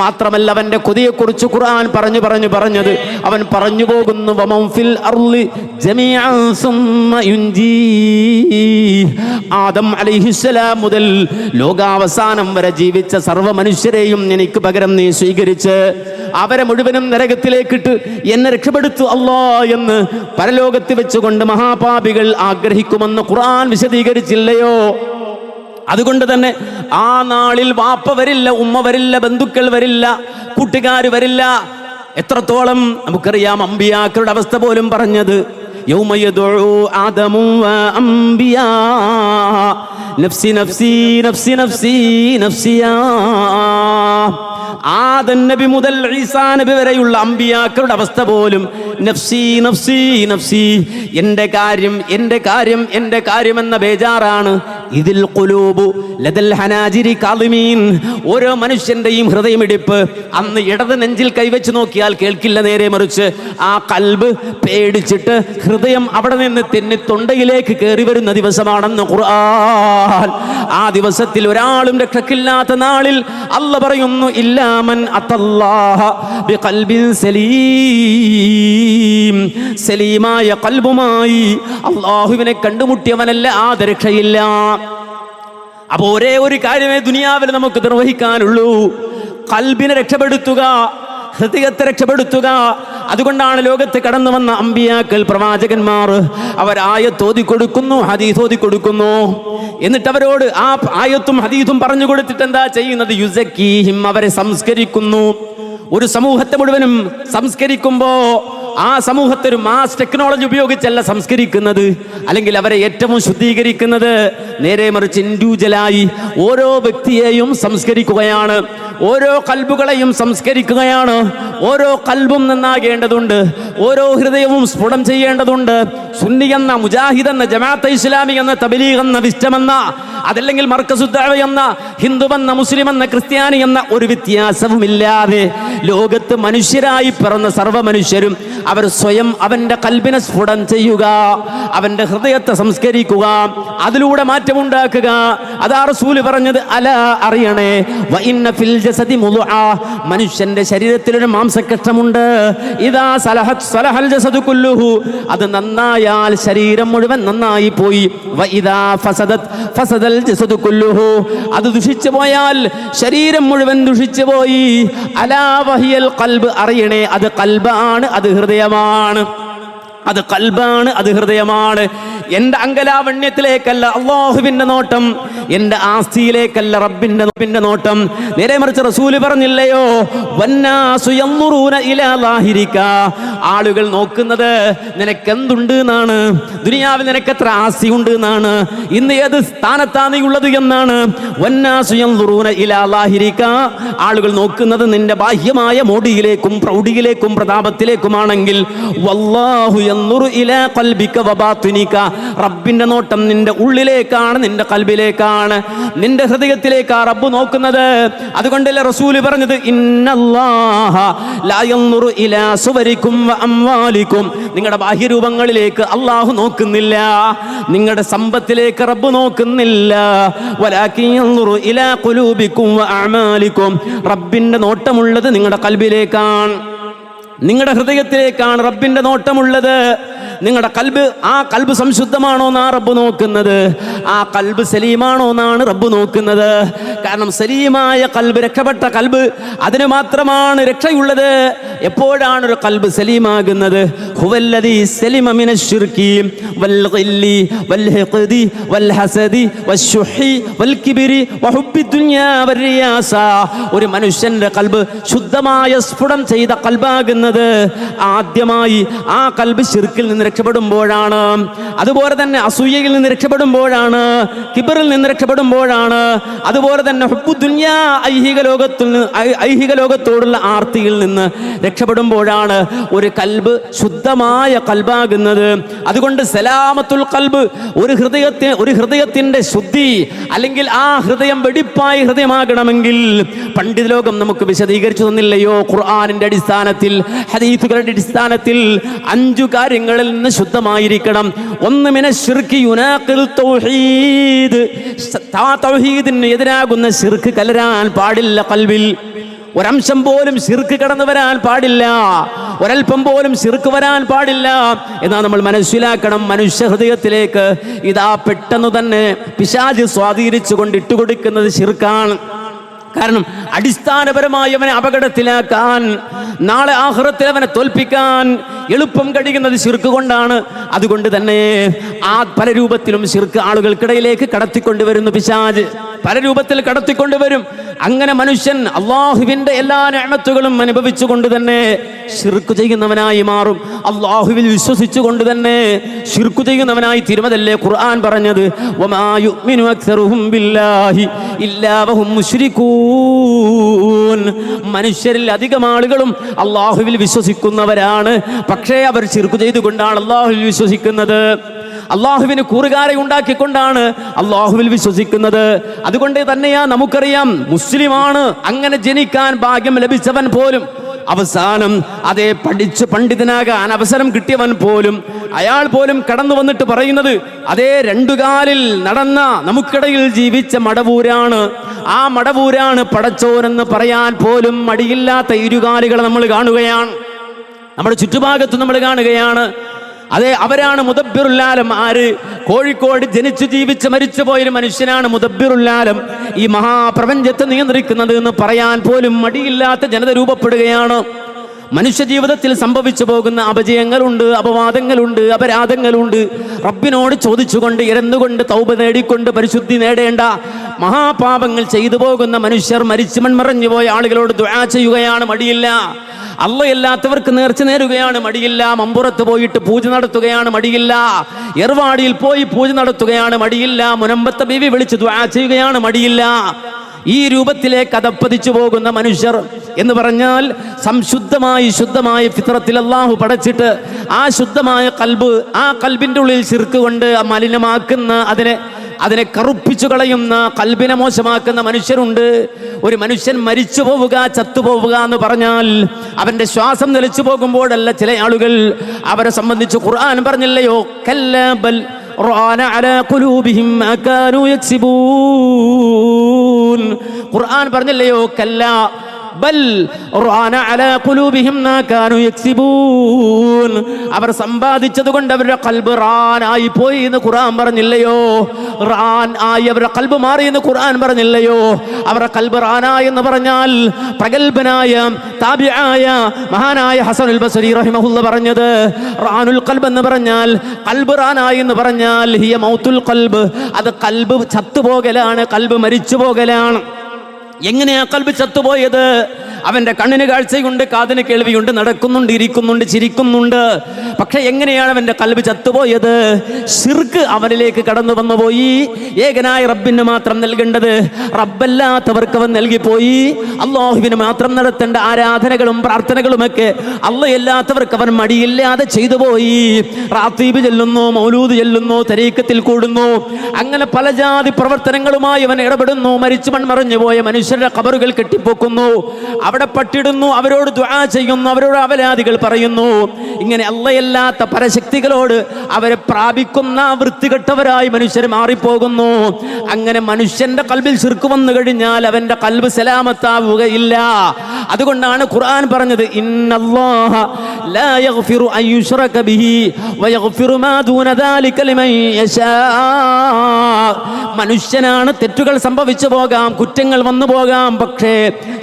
മാത്രമല്ല അവന്റെ കൊതിയെക്കുറിച്ച് ഖുർആൻ പറഞ്ഞത് അവൻ പറഞ്ഞു പോകുന്നു, വമൻ ഫിൽ അർളി ജമീഅൻ സുമ്മ യുൻജീ. ആദം അലൈഹിസ്സലാം മുതൽ ലോകാവസാനം വരെ ജീവിച്ച സർവ്വ മനുഷ്യരെയും എനിക്ക് പകരം നീ സ്വീകരിച്ച് അവരെ മുഴുവനും നരകത്തിലേക്കിട്ട് എന്നെ രക്ഷപ്പെടുത്തു അല്ലാ എന്ന് പരലോകത്ത് വെച്ചുകൊണ്ട് മഹാപാപികൾ ആഗ്രഹിക്കുമെന്ന് ഖുർആൻ വിശദീകരിച്ചില്ലയോ? അതുകൊണ്ട് തന്നെ ആ നാളിൽ വാപ്പ വരില്ല, ഉമ്മ വരില്ല, ബന്ധുക്കൾ വരില്ല, കൂട്ടുകാർ വരില്ല. എത്രത്തോളം നമുക്കറിയാം അമ്പിയാക്കളുടെ അവസ്ഥ പോലും പറഞ്ഞത്, യൗമ യദ്ഉ ആദമു വഅംബിയാ നഫ്സി നഫ്സി നഫ്സി നഫ്സി നഫ്സിയാ. ആദം നബി മുതൽ ഈസാ നബി വരെയുള്ള അമ്പിയാക്കളുടെ അവസ്ഥ പോലും നഫ്സി നഫ്സി നഫ്സി, എൻ്റെ കാര്യം എൻ്റെ കാര്യം എൻ്റെ കാര്യം എന്ന ബേജാറാണ്. ഇതിൽ ഖുലൂബു ലദൽ ഹനാജിരി കാളിമീൻ. ഓരോ മനുഷ്യന്റെയും ഹൃദയമിടിപ്പ് അന്ന് ഇടത് നെഞ്ചിൽ കൈവച്ച് നോക്കിയാൽ കേൾക്കില്ല, നേരെ മറിച്ച് ആ കൽബ് പേടിച്ചിട്ട് ഹൃദയം അവിടെ നിന്ന് തെന്നി തൊണ്ടയിലേക്ക് കയറി വരുന്ന ദിവസമാണെന്ന് ഖുർആൻ. ആ ദിവസത്തിൽ ഒരാളും രക്ഷക്കില്ലാത്ത നാളിൽ അല്ലാഹ് പറയുന്നു, ഇല്ലാമൻ അത്തല്ലാഹ ബിഖൽബിൻ സലീം. സലീമായ ഖൽബുമായി അല്ലാഹുവിനെ കണ്ടുമുട്ടിയവനല്ല ആ രക്ഷയില്ല. അപ്പൊ ഒരേ ഒരു കാര്യമേ ദുനിയാവിൽ നമുക്ക് നിർവഹിക്കാനുള്ളൂ, ഖൽബിനെ രക്ഷപ്പെടുത്തുക, ഹൃദയത്തെ രക്ഷപ്പെടുത്തുക. അതുകൊണ്ടാണ് ലോകത്ത് കടന്നു വന്ന അമ്പിയാക്കൾ, പ്രവാചകന്മാർ, അവർ ആയത്ത് ഓതിക്കൊടുക്കുന്നു, ഹദീസ് ഓതിക്കൊടുക്കുന്നു. എന്നിട്ട് അവരോട് ആ ആയത്തും ഹദീസും പറഞ്ഞു കൊടുത്തിട്ട് എന്താ ചെയ്യുന്നത്? യുസക്കീഹിം, അവരെ സംസ്കരിക്കുന്നു. ഒരു സമൂഹത്തെ മുഴുവനും സംസ്കരിക്കുമ്പോ ആ സമൂഹത്തെ ഒരു മാസ് ടെക്നോളജി ഉപയോഗിച്ചല്ല സംസ്കരിക്കുന്നത്, അല്ലെങ്കിൽ അവരെ ഏറ്റവും ശുദ്ധീകരിക്കുന്നത്. നേരെ മറിച്ച് ഇൻഡിവിജ്വലായി ഓരോ വ്യക്തിയെയും സംസ്കരിക്കുകയാണ്, ഓരോ കൽബുകളെയും സംസ്കരിക്കുകയാണ്. ഓരോ കൽബും നന്നാകേണ്ടതുണ്ട്, ഓരോ ഹൃദയവും സ്ഫുടം ചെയ്യേണ്ടതുണ്ട്. സുന്നി എന്ന, മുജാഹിദ് എന്ന, ജമാഅത്തെ ഇസ്ലാമി എന്ന, തബ്ലീഗ് എന്ന, വിസ്ഡം എന്ന, അതല്ലെങ്കിൽ മർക്കസുദ് ദഅവ എന്ന, ഹിന്ദു എന്ന, മുസ്ലിം എന്ന, ക്രിസ്ത്യാനി എന്ന ഒരു വ്യത്യാസവുമില്ലാതെ ലോകത്ത് മനുഷ്യരായി പിറന്ന സർവ്വ മനുഷ്യരും അവർ സ്വയം അവന്റെ കൽബിനെ സ്ഫുടം ചെയ്യുക, അവന്റെ ഹൃദയത്തെ സംസ്കരിക്കുക, അതിലൂടെ മാറ്റമുണ്ടാക്കുക. അതാ റസൂല് പറഞ്ഞത്, അല അറിയണേ, വഇന്ന ഫിൽ ജസദി മുദ്ആ, മനുഷ്യന്റെ ശരീരത്തിൽ ഒരു മാംസകഷ്ണമുണ്ട്. ഇദാ സലഹത് സലഹൽ ജസദു കുല്ലുഹു, അത് നന്നായാൽ ശരീരം മുഴുവൻ നന്നായി പോയി. വഇദാ ഫസദത് ഫസദൽ ജസദു കുല്ലുഹു, അത് ദുഷിച്ചു പോയാൽ ശരീരം മുഴുവൻ ദുഷിച്ചു പോയി. അലാ വഹിയൽ ഖൽബ്, അറിയണേ, അത് ഖൽബാണ്, അത് ഹൃദയമാണ്. അത് കൽബാണ്, അത് ഹൃദയമാണ്. എൻ്റെ അങ്കലാവണ്യത്തിലേക്കല്ല അല്ലാഹുവിന്റെ നോട്ടം, എൻ്റെ ആസ്തിയിലേക്കല്ല റബ്ബിന്റെ നോട്ടം. നേരെ മറിച്ച് റസൂല് പറഞ്ഞില്ലയോ, വന്നാസു യൻദുറൂന ഇലാ ലാഹിരിക, ആളുകൾ നോക്കുന്നത് നിനക്കെന്തുണ്ട് എന്നാണ്, ദുനിയാവിൽ നിനക്കെത്ര ആസ്തി ഉണ്ട് എന്നാണ്, ഇന്ന് ഏത് സ്ഥാനത്താണ് നീ ഉള്ളത് എന്നാണ്. വന്നാസു യൻദുറൂന ഇലാ ലാഹിരിക, ആളുകൾ നോക്കുന്നത് നിന്റെ ബാഹ്യമായ മോടിയിലേക്കും പ്രൗഢിയിലേക്കും പ്രതാപത്തിലേക്കുമാണെങ്കിൽ, വല്ലാഹു യൻദുറു ഇലാ ഖൽബിക വബാതിനിക, റബ്ബിന്റെ നോട്ടം നിന്റെ ഉള്ളിലേക്കാണ്, നിന്റെ കൽബിലേക്കാണ്, നിന്റെ ഹൃദയത്തിലേക്കാണ് റബ്ബ് നോക്കുന്നത്. അതുകൊണ്ടല്ലേ റസൂല് പറഞ്ഞത്, ഇന്നല്ലാഹ ലാ യൻദുറു ഇലാ സുവരിക്കും വഅംവാലിക്കും, നിങ്ങളുടെ ബാഹ്യരൂപങ്ങളിലേക്ക് അല്ലാഹു നോക്കുന്നില്ല, നിങ്ങളുടെ സമ്പത്തിലേക്ക് റബ്ബ് നോക്കുന്നില്ല. വലാകിൻ യൻദുറു ഇലാ ഖുലൂബിക്കും വഅഅമാലിക്കും, റബ്ബിന്റെ നോട്ടമുള്ളത് നിങ്ങളുടെ കൽബിലേക്കാണ്, നിങ്ങളുടെ ഹൃദയത്തിലേക്കാണ് റബ്ബിന്റെ നോട്ടമുള്ളത്. നിങ്ങളുടെ കൽബ്, ആ കൽബ് സംശുദ്ധമാണോ എന്നാ റബ്ബ് നോക്കുന്നത്, ആ കൽബ് സലീമാണോ എന്നാണ് റബ്ബ് നോക്കുന്നത്. കാരണം സലീമായ കൽബ്, രക്ഷപ്പെട്ട കൽബ്, അതിന് മാത്രമാണ് രക്ഷയുള്ളത്. എപ്പോഴാണ് ഒരു കൽബ് സലീമാകുന്നത്? ഹുവല്ലദീ സലിമ മിനശ്ശിർകി വൽഗില്ലി വൽഹിഖദി വൽഹസദി വശുഹി വൽകിബ്രി വഹുബ്ബിദ്ദുനിയാ വറിയാസ. ഒരു മനുഷ്യന്റെ കൽബ് ശുദ്ധമായ സ്ഫുടം ചെയ്ത കൽബാകുന്നത് ആദ്യമായി ആ കൽബ് ശിർക്കിൽ നിന്ന് രക്ഷപ്പെടുമ്പോഴാണ്. അതുപോലെ തന്നെ അസൂയയിൽ നിന്ന് രക്ഷപ്പെടുമ്പോഴാണ്, കിബറിൽ നിന്ന് രക്ഷപ്പെടുമ്പോഴാണ്, അതുപോലെ തന്നെ ഹുബ്ബുദ്ദുനിയാ ഐഹിക ലോകത്തോടുള്ള ആർത്തിയിൽ നിന്ന് രക്ഷപ്പെടുമ്പോഴാണ് ഒരു കൽബ് ശുദ്ധമായ കൽബാകുന്നത്. അതുകൊണ്ട് സലാമത്തുൽ കൽബ്, ഒരു ഹൃദയത്തിന്റെ ശുദ്ധി, അല്ലെങ്കിൽ ആ ഹൃദയം വെടിപ്പായ ഹൃദയമാകണമെങ്കിൽ പണ്ഡിത ലോകം നമുക്ക് വിശദീകരിച്ചു തന്നില്ലയോ? ഖുർആനിന്റെ അടിസ്ഥാനത്തിൽ, ഹദീസുകളുടെ അടിസ്ഥാനത്തിൽ 5 കാര്യങ്ങളിൽ നിന്ന് ശുദ്ധമായിരിക്കണം. ഒന്ന് മിനശ്ശിർകി യുനാഖിൽ തൗഹീദ്, തൗഹീദിന് എതിരാകുന്ന ശിർക്ക് കലരാൻ പാടില്ല. കൽബിൽ ഒരംശം പോലും ശിർക്ക് കടന്നു വരാൻ പാടില്ല, ഒരൽപ്പം പോലും ശിർക്ക് വരാൻ പാടില്ല. എന്നാൽ നമ്മൾ മനസ്സിലാക്കണം, മനുഷ്യ ഹൃദയത്തിലേക്ക് ഇതാ പെട്ടെന്ന് തന്നെ പിശാച് സ്വാധീനിച്ചുകൊണ്ട് ഇട്ടുകൊടുക്കുന്നത് ശിർക്കാണ്. കാരണം അടിസ്ഥാനപരമായി അവനെ അപകടത്തിലാക്കാൻ, നാളെ ആഖിറത്തിൽ അവനെ തോൽപ്പിക്കാൻ എളുപ്പം കഴിയുന്നത് ശിർക്ക് കൊണ്ടാണ്. അതുകൊണ്ട് തന്നെ പല രൂപത്തിലും ശിർക്ക് ആളുകൾക്കിടയിലേക്ക് കടത്തിക്കൊണ്ടുവരുന്നു പിശാച്, പല രൂപത്തിൽ കടത്തിക്കൊണ്ടുവരും. അങ്ങനെ മനുഷ്യൻ അള്ളാഹുവിന്റെ എല്ലാ നിഅമത്തുകളും അനുഭവിച്ചുകൊണ്ട് തന്നെ ശിർക്ക് ചെയ്യുന്നവനായി മാറും. അള്ളാഹുവിൽ വിശ്വസിച്ചുകൊണ്ട് തന്നെ ശിർക്ക് ചെയ്യുന്നവനായി തീരുമതല്ലേ ഖുർആൻ പറഞ്ഞത്? വമാ യുഅ്മിനു അക്സറുഹും ബില്ലാഹി ഇല്ലാ വഹും മുശ്രികൂൻ. മനുഷ്യരിൽ അധികം ആളുകളും അള്ളാഹുവിൽ വിശ്വസിക്കുന്നവരാണ്, പക്ഷേ അവർ ശിർക്ക് ചെയ്തുകൊണ്ടാണ് അള്ളാഹുവിൽ വിശ്വസിക്കുന്നത്. അള്ളാഹുവിന് കൂറുകാരെ ഉണ്ടാക്കിക്കൊണ്ടാണ് അള്ളാഹുവിൽ വിശ്വസിക്കുന്നത്. അതുകൊണ്ട് തന്നെയാ നമുക്കറിയാം, മുസ്ലിമാണ് അങ്ങനെ ജനിക്കാൻ ഭാഗ്യം ലഭിച്ചവൻ പോലും അവസാനം അതേ പഠിച്ച് പണ്ഡിതനാകാൻ അവസരം കിട്ടിയവൻ പോലും, അയാൾ പോലും കടന്നു വന്നിട്ട് പറയുന്നത് അതേ 2 കാലിൽ നടന്ന നമുക്കിടയിൽ ജീവിച്ച മടവൂരാണ്, ആ മടവൂരാണ് പടച്ചോനെന്ന് പറയാൻ പോലും മടിയില്ലാത്ത ഇരുകാലികളെ നമ്മൾ കാണുകയാണ്, നമ്മുടെ ചുറ്റുഭാഗത്ത് നമ്മൾ കാണുകയാണ്. അതെ, അവരാണ് മുദബ്ബിറുൽ ആലം. ആര്? കോഴിക്കോട് ജനിച്ചു ജീവിച്ച് മരിച്ചു പോയൊരു മനുഷ്യനാണ് മുദബ്ബിറുൽ ആലം, ഈ മഹാപ്രപഞ്ചത്തെ നിയന്ത്രിക്കുന്നത് എന്ന് പറയാൻ പോലും മടിയില്ലാത്ത ജനത രൂപപ്പെടുകയാണ്. മനുഷ്യ ജീവിതത്തിൽ സംഭവിച്ചു പോകുന്ന അപജയങ്ങളുണ്ട്, അപവാദങ്ങളുണ്ട്, അപരാധങ്ങളുണ്ട്. റബ്ബിനോട് ചോദിച്ചുകൊണ്ട്, ഇരന്നുകൊണ്ട്, തൗബ നേടിക്കൊണ്ട്, പരിശുദ്ധി നേടേണ്ട മഹാപാപങ്ങൾ ചെയ്തു പോകുന്ന മനുഷ്യർ, മരിച്ചു മൺമറഞ്ഞു പോയ ആളുകളോട് ദുആ ചെയ്യുകയാണ്, മടിയില്ല. അള്ളയല്ലാത്തവർക്ക് നേർച്ച നേരുകയാണ്, മടിയില്ല. മമ്പുറത്ത് പോയിട്ട് പൂജ നടത്തുകയാണ്, മടിയില്ല. എർവാടിയിൽ പോയി പൂജ നടത്തുകയാണ്, മടിയില്ല. മുനമ്പത്തെ ബീവി വിളിച്ച് ദുആ ചെയ്യുകയാണ്, മടിയില്ല. ഈ രൂപത്തിലേക്ക് അതപ്പതിച്ചു പോകുന്ന മനുഷ്യർ എന്ന് പറഞ്ഞാൽ സംശുദ്ധമായി ശുദ്ധമായ ഫിത്രത്തിൽ അല്ലാഹു പടച്ചിട്ട് ആ ശുദ്ധമായ കൽബ്, ആ കൽബിൻ്റെ ഉള്ളിൽ ശിർക്ക് കൊണ്ട് മലിനമാക്കുന്ന, അതിനെ കറുപ്പിച്ചു കളയുന്ന, കൽബിനെ മോശമാക്കുന്ന മനുഷ്യരുണ്ട്. ഒരു മനുഷ്യൻ മരിച്ചു പോവുക, ചത്തുപോവുക എന്ന് പറഞ്ഞാൽ അവന്റെ ശ്വാസം നിലച്ചു പോകുമ്പോഴല്ല. ചില ആളുകൾ, അവരെ സംബന്ധിച്ച് ഖുർആൻ പറഞ്ഞില്ലയോ? കല്ലാ ബൽ റാന അലാ ഖുലൂബിഹിം മാ കാനൂ യക്സിബൂൻ. ഖുർആൻ പറഞ്ഞില്ലയോ? കല്ലാ ബൽ റാന അലാ ഖുലൂബിഹിം മാ കാനൂ യക്സിബൂൻ. അവർ സമ്പാദിച്ചത് കൊണ്ട് അവരുടെ ഖൽബ് റാൻ ആയി പോയി എന്ന് ഖുർആൻ പറഞ്ഞില്ലയോ? റാൻ ആയി അവരുടെ ഖൽബ് മാറി എന്ന് ഖുർആൻ പറഞ്ഞില്ലയോ? അവരുടെ ഖൽബ് റാനായി എന്ന് പറഞ്ഞാൽ പ്രഗൽഭനായ താബിആയ മഹാനായ ഹസനുൽ ബസ്രി റഹിമഹുല്ല പറഞ്ഞത്, റാനുൽ ഖൽബ് എന്ന് പറഞ്ഞാൽ, ഖൽബ് റാനായി എന്ന് പറഞ്ഞാൽ ഹിയ മൗത്തുൽ ഖൽബ്, അത് ഖൽബ് ചത്തുപോകലാണ്, ഖൽബ് മരിച്ചു പോകലാണ്. എങ്ങനെയാ ഖൽബ് ചത്തുപോയത്? അവന്റെ കണ്ണിന് കാഴ്ചയുണ്ട്, കാതിന് കേൾവിയുണ്ട്, നടക്കുന്നുണ്ട്, ഇരിക്കുന്നുണ്ട്, ചിരിക്കുന്നുണ്ട്. പക്ഷെ എങ്ങനെയാണ് അവന്റെ ഖൽബ് ചത്തുപോയത്? ശിർക്ക് അവനിലേക്ക് കടന്നു വന്നുപോയി. ഏകനായ റബ്ബിന് മാത്രം നൽകേണ്ടത് റബ്ബല്ലാത്തവർക്ക് അവൻ നൽകിപ്പോയി. അള്ളാഹുവിന് മാത്രം നടത്തേണ്ട ആരാധനകളും പ്രാർത്ഥനകളുമൊക്കെ അള്ളയല്ലാത്തവർക്ക് അവൻ മടിയില്ലാതെ ചെയ്തു പോയി. റാത്തീബ് ചെല്ലുന്നു, മൗലൂദ് ചെല്ലുന്നു, തരീക്കത്തിൽ കൂടുന്നു, അങ്ങനെ പല ജാതി പ്രവർത്തനങ്ങളുമായി അവൻ ഇടപെടുന്നു. മരിച്ചു മൺമറഞ്ഞു പോയ മനുഷ്യരുടെ ഖബറുകൾ കെട്ടിപ്പൊക്കുന്നു, അവിടെ പട്ടിടുന്നു, അവരോട് ദുആ ചെയ്യുന്നു, അവരോട് അവലാദികൾ പറയുന്നു. ഇങ്ങനെ അള്ളയല്ലാത്ത പരശക്തികളോട് അവരെ പ്രാപിക്കുന്ന വൃത്തികെട്ടവരായി മനുഷ്യർ മാറിപ്പോകുന്നു. അങ്ങനെ മനുഷ്യന്റെ കൽബിൽ ശിർക്ക് വന്നു കഴിഞ്ഞാൽ അവന്റെ കൽബ് സലാമത്താവുകയില്ല. അതുകൊണ്ടാണ് ഖുർആൻ പറഞ്ഞത്, ഇന്നല്ലാഹ ലാ യഗ്ഫിറു അൻ യുശ്റക ബിഹി വയഗ്ഫിറു മാ ദൂന ദാലിക ലിമൻ യശാ. മനുഷ്യനാണ്, തെറ്റുകൾ സംഭവിച്ചു പോകാം, കുറ്റങ്ങൾ വന്നു പോകാം. പക്ഷേ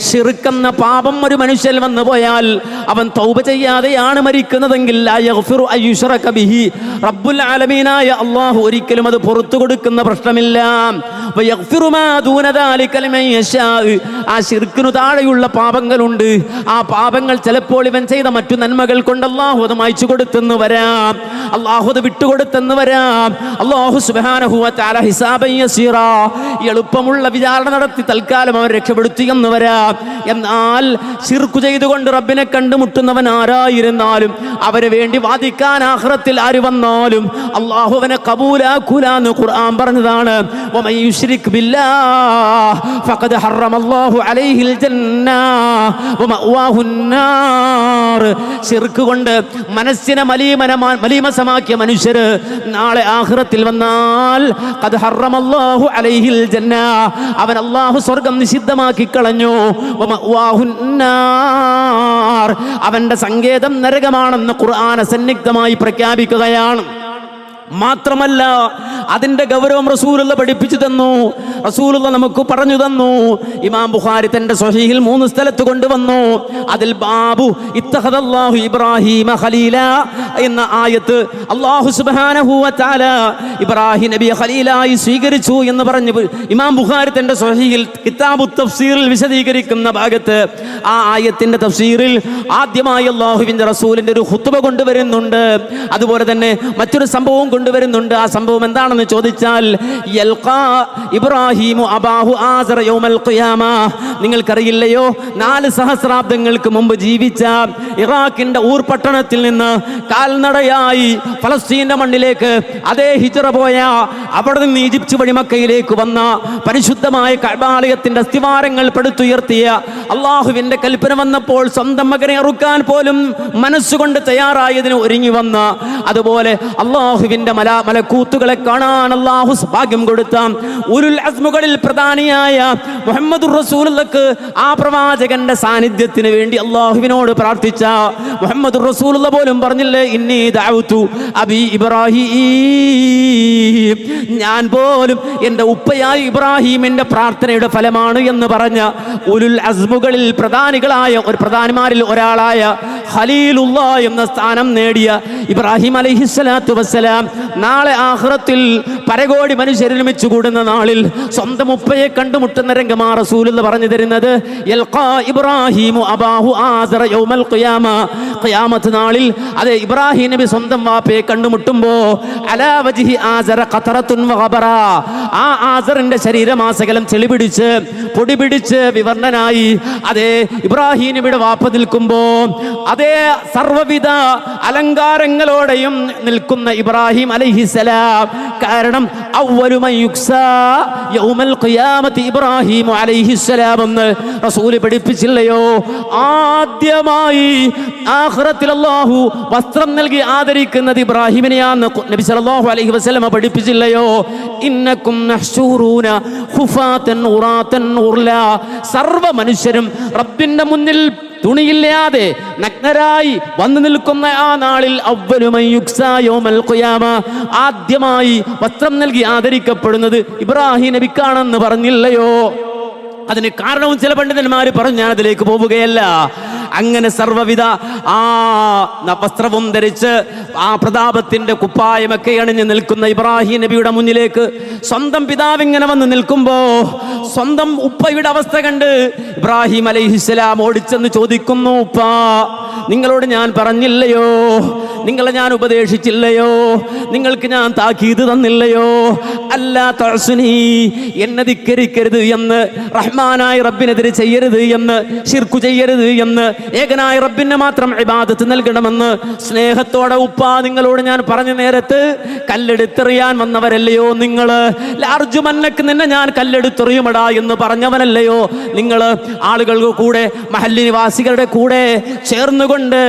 ശിർക്കെന്ന പാപം ഒരു മനുഷ്യൻ വന്നു പോയാൽ അവൻ തൗബ ചെയ്യാതെയാണ് മരിക്കുന്നതെങ്കിൽ ലാ യഗ്ഫിറു അൻ യുശ്റക ബിഹി, റബ്ബുൽ ആലമീനായ അല്ലാഹു ഒരിക്കലും അത് പുറത്തു കൊടുക്കുന്ന പ്രശ്നമില്ല. വയഗ്ഫിറു മാ ദൂന ദാലിക ലിമൻ യശാ. ആ ശിർക്കിനു താഴെയുള്ള പാപങ്ങളുണ്ട്. ആ പാപങ്ങൾ ചിലപ്പോൾ ഇവൻ ചെയ്ത മറ്റു നന്മകൾ കൊണ്ട് അല്ലാഹു അത് മായ്ച്ചു കൊടുത്തെന്ന് വരാം, അല്ലാഹു അത് വിട്ടുകൊടുത്തെന്ന് വരാം. അല്ലാഹു സുബ്ഹാനഹു വ തആല ഹിസാബൻ യസീറാ, എളുപ്പമുള്ള വിചാരണ നടത്തി തൽക്കാലം അവൻ രക്ഷപ്പെടുത്തിയെന്ന് വരാം. എന്നാൽ ശിർക്ക് ചെയ്തുകൊണ്ട് റബ്ബിനെ കണ്ടുമുട്ടുന്നവൻ ആരായിരുന്നാലും അവന് വേണ്ടി വാദിക്കാൻ ആഖിറത്തിൽ ആര് വന്നാലും അല്ലാഹു അവനെ ഖബൂലാക്കൂലാന്ന് ഖുർആൻ പറഞ്ഞതാണ്. വമൻ യുശ്രിക് ബില്ലാഹ് ഫഖദ് ഹറമല്ലാഹു അലൈഹിൽ ജന്ന വമഅവാഹുൻ നാർ. ശിർക്ക് കൊണ്ട് മനസ്സിനെ മലീമസമാക്കിയ മനുഷ്യർ നാളെ ആഖിറത്തിൽ വന്നാൽ ഖദ് ഹറമല്ലാഹു അലൈഹിൽ ജന്ന, അവൻ അല്ലാഹു സ്വർഗ്ഗം നിഷിദ്ധമാക്കി കളഞ്ഞു. വമഅവാഹുൻ നാർ, അവന്റെ സങ്കേതം നരകമാണെന്ന് ഖുർആൻ സന്നിഗ്ധമായി പ്രഖ്യാപിക്കുകയാണ്. മാത്രമല്ല അതിന്റെ ഗൗരവം റസൂലുള്ള പഠിപ്പിച്ചു തന്നു, റസൂലുള്ള നമുക്ക് പറഞ്ഞു തന്നു. ഇമാം ബുഖാരി തന്റെ സ്വഹീഹിൽ 3 സ്ഥലത്ത് കൊണ്ടുവന്നു. അതിൽ ബാബു ഇത്തഖദല്ലാഹു ഇബ്രാഹീമ ഖലീല എന്ന ആയത്ത്, അല്ലാഹു സുബ്ഹാനഹു വ തആല ഇബ്രാഹിം നബിയെ ഖലീലായി സ്വീകരിച്ചു എന്ന് പറഞ്ഞു ഇമാം ബുഖാരി തന്റെ സ്വഹീഹിൽ കിതാബു തഫ്സീറിൽ വിശദീകരിക്കുന്ന ഭാഗത്ത് ആ ആയത്തിന്റെ തഫ്സീറിൽ ആദ്യമായി അല്ലാഹുവിന്റെ റസൂലിന്റെ ഒരു ഖുത്ബ കൊണ്ടുവരുന്നുണ്ട്. അതുപോലെ തന്നെ മറ്റൊരു സംഭവം കൊണ്ടുവരുന്നുണ്ട്. ആ സംഭവം എന്താണെന്ന് ചോദിച്ചാൽ, യൽഖാ ഇബ്രാഹിമു അബാഹു ആസറ യൗമൽ ഖിയാമ. നിങ്ങൾക്കറിയില്ലയോ, 4 സഹസ്രാബ്ദങ്ങൾക്ക് മുമ്പ് ജീവിച്ച ഇറാഖിന്റെ ഊർ പട്ടണത്തിൽ നിന്ന് കാൽനടയായി ഫലസ്തീന്റെ മണ്ണിലേക്ക് അതേ ഹിജ്റ പോയ, അവിടെ നിന്ന് ഈജിപ്ത് വഴി മക്കയിലേക്ക് വന്ന പരിശുദ്ധമായ കഅബാലയത്തിന്റെ അസ്ഥിവാരങ്ങൾ പടുത്തുയർത്തിയ, അള്ളാഹുവിന്റെ കൽപ്പന വന്നപ്പോൾ സ്വന്തം മകനെ അറുക്കാൻ പോലും മനസ്സുകൊണ്ട് തയ്യാറായതിന് ഒരുങ്ങി വന്ന, അതുപോലെ അള്ളാഹുവിന്റെ മലക്കൂത്തുകളെ കാണാൻ അല്ലാഹു ഭാഗ്യം കൊടുത്ത ഉലുൽ അസ്മുകളിൽ പ്രധാനിയായ മുഹമ്മദുർ റസൂലുള്ളാഹിക്ക് ആ പ്രവാചകന്റെ സാന്നിധ്യത്തിന് വേണ്ടി അള്ളാഹുവിനോട് പ്രാർത്ഥിച്ച മുഹമ്മദുർ റസൂലുള്ളാഹി പോലും പറഞ്ഞില്ലേ, ഇന്നി ദഅവതു അബി ഇബ്രാഹിം, ഞാൻ പോലും എൻ്റെ ഉപ്പയായ ഇബ്രാഹിമിന്റെ പ്രാർത്ഥനയുടെ ഫലമാണ് എന്ന് പറഞ്ഞ ഉലുൽ അസ്മുകളിൽ പ്രധാനികളായ ഒരു പ്രധാനിമാരിൽ ഒരാളായ ഖലീലുള്ളാഹ് എന്ന സ്ഥാനം നേടിയ ഇബ്രാഹിം അലൈഹിസ്സലാത്തു വസ്സലാം നാളെ ആഖിറത്തിൽ പരകോടി മനുഷ്യരൊരുമിച്ച് കൂടുന്ന നാളിൽ സ്വന്തം ഉപ്പയെ കണ്ടുമുട്ടുന്ന രംഗമാ റസൂലുള്ളാഹി പറഞ്ഞു തരുന്നത്. യൽഖാ ഇബ്രാഹിമു അബാഹു ആസറ യൗമൽ ഖിയാമ, ഖിയാമത്ത് നാളിൽ അതെ ഇബ്രാഹിം നബി സ്വന്തം വാപ്പയെ കണ്ടുമുട്ടുമ്പോ അലാ വജ്ഹി ആസറ ഖതറത്തുൻ വഗബറ, ആ ആസറിന്റെ ശരീരമാസകലം ചെളി പിടിച്ച് പൊടി പിടിച്ച് വിവർണനായി അതെ ഇബ്രാഹിം നബിയുടെ വാപ്പ നിൽക്കുമ്പോ അതേ സർവ്വവിധ അലങ്കാരങ്ങളോടെയും നിൽക്കുന്ന ഇബ്രാഹിം അലൈഹിസ്സലാം. കാരണം അവ്വലു മൻ യുക്സാ യൗമൽ ഖിയാമത്തി ഇബ്രാഹിം അലൈഹിസ്സലാം എന്ന് റസൂൽ പഠിപ്പിച്ചില്ലയോ? ആദ്യമായി ആഖിറത്തിൽ അല്ലാഹു വസ്ത്രം നൽകി ആദരിക്കുന്നത് ഇബ്രാഹിമിനെയാന്ന് നബി സല്ലല്ലാഹു അലൈഹി വസല്ലം പഠിപ്പിച്ചില്ലയോ? ഇന്നകും നഹ്ശൂറൂന ഖുഫാതൻ ഉറാതൻ ഉർലാ, സർവ്വ മനുഷ്യരും റബ്ബിന്റെ മുന്നിൽ തുണിയില്ലാതെ നഗ്നരായി വന്നു നിൽക്കുന്ന ആ നാളിൽ അവ്വലു മൻ യുക്സാ യൗമൽ ഖിയാമ, ആദ്യമായി വസ്ത്രം നൽകി ആദരിക്കപ്പെടുന്നത് ഇബ്രാഹിം നബിക്കാണെന്ന് പറഞ്ഞില്ലയോ? അതിന് കാരണവും ചില പണ്ഡിതന്മാർ പറഞ്ഞു, ഞാൻ അതിലേക്ക് പോവുകയല്ല. അങ്ങനെ സർവ്വവിധ ആ വസ്ത്രവും ധരിച്ച് ആ പ്രതാപത്തിന്റെ കുപ്പായമൊക്കെ അണിഞ്ഞ് നിൽക്കുന്ന ഇബ്രാഹിം നബിയുടെ മുന്നിലേക്ക് സ്വന്തം പിതാവ് ഇങ്ങനെ വന്ന് നിൽക്കുമ്പോ സ്വന്തം ഉപ്പയുടെ അവസ്ഥ കണ്ട് ഇബ്രാഹിം അലൈഹിസ്സലാം ഓടിച്ചെന്ന് ചോദിക്കുന്നു, ഉപ്പാ നിങ്ങളോട് ഞാൻ പറഞ്ഞില്ലയോ, നിങ്ങളെ ഞാൻ ഉപദേശിച്ചില്ലയോ, നിങ്ങൾക്ക് ഞാൻ താക്കീത് തന്നില്ലയോ, അല്ലാ തഅസുനി, എന്നെ ധിക്കരിക്കരുത് എന്ന്, റഹ്മാനായ റബ്ബിനെതിരെ ചെയ്യരുത് എന്ന്, ശിർക്ക് ചെയ്യരുത് എന്ന്, ഏകനായ റബ്ബിനെ മാത്രം ഇബാദത്ത് നൽകണമെന്ന് സ്നേഹത്തോടെ ഉപ്പ നിങ്ങളോട് ഞാൻ പറഞ്ഞ നേരത്ത് കല്ലെടുത്തെറിയാൻ വന്നവരല്ലയോ നിങ്ങൾ? ലാർജുമന്നക്ക് നിന്നെ ഞാൻ കല്ലെടുത്തെറിയുമടാ എന്ന് പറഞ്ഞവനല്ലയോ നിങ്ങൾ? ആളുകൾക്ക് കൂടെ മഹല്ലി നിവാസികളുടെ കൂടെ ചേർന്നുകൊണ്ട്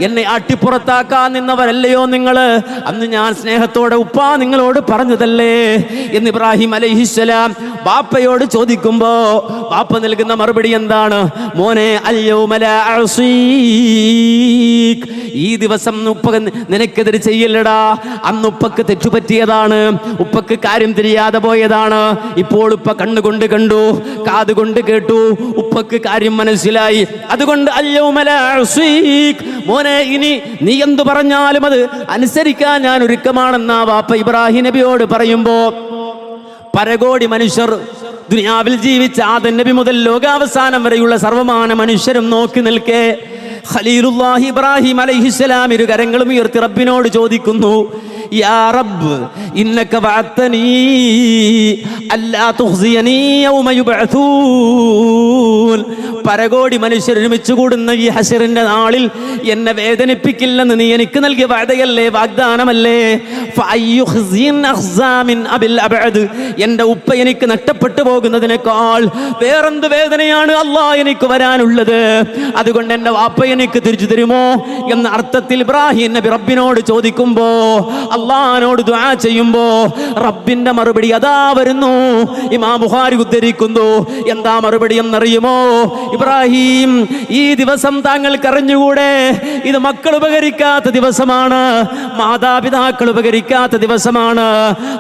എന്നെ അട്ടിപ്പുറത്താക്കാൻ നിന്നവരല്ലയോ നിങ്ങൾ? അന്ന് ഞാൻ സ്നേഹത്തോടെ ഉപ്പ നിങ്ങളോട് പറഞ്ഞതല്ലേ എന്ന് ഇബ്രാഹിം അലൈഹിസ്സലാം ബാപ്പയോട് ചോദിക്കുമ്പോ ബാപ്പ നൽകുന്ന മറുപടി എന്താണ്? മോനെ അൽയൗമ ലാ അസീക്, ഈ ദിവസം ഉപ്പ നിനക്കെതിരെ ചെയ്യില്ലടാ. അന്ന് ഉപ്പക്ക് തെറ്റുപറ്റിയതാണ്, ഉപ്പക്ക് കാര്യം തിരിയാതെ പോയതാണ്. ഇപ്പോൾ ഉപ്പ കണ്ണുകൊണ്ട് കണ്ടു, കാതുകൊണ്ട് കേട്ടു, ഉപ്പക്ക് കാര്യം മനസ്സിലായി. അതുകൊണ്ട് അൽയൗമ ലാ അസീക്, മോനെ ഇനി നീ എന്തു പറഞ്ഞാലും അത് അനുസരിക്കാൻ ഞാൻ ഒരുക്കമാണെന്നാ ബാപ്പ ഇബ്രാഹിം നബിയോട് പറയുമ്പോ പരകോടി മനുഷ്യർ ദുനിയാവിൽ ജീവിച്ച ആദം നബി മുതൽ ലോകാവസാനം വരെയുള്ള സർവമാന മനുഷ്യരും നോക്കി നിൽക്കെ ഖലീലുല്ലാഹി ഇബ്രാഹിം അലൈഹിസ്സലാം ഇരു കരങ്ങളും ഉയർത്തി റബ്ബിനോട് ചോദിക്കുന്നു, യാ റബ്ബ് ഇന്നക വഅതനീ അല്ലാ തുഖ്സിയനീ യൗമ യുബ്അഥൂൻ. പരകോടി മനുഷ്യർ ഒരുമിച്ച് കൂടുന്ന ഈ ഹശറിന്റെ നാളിൽ എന്നെ വേദനിപ്പിക്കില്ലെന്ന് നീ എനിക്ക് നൽകിയ വഅദയല്ലേ, വാഗ്ദാനമല്ലേ? ഫഅയ്യു ഖ്സിൻ അഖ്സാ മിൻ അബിൽ അബ്അദ്, എൻ്റെ ഉപ്പ എനിക്ക് നഷ്ടപ്പെട്ടു പോകുന്നതിനേക്കാൾ വേറെന്ത് വേദനയാണ് അല്ലാഹ് എനിക്ക് വരാനുള്ളത്? അതുകൊണ്ട് എൻ്റെ വാപ്പ എനിക്ക് തിരിച്ചു തരുമോ എന്ന അർത്ഥത്തിൽ ഇബ്രാഹിം നബി റബ്ബിനോട് ചോദിക്കുമ്പോ, അള്ളാഹിനോട് ദുആ ചെയ്യുമ്പോ റബ്ബിന്റെ മറുപടി അതാ വരുന്നു. ഇമാം ബുഖാരി ഉദ്ധരിക്കുന്നു. എന്താ മറുപടി എന്നറിയുമോ? ഇബ്രാഹിം, ഈ ദിവസം താങ്കൾക്ക് അറിഞ്ഞുകൂടെ? ഇത് മക്കൾ ഉപകരിക്കാത്ത ദിവസമാണ്, മാതാപിതാക്കൾ ഉപകരിക്കാത്ത ദിവസമാണ്.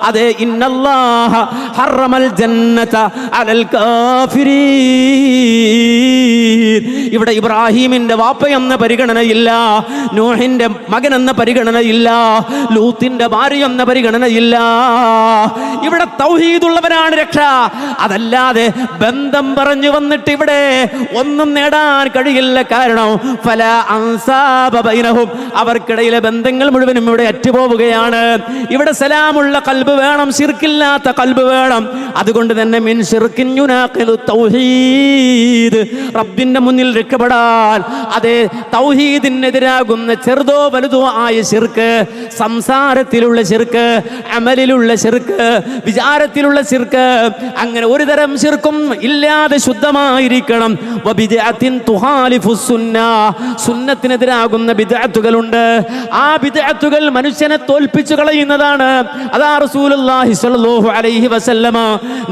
അതെ, ഇന്നല്ലാഹ ഹറമൽ ജന്നത അലൽ കാഫിരീൻ. ഇവിടെ ഇബ്രാഹിമിന്റെ വാപ്പ എന്ന പരിഗണനയില്ല, നൂഹിന്റെ മകൻ എന്ന പരിഗണനയില്ല, ലൂത്തിന്റെ ഭാര്യ എന്ന പരിഗണനയില്ല. ഇവിടെ തൗഹീദുള്ളവനാണ് രക്ഷ. അതല്ലാതെ ബന്ധം പറഞ്ഞു വന്നിട്ട് ഇവിടെ ഒന്നും നേടാൻ കഴിയില്ല. കാരണം ഫല അൻസാബ ബൈനഹും, അവർക്കിടയിലെ ബന്ധങ്ങൾ മുഴുവനും ഇവിടെ അറ്റുപോവുകയാണ്. ഇവിടെ സലാമുള്ള ഖൽബ് വേണം, ശിർക്കില്ലാത്ത ഖൽബ് വേണം. അതുകൊണ്ട് തന്നെ മിൻ ശിർക്കിൻ യുനാഖിലു തൗഹീദ്, റബ്ബിന്റെ മുന്നിൽ രക്ഷപ്പെടാൻ അതെ തൗഹീദിനെതിരാകുന്ന ചെറുതോ വലുതോ ആയ ശിർക്ക്, സംസാരത്തിലുള്ള ശിർക്ക്, അമലിലുള്ള ശിർക്ക്, വിചാരത്തിലുള്ള ശിർക്ക്, അങ്ങനെ ഒരു തരം ശിർക്കും ഇല്ലാതെ ശുദ്ധമായിരിക്കണം. വബിദ്അത്തിൻ തുഹാലിഫു സുന്ന, സുന്നത്തിനെതിരാകുന്ന ബിദ്അത്തുകളുണ്ട്. ആ ബിദ്അത്തുകൾ മനുഷ്യനെ തോൽപ്പിച്ചു കളയുന്നതാണ്. അതാ റസൂലുള്ളാഹി സ്വല്ലല്ലാഹു അലൈഹി വസല്ലമ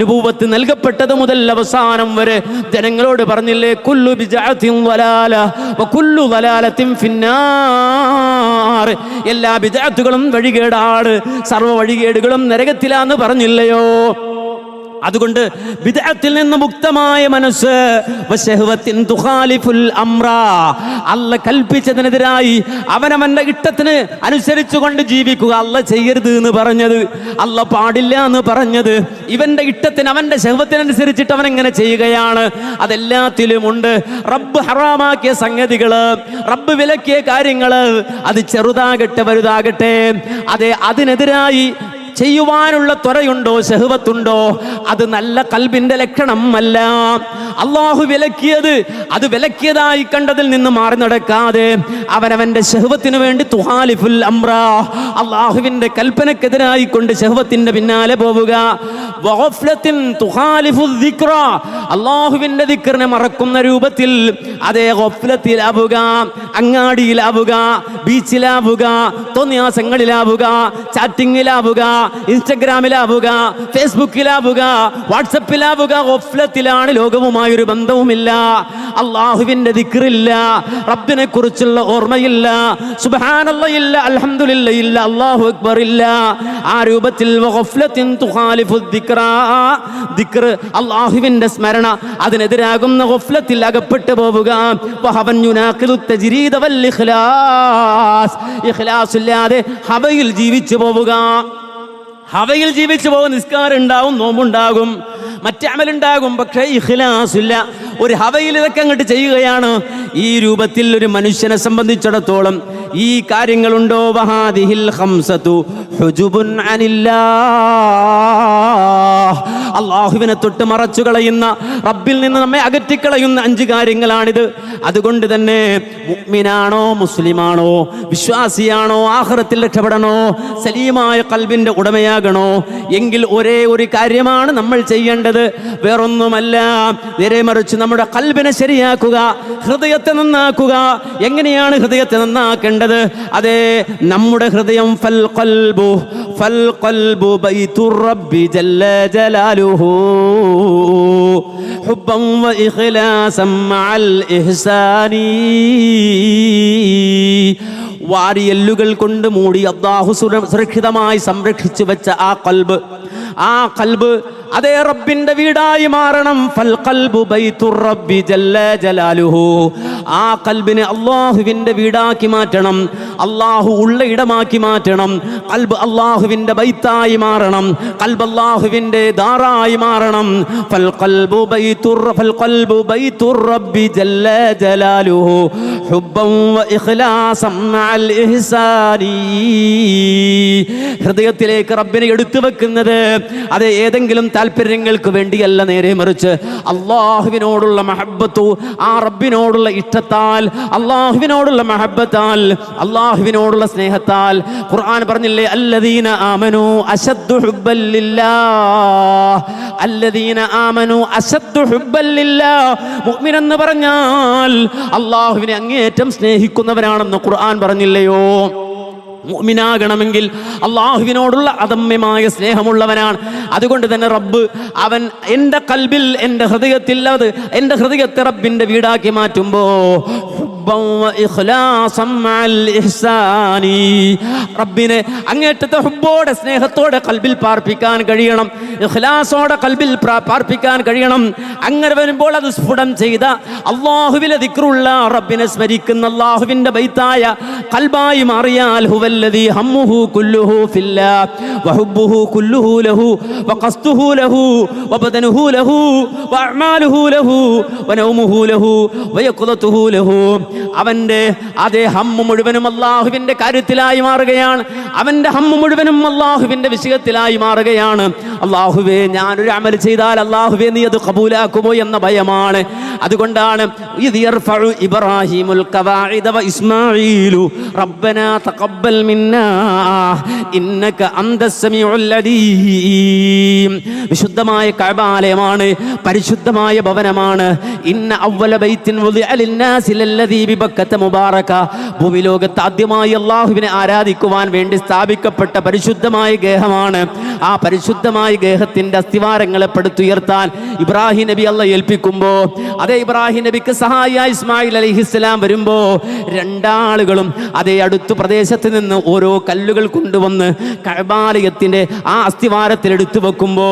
നബുവത്ത് നൽകപ്പെട്ടത് മുതൽ അവസാനം വരെ ജനങ്ങളോട് പറഞ്ഞില്ലേ, കുല്ലു ബിദ്അത്തിൻ വലാല വകുല്ലു വലാലത്തിൻ ഫിന്നാർ, എല്ലാ ബിദ്അത്തുകളും വഴികേടാണ്, സർവ്വ വഴികേടുകളും നരകത്തിലാന്ന് പറഞ്ഞില്ലയോ? അതുകൊണ്ട് ബിദ്അത്തിൽ നിന്ന് മുക്തമായ മനസ്സ്, വശഹവത്തിൻ തുഖാലിഫുൽ അംറ, അല്ല കൽപ്പിച്ചതിനെതിരായി അവനവന്റെ ഇഷ്ടത്തിന് അനുസരിച്ചുകൊണ്ട് ജീവിക്കുക. അല്ല ചെയ്യരുത് എന്ന് പറഞ്ഞത്, അല്ല പാടില്ല എന്ന് പറഞ്ഞത്, ഇവന്റെ ഇഷ്ടത്തിന് അവന്റെ ശഹവത്തിനനുസരിച്ചിട്ട് അവൻ എങ്ങനെ ചെയ്യുകയാണ്? അതെല്ലാത്തിലുമുണ്ട്. റബ്ബ് ഹറാമാക്കിയ സംഗതികള്, റബ്ബ് വിലക്കിയ കാര്യങ്ങള്, അത് ചെറുതാകട്ടെ വലുതാകട്ടെ, അതെ അതിനെതിരായി ചെയ്യുവാനുള്ള ത്വരയുണ്ടോ, ശഹവത്തുണ്ടോ, അത് നല്ല ഖൽബിന്റെ ലക്ഷണം അല്ല. അള്ളാഹു വിലക്കിയത് അത് വിലക്കിയതായി കണ്ടതിൽ നിന്ന് മാറി നടക്കാതെ അവനവന്റെ ശഹവത്തിന് വേണ്ടി തുഹാലിഫുൽ അംറ, അള്ളാഹുവിന്റെ കൽപ്പനക്കെതിരായി കൊണ്ട് ശഹവത്തിന്റെ പിന്നാലെ പോവുക. വഗഫ്ലത്തിൻ തുഹാലിഫു ദിക്റ, അള്ളാഹുവിന്റെ ദിക്റിനെ മറക്കുന്ന രൂപത്തിൽ അതേ ഗഫ്ലത്തിലാവുക, അങ്ങാടിയിലാവുക, ബീച്ചിലാവുക, തോന്നിയാസങ്ങളിലാവുക, ചാറ്റിങ്ങിലാവുക, ഇൻസ്റ്റഗ്രാമിലാവുക, ഫേസ്ബുക്കിലാവുക, വാട്സപ്പിലാവുക. ഗഫ്ലത്തിലാണ്, ലോകവുമായൊരു ബന്ധവുമില്ല, അള്ളാഹുവിന്റെ ദിക്റില്ല, റബ്ബിനെ കുറിച്ചുള്ള ഓർമ്മയില്ല, സുബ്ഹാനല്ലാഹ് ഇല്ല, അൽഹംദുലില്ലാഹ് ഇല്ല, അല്ലാഹു അക്ബർ ഇല്ല. ആ രൂപത്തിൽ വഗഫ്ലത്തിൻ തുഖാലിഫു ദിക്റ, ദിക്ർ അള്ളാഹുവിന്റെ സ്മരണ അതിനെതിരാകുന്ന ഗഫ്ലത്തിൽ അകപ്പെട്ടു പോവുക. വഹവൻ യുനാഖിദു തജ്രീദ വൽ ഇഖ്ലാസ്, ഇഖ്ലാസ് ഇല്ലാതെ ഹവയിൽ ജീവിച്ചു പോവുക. ഹവയിൽ ജീവിച്ചു പോകുന്ന നിസ്കാരം ഉണ്ടാവും, നോമ്പുണ്ടാകും, മറ്റേ അമലുണ്ടാകും, പക്ഷേ ഇഖ്ലാസ് ഇല്ല. ഒരു ഹവയിൽ ഇതൊക്കെ അങ്ങോട്ട് ചെയ്യുകയാണ്. ഈ രൂപത്തിൽ ഒരു മനുഷ്യനെ സംബന്ധിച്ചിടത്തോളം ഈ കാര്യങ്ങളുണ്ടോ? വഹാദിഹിൽ ഖംസതു ഹുജുബുൻ അനില്ലാഹ്, അള്ളാഹുവിനെ തൊട്ട് മറച്ചു കളയുന്ന, റബ്ബിൽ നിന്ന് നമ്മെ അകറ്റിക്കളയുന്ന 5 കാര്യങ്ങളാണിത്. അതുകൊണ്ട് തന്നെ മുഅ്മിനാണോ, മുസ്ലിമാണോ, വിശ്വാസിയാണോ, ആഖിറത്തിൽ രക്ഷപ്പെടണോ, സലീമായ ഖൽബിന്റെ ഉടമയാകണോ എങ്കിൽ ഒരേ ഒരു കാര്യമാണ് നമ്മൾ ചെയ്യേണ്ടത്, വേറൊന്നുമല്ല. നേരെ മറിച്ച് നമ്മുടെ ഖൽബിനെ ശരിയാക്കുക, ഹൃദയത്തെ നന്നാക്കുക. എങ്ങനെയാണ് ഹൃദയത്തെ നന്നാക്കേണ്ടത്? അതെ, നമ്മുടെ ഹൃദയം ഫൽ ഖൽബു ബൈതുർ റബ്ബി ജല്ല ജലാലുഹു ഹുബ്ബൻ വ ഇഖ്ലാസൻ മഅൽ ഇഹ്സാനി. വാരിയെല്ലുകൾ കൊണ്ട് മൂടി അല്ലാഹു സുരക്ഷിതമായി സംരക്ഷിച്ചു വെച്ച ആ ഖൽബ് അതേ റബ്ബിന്റെ വീടായി മാറണം. ഫൽ ഖൽബു ബൈതുർ റബ്ബി ജല്ല ജലാലുഹു. ആ ഖൽബിനെ അല്ലാഹുവിന്റെ വീടാക്കി മാറ്റണം, അല്ലാഹു ഉള്ള ഇടമാക്കി മാറ്റണം. ഖൽബ് അല്ലാഹുവിന്റെ ബൈത്തായി മാറണം, ഖൽബ് അല്ലാഹുവിന്റെ ദാറായി മാറണം. ഫൽ ഖൽബു ബൈതുർ റബ്ബി ജല്ല ജലാലുഹു ഹുബ്ബൻ വ ഇഖ്ലാസൻ മഅൽ ഇഹ്സാനി. ഹൃദയത്തിലേക്ക് റബ്ബിനെ എടുത്തു വെക്കുന്നത് അത് ഏതെങ്കിലും താല്പര്യങ്ങൾക്ക് വേണ്ടിയല്ല, നേരെ മറിച്ച് അള്ളാഹുവിനോടുള്ള മഹബ്ബത്തു, ആ റബ്ബിനോടുള്ള ഇഷ്ടത്താൽ, അള്ളാഹുവിനോടുള്ള മഹബ്ബത്താൽ, അള്ളാഹുവിനോടുള്ള സ്നേഹത്താൽ. ഖുർആൻ പറഞ്ഞില്ലേ, അല്ലദീന ആമനു അശദ്ദു ഹുബ്ബൻ ലില്ലാഹ്, അല്ലദീന ആമനു അശദ്ദു ഹുബ്ബൻ ലില്ലാഹ്. മുഅ്മിൻ എന്ന് പറഞ്ഞാൽ അള്ളാഹുവിനെ അങ്ങേയറ്റം സ്നേഹിക്കുന്നവരാണെന്ന് ഖുർആൻ പറഞ്ഞില്ലയോ? മുഅ്മിനാകണമെങ്കിൽ അള്ളാഹുവിനോടുള്ള അദമ്യമായ സ്നേഹമുള്ളവനാണ്. അതുകൊണ്ട് തന്നെ റബ്ബ് അവൻ എൻ്റെ കൽബിൽ, എൻ്റെ ഹൃദയത്തിൽ, അത് എൻ്റെ ഹൃദയത്തെ റബ്ബിൻ്റെ വീടാക്കി മാറ്റുമ്പോ റബ്ബിനെ അങ്ങേറ്റത്തെ ഹുബ്ബോടെ, സ്നേഹത്തോടെ കൽബിൽ പാർപ്പിക്കാൻ കഴിയണം, ഇഖ്ലാസോടെ കൽബിൽ പാർപ്പിക്കാൻ കഴിയണം. അങ്ങനെ വരുമ്പോൾ അത് സ്ഫുടം ചെയ്ത അല്ലാഹുവിലെ ദിക്റുള്ള, റബ്ബിനെ സ്മരിക്കുന്ന അല്ലാഹുവിന്റെ ബൈത്തായ ഖൽബായി മാറിയാൽ ഹുവല്ലദീ ഹമ്മുഹു കുല്ലുഹു ഫില്ലാഹ് വഹുബ്ബുഹു കുല്ലുഹു ലഹു വഖസ്തുഹു ലഹു വബദനുഹു ലഹു വഅഅമാലുഹു ലഹു വനൗമുഹു ലഹു വയഖ്ദതുഹു ലഹു. അവന്റെ അതേ ഹമ്മ് മുഴുവനും അല്ലാഹുവിന്റെ കാര്യത്തിലായി മാറുകയാണ്, അവന്റെ ഹമ്മ് മുഴുവനും അല്ലാഹുവിന്റെ വിഷയത്തിലായി മാറുകയാണ്. അല്ലാഹുവേ, ഞാനൊരു അമൽ ചെയ്താൽ അല്ലാഹുവേ നീ അത് ഖബൂലാക്കുമോ എന്ന ഭയമാണ്. അതുകൊണ്ടാണ് ഇബ്രാഹിമുൽ ഖവാഇദ വ ഇസ്മാഈലു റബ്ബനാ തഖബ്ബൽ മിന്നാ ഇന്നക അന്തസ് സമീഉൽ അലീം. വിശുദ്ധമായ കഅബാലയമാണ്, പരിശുദ്ധമായ ഭവനമാണ്. ഇന്ന അവ്വല ബൈത്തിൻ വുദിഅ ലിന്നാസി ലല്ലദീ ബിബക്കത മുബാറക. ഭൂമിലോകത്ത് ആദ്യമായി അല്ലാഹുവിനെ ആരാധിക്കുവാൻ വേണ്ടി സ്ഥാപിക്കപ്പെട്ട പരിശുദ്ധമായ ഗേഹമാണ്. ആ പരിശുദ്ധമായ ഗേഹത്തിന്റെ അസ്ഥിവാരങ്ങളെ പടുത്തുയർത്താൻ ഇബ്രാഹിം നബി അല്ലാഹ് ഏൽപ്പിക്കുമ്പോ, അതേ ഇബ്രാഹിം നബിക്ക് സഹായിയായി ഇസ്മായിൽ അലൈഹിസ്സലാം വരുമ്പോ, രണ്ടാളുകളും അതേ അടുത്ത പ്രദേശത്ത് നിന്ന് ഓരോ കല്ലുകൾ കൊണ്ടുവന്ന് കഅബാലയത്തിന്റെ ആ അസ്ഥിവാരത്തിൽ എടുത്തു വെക്കുമ്പോ,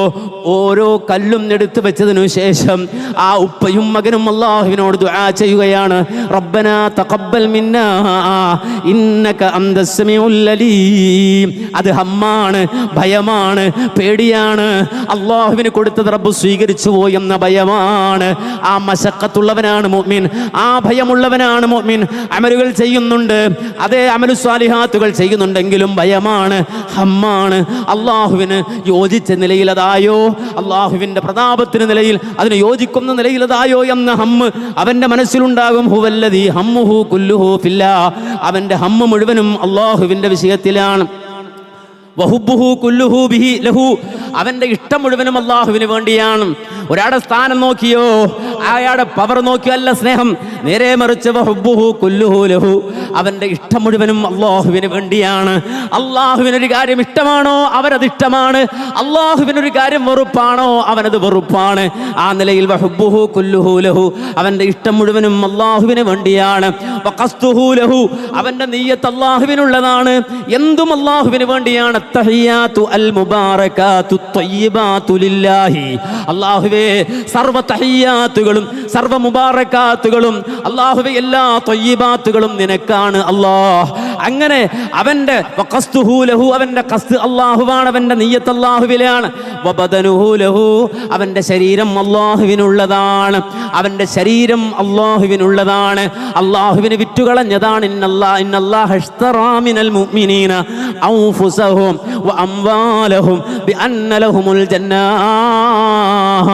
ഓരോ കല്ലും എടുത്തു വെച്ചതിനു ശേഷം ആ ഉപ്പയും മകനും അല്ലാഹുവിനോട് ദുആ ചെയ്യുകയാണ്, റബ്ബനാ തഖബ്ബൽ മിന്നാ ഇന്നക അന്തസ് സമീഉൽ അലീം. അത് ഹമ്മാണ്, ഭയമാണ്, പേടിയാണ്. അല്ലാഹുവിന് കൊടുത്തത് റബ്ബ് സ്വീകരിച്ചുവോ എന്ന ഭയമാണ്. ആ മശഖത്തുള്ളവനാണ് മുഅ്മിൻ, ആ ഭയമുള്ളവനാണ് മുഅ്മിൻ. അമലുകൾ ചെയ്യുന്നുണ്ട്, അതേ അമലു സ്വാലിഹാത്തുകൾ ചെയ്യുന്നുണ്ടെങ്കിലും ഭയമാണ്, ഹമ്മാണ്. അല്ലാഹുവിന് യോജിച്ച നിലയിൽ അതായോ, അല്ലാഹുവിന്റെ പ്രതാപത്തിന് നിലയിൽ അതിന് യോജിക്കുന്ന നിലയിൽ അതായോ എന്ന ഹമ്മ് അവന്റെ മനസ്സിലുണ്ടാകും. ഹുവല്ലദീ ഹമ്മുഹു കുല്ലുഹു ഫില്ലാഹ്. അവന്റെ ഹമ്മ് മുഴുവനും അല്ലാഹുവിന്റെ വിഷയത്തിലാണ്. വഹുബ്ബുഹു കുല്ലുഹു ബിഹി ലഹു. അവന്റെ ഇഷ്ടം മുഴുവനും അല്ലാഹുവിന് വേണ്ടിയാണ്. ഒരാളുടെ സ്ഥാനം നോക്കിയോ, അയാളുടെ പവർ നോക്കിയോ അല്ല സ്നേഹം, നേരെ മറിച്ച് വഹുബ്ബുഹു കുല്ലുഹു ലഹു. അവന്റെ ഇഷ്ടം മുഴുവനും അല്ലാഹുവിന് വേണ്ടിയാണ്. അല്ലാഹുവിനൊരു കാര്യം ഇഷ്ടമാണോ അവനത് ഇഷ്ടമാണ്, അല്ലാഹുവിനൊരു കാര്യം വെറുപ്പാണോ അവനത് വെറുപ്പാണ്. ആ നിലയിൽ വഹുബ്ബുഹു കുല്ലുഹു ലഹു, അവന്റെ ഇഷ്ടം മുഴുവനും അല്ലാഹുവിന് വേണ്ടിയാണ്. വഖസ്തുഹു ലഹു, അവന്റെ നിയ്യത്ത് അല്ലാഹുവിനുള്ളതാണ്, എന്തും അല്ലാഹുവിന് വേണ്ടിയാണ്. തഹിയ്യാതു അൽ മുബാറകാതു ത്വയ്യിബാതു ലില്ലാഹി. അല്ലാഹുവേ, സർവ്വ തഹിയ്യാത്തുകളും സർവ മുബാറക്കാത്തുകളും അല്ലാഹുവേ എല്ലാ ത്വയ്യിബാത്തുകളും നിനക്കാണ് അല്ലാഹ്. അങ്ങനെ അവന്റെ വഖസ്തുഹു ലഹു, അവന്റെ ഖസ്ദ് അല്ലാഹുവാണ്, അവന്റെ നിയ്യത്ത് അല്ലാഹുവിലാണ്. വബദനുഹു ലഹു, അവന്റെ ശരീരം അല്ലാഹുവിനുള്ളതാണ്, അവന്റെ ശരീരം അല്ലാഹുവിനുള്ളതാണ്, അല്ലാഹുവിന് വിറ്റുകളഞ്ഞതാണ്. ഇന്നല്ലാഹ ഇശ്തറാ മിനൽ മുഅ്മിനീന അൻഫുസഹും വഅംവാലഹും ബിഅന്ന ലഹുമുൽ ജന്നാഹ,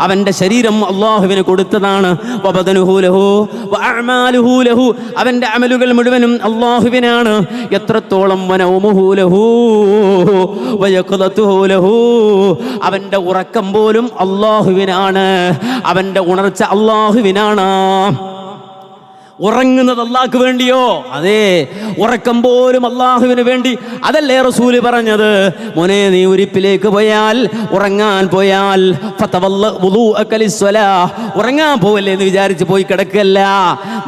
അവന്റെ ശരീരം അല്ലാഹുവിന് കൊടുത്തതാണ്. വബദനുഹു ലഹു വഅഅമാലുഹു ലഹു, അവന്റെ അമലുകൾ മുഴുവനും അല്ലാഹുവിനാണ്. എത്രത്തോളം വനൗമുഹു ലഹു വയഖ്ദതുഹു ലഹു, അവന്റെ ഉറക്കം പോലും അല്ലാഹുവിനാണ്, അവന്റെ ഉണർച്ച അല്ലാഹുവിനാണ്. ഉറങ്ങുന്നത് അല്ലാഹ്ക്ക് വേണ്ടിയോ? അതെ, ഉറക്കം പോലും അല്ലാഹുവിന് വേണ്ടി. അതല്ലേ റസൂല് പറഞ്ഞത്, മോനെ നീ ഉരിപ്പിലേക്ക് പോയാൽ, ഉറങ്ങാൻ പോയാൽ ഉറങ്ങാൻ പോവല്ലേ എന്ന് വിചാരിച്ച് പോയി കിടക്കല്ല.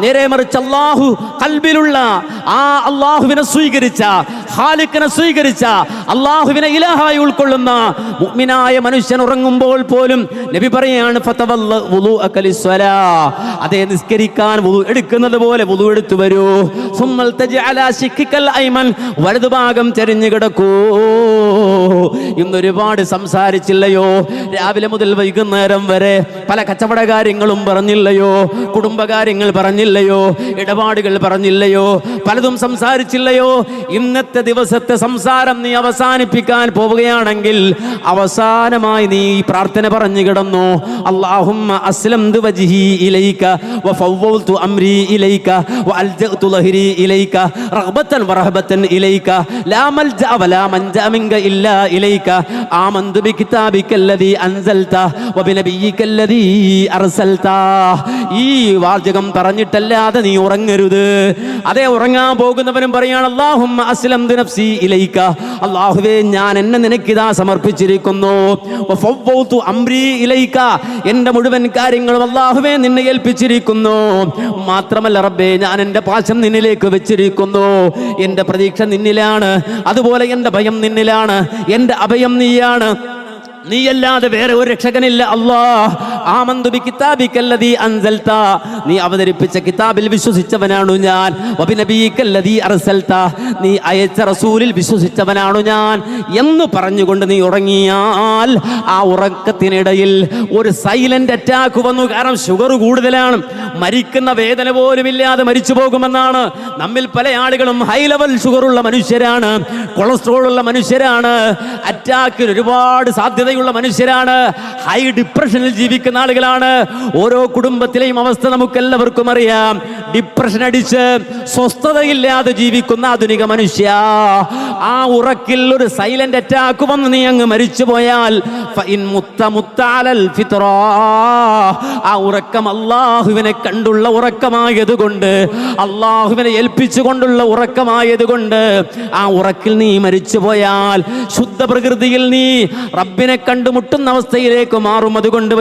നേരെ മറിച്ച് അല്ലാഹു ഖൽബിലുള്ള ആ അല്ലാഹുവിനെ സ്വീകരിച്ച, ഖാലിഖിനെ സ്വീകരിച്ച, അല്ലാഹുവിനെ ഇലാഹായി ഉൾക്കൊള്ളുന്ന മുഅ്മിനായ മനുഷ്യൻ ഉറങ്ങുമ്പോൾ പോലും നബി പറയാണ് അതേ, നിസ്കരിക്കാൻ വുളു എടുക്കുന്നത് പോലെ വുളു എടുത്തു വരൂ. വലതുഭാഗം ചെരിഞ്ഞു കിടക്കൂ. ഇന്നൊരുപാട് സംസാരിച്ചില്ലയോ? രാവിലെ മുതൽ വൈകുന്നേരം വരെ പല കച്ചവട കാര്യങ്ങളും പറഞ്ഞില്ലയോ? കുടുംബകാര്യങ്ങൾ പറഞ്ഞില്ലയോ? ഇടപാടുകൾ പറഞ്ഞില്ലയോ? പലതും സംസാരിച്ചില്ലയോ? ഇന്നത്തെ ദിവസത്തെ സംസാരം നീ അവസാനിപ്പിക്കാൻ പോവുകയാണെങ്കിൽ അവസാനമായി നീ പ്രാർത്ഥന പറഞ്ഞു കിടന്നു. അല്ലാഹുമ്മ അസ്ലംതു വജ്ഹി ഇലൈക വഫവ്വൽതു അംരി ഇലൈക വഅൽജഅതു ലഹരി ഇലൈക റഗ്ബതൻ വറഹബതൻ ഇലൈക ലാ മൽജഅ വലാ മൻജഅ മിൻക ഇല്ലാ ഇലൈക ആമന്തു ബികിതാബികല്ലദീ അൻസൽത വബിനബിയികല്ലദീ അർസൽത. ഈ വാചകം പറഞ്ഞിട്ടല്ലാതെ നീ ഉറങ്ങരുത്. അതേ, ഉറങ്ങാൻ പോകുന്നവനും പറയാണ് അല്ലാഹുമ്മ അസ്ലംതു നഫ്സി ഇലൈക, അല്ലാഹുവേ ഞാൻ എന്നെ നിനക്കിതാ സമർപ്പിച്ചിരിക്കുന്നു. വഫവ്വൽതു അംരി ഇലൈക, എൻ്റെ മുഴുവൻ കാര്യങ്ങളും അല്ലാഹുവേ നിന്നെ ഏൽപ്പിച്ചിരിക്കുന്നു. മാത്രമല്ല റബ്ബേ, ഞാൻ എൻ്റെ പാശം നിന്നിലേക്ക് വെച്ചിരിക്കുന്നു. എൻ്റെ പ്രതീക്ഷ നിന്നിലാണ്, അതുപോലെ എൻ്റെ ഭയം നിന്നിലാണ്, എൻ്റെ അഭയം നീയാണ്. നീയല്ലാതെ വേറെ ഒരു രക്ഷകനില്ല. അല്ലാഹ് ആമന്തു ബികിതാബികല്ലദീ അൻസൽത, നീ അവതരിപ്പിച്ച കിതാബിൽ വിശ്വസിച്ചവനാണു ഞാൻ. വബിനബിയികല്ലദീ അർസൽത, നീ അയച്ച റസൂലിൽ വിശ്വസിച്ചവനാണു ഞാൻ എന്ന് പറഞ്ഞുകൊണ്ട് നീ ഉറങ്ങിയാൽ ആ ഉറക്കത്തിനിടയിൽ ഒരു സൈലന്റ് അറ്റാക്ക് വന്നു. കാരണം ഷുഗർ കൂടുതലാണ്, മരിക്കുന്ന വേദന പോലും ഇല്ലാതെ മരിച്ചു പോകുമെന്നാണ്. നമ്മിൽ പല ആളുകളും ഹൈ ലെവൽ ഷുഗറുള്ള മനുഷ്യരാണ്, കൊളസ്ട്രോൾ ഉള്ള മനുഷ്യരാണ്, അറ്റാക്കിന് ഒരുപാട് സാധ്യതയുള്ള മനുഷ്യരാണ്, ഹൈ ഡിപ്രഷനിൽ ജീവിക്കുന്ന ആളുകളാണ്. ഓരോ കുടുംബത്തിലെയും അവസ്ഥ നമുക്കെല്ലാവർക്കും അറിയാം. ഡിപ്രഷൻ അടിച്ച് സ്വസ്ഥതയില്ലാതെ ജീവിക്കുന്ന ആധുനിക മനുഷ്യ, ആ ഉറക്കിൽ ഒരു സൈലന്റ് അറ്റാക്ക് വന്ന് നീ അങ്ങ് മരിച്ചു പോയാൽ ആ ഉറക്കം അല്ലാഹുവിനെ കണ്ടുള്ള ഉറക്കമായതുകൊണ്ട്, അല്ലാഹുവിനെ ഏൽപ്പിച്ചുകൊണ്ടുള്ള ഉറക്കമായതുകൊണ്ട് ആ ഉറക്കിൽ നീ മരിച്ചു പോയാൽ ശുദ്ധ പ്രകൃതിയിൽ നീ റബ്ബിനെ കണ്ടുമുട്ടുന്ന അവസ്ഥയിലേക്ക് മാറും. അതുകൊണ്ട്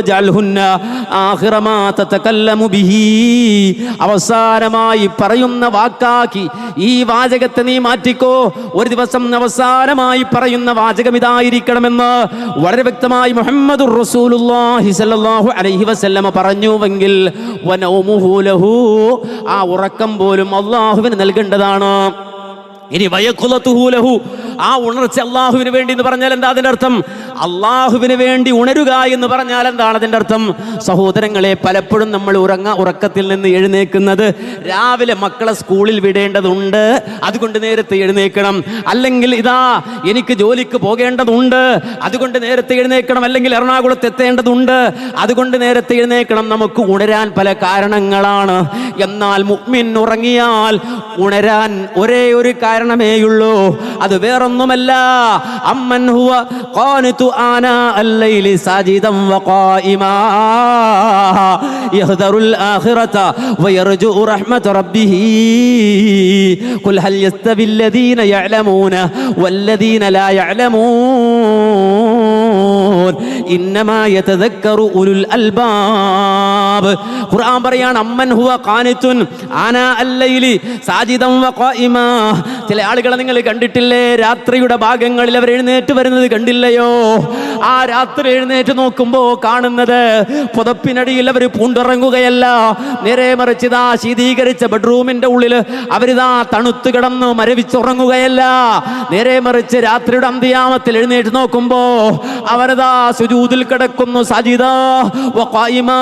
അവസാനമായി പറയുന്ന വാക്കാക്കി ഈ വാചകത്തെ നീ മാറ്റിക്കോ. ഒരു ദിവസം അവസാനമായി പറയുന്ന വാചകം ഇതായിരിക്കണമെന്ന് വളരെ വ്യക്തമായി മുഹമ്മദുർ റസൂലുള്ളാഹി സ്വല്ലല്ലാഹു അലൈഹി വസല്ലമ പറഞ്ഞുവെങ്കിൽ വനൗമുഹു ലഹു, ആ ഉറക്കം പോലും അല്ലാഹുവിന് നൽകേണ്ടതാണ്. ഇനി വയഖുലതുഹു ലഹു, ആ ഉണർച്ച അല്ലാഹുവിന് വേണ്ടി എന്ന് പറഞ്ഞാൽ എന്താ അതിൻ്റെ അർത്ഥം? അല്ലാഹുവിന് വേണ്ടി ഉണരുക എന്ന് പറഞ്ഞാൽ എന്താണ് അതിൻ്റെ അർത്ഥം? സഹോദരങ്ങളെ, പലപ്പോഴും നമ്മൾ ഉറക്കത്തിൽ നിന്ന് എഴുന്നേക്കുന്നത് രാവിലെ മക്കളെ സ്കൂളിൽ വിടേണ്ടതുണ്ട്, അതുകൊണ്ട് നേരത്തെ എഴുന്നേൽക്കണം. അല്ലെങ്കിൽ ഇതാ എനിക്ക് ജോലിക്ക് പോകേണ്ടതുണ്ട്, അതുകൊണ്ട് നേരത്തെ എഴുന്നേൽക്കണം. അല്ലെങ്കിൽ എറണാകുളത്ത് എത്തേണ്ടതുണ്ട്, അതുകൊണ്ട് നേരത്തെ എഴുന്നേൽക്കണം. നമുക്ക് ഉണരാൻ പല കാരണങ്ങളാണ്. എന്നാൽ മുഅ്മിൻ ഉറങ്ങിയാൽ ഉണരാൻ ഒരേ ഒരു കാരണമേയുള്ളൂ, അത് വേറൊന്നുമല്ല. അമ്മൻ ഹുവ ഖാനിതു ആനാ അൽ-ലൈലി സാജിദൻ വഖായിമാ യഹ്ദറുൽ ആഖിറത വയർജു റഹ്മത റബ്ബിഹി ഖുൽ ഹൽ യസ്തവി അല്ലദീന യഅലമൂന വല്ലദീന ലാ യഅലമൂൻ ഇന്നമാ യതദക്കറു ഉലുൽ അൽബാബ്. ഖുർആൻ പറയാണ് അമ്മൻ ഹുവ ഖാനിതുൻ ആനാ അല്ലൈലി സാജിദൻ വഖായിമാ. ചില ആളുകളെ നിങ്ങൾ കണ്ടിട്ടില്ലേ? രാത്രിയുടെ ഭാഗങ്ങളിൽ അവർ എഴുന്നേറ്റ് വരുന്നത് കണ്ടില്ലയോ? ആ രാത്രി എഴുന്നേറ്റ് നോക്കുമ്പോൾ കാണുന്നത് പുതപ്പിനടിയിൽ അവർ പൂണ്ടിറങ്ങുകയല്ല, നേരെ മറിച്ച് ഇതാ ശീതീകരിച്ച ബെഡ്റൂമിന്റെ ഉള്ളിൽ അവരിതാ തണുത്ത് കിടന്ന് മരവിച്ചുറങ്ങുകയല്ല. നേരെ മറിച്ച് രാത്രിയുടെ അന്ത്യാമത്തിൽ എഴുന്നേറ്റ് നോക്കുമ്പോ അവരതാ സുജൂദിൽ കിടക്കുന്നു, സജിദാ വഖായിമാ,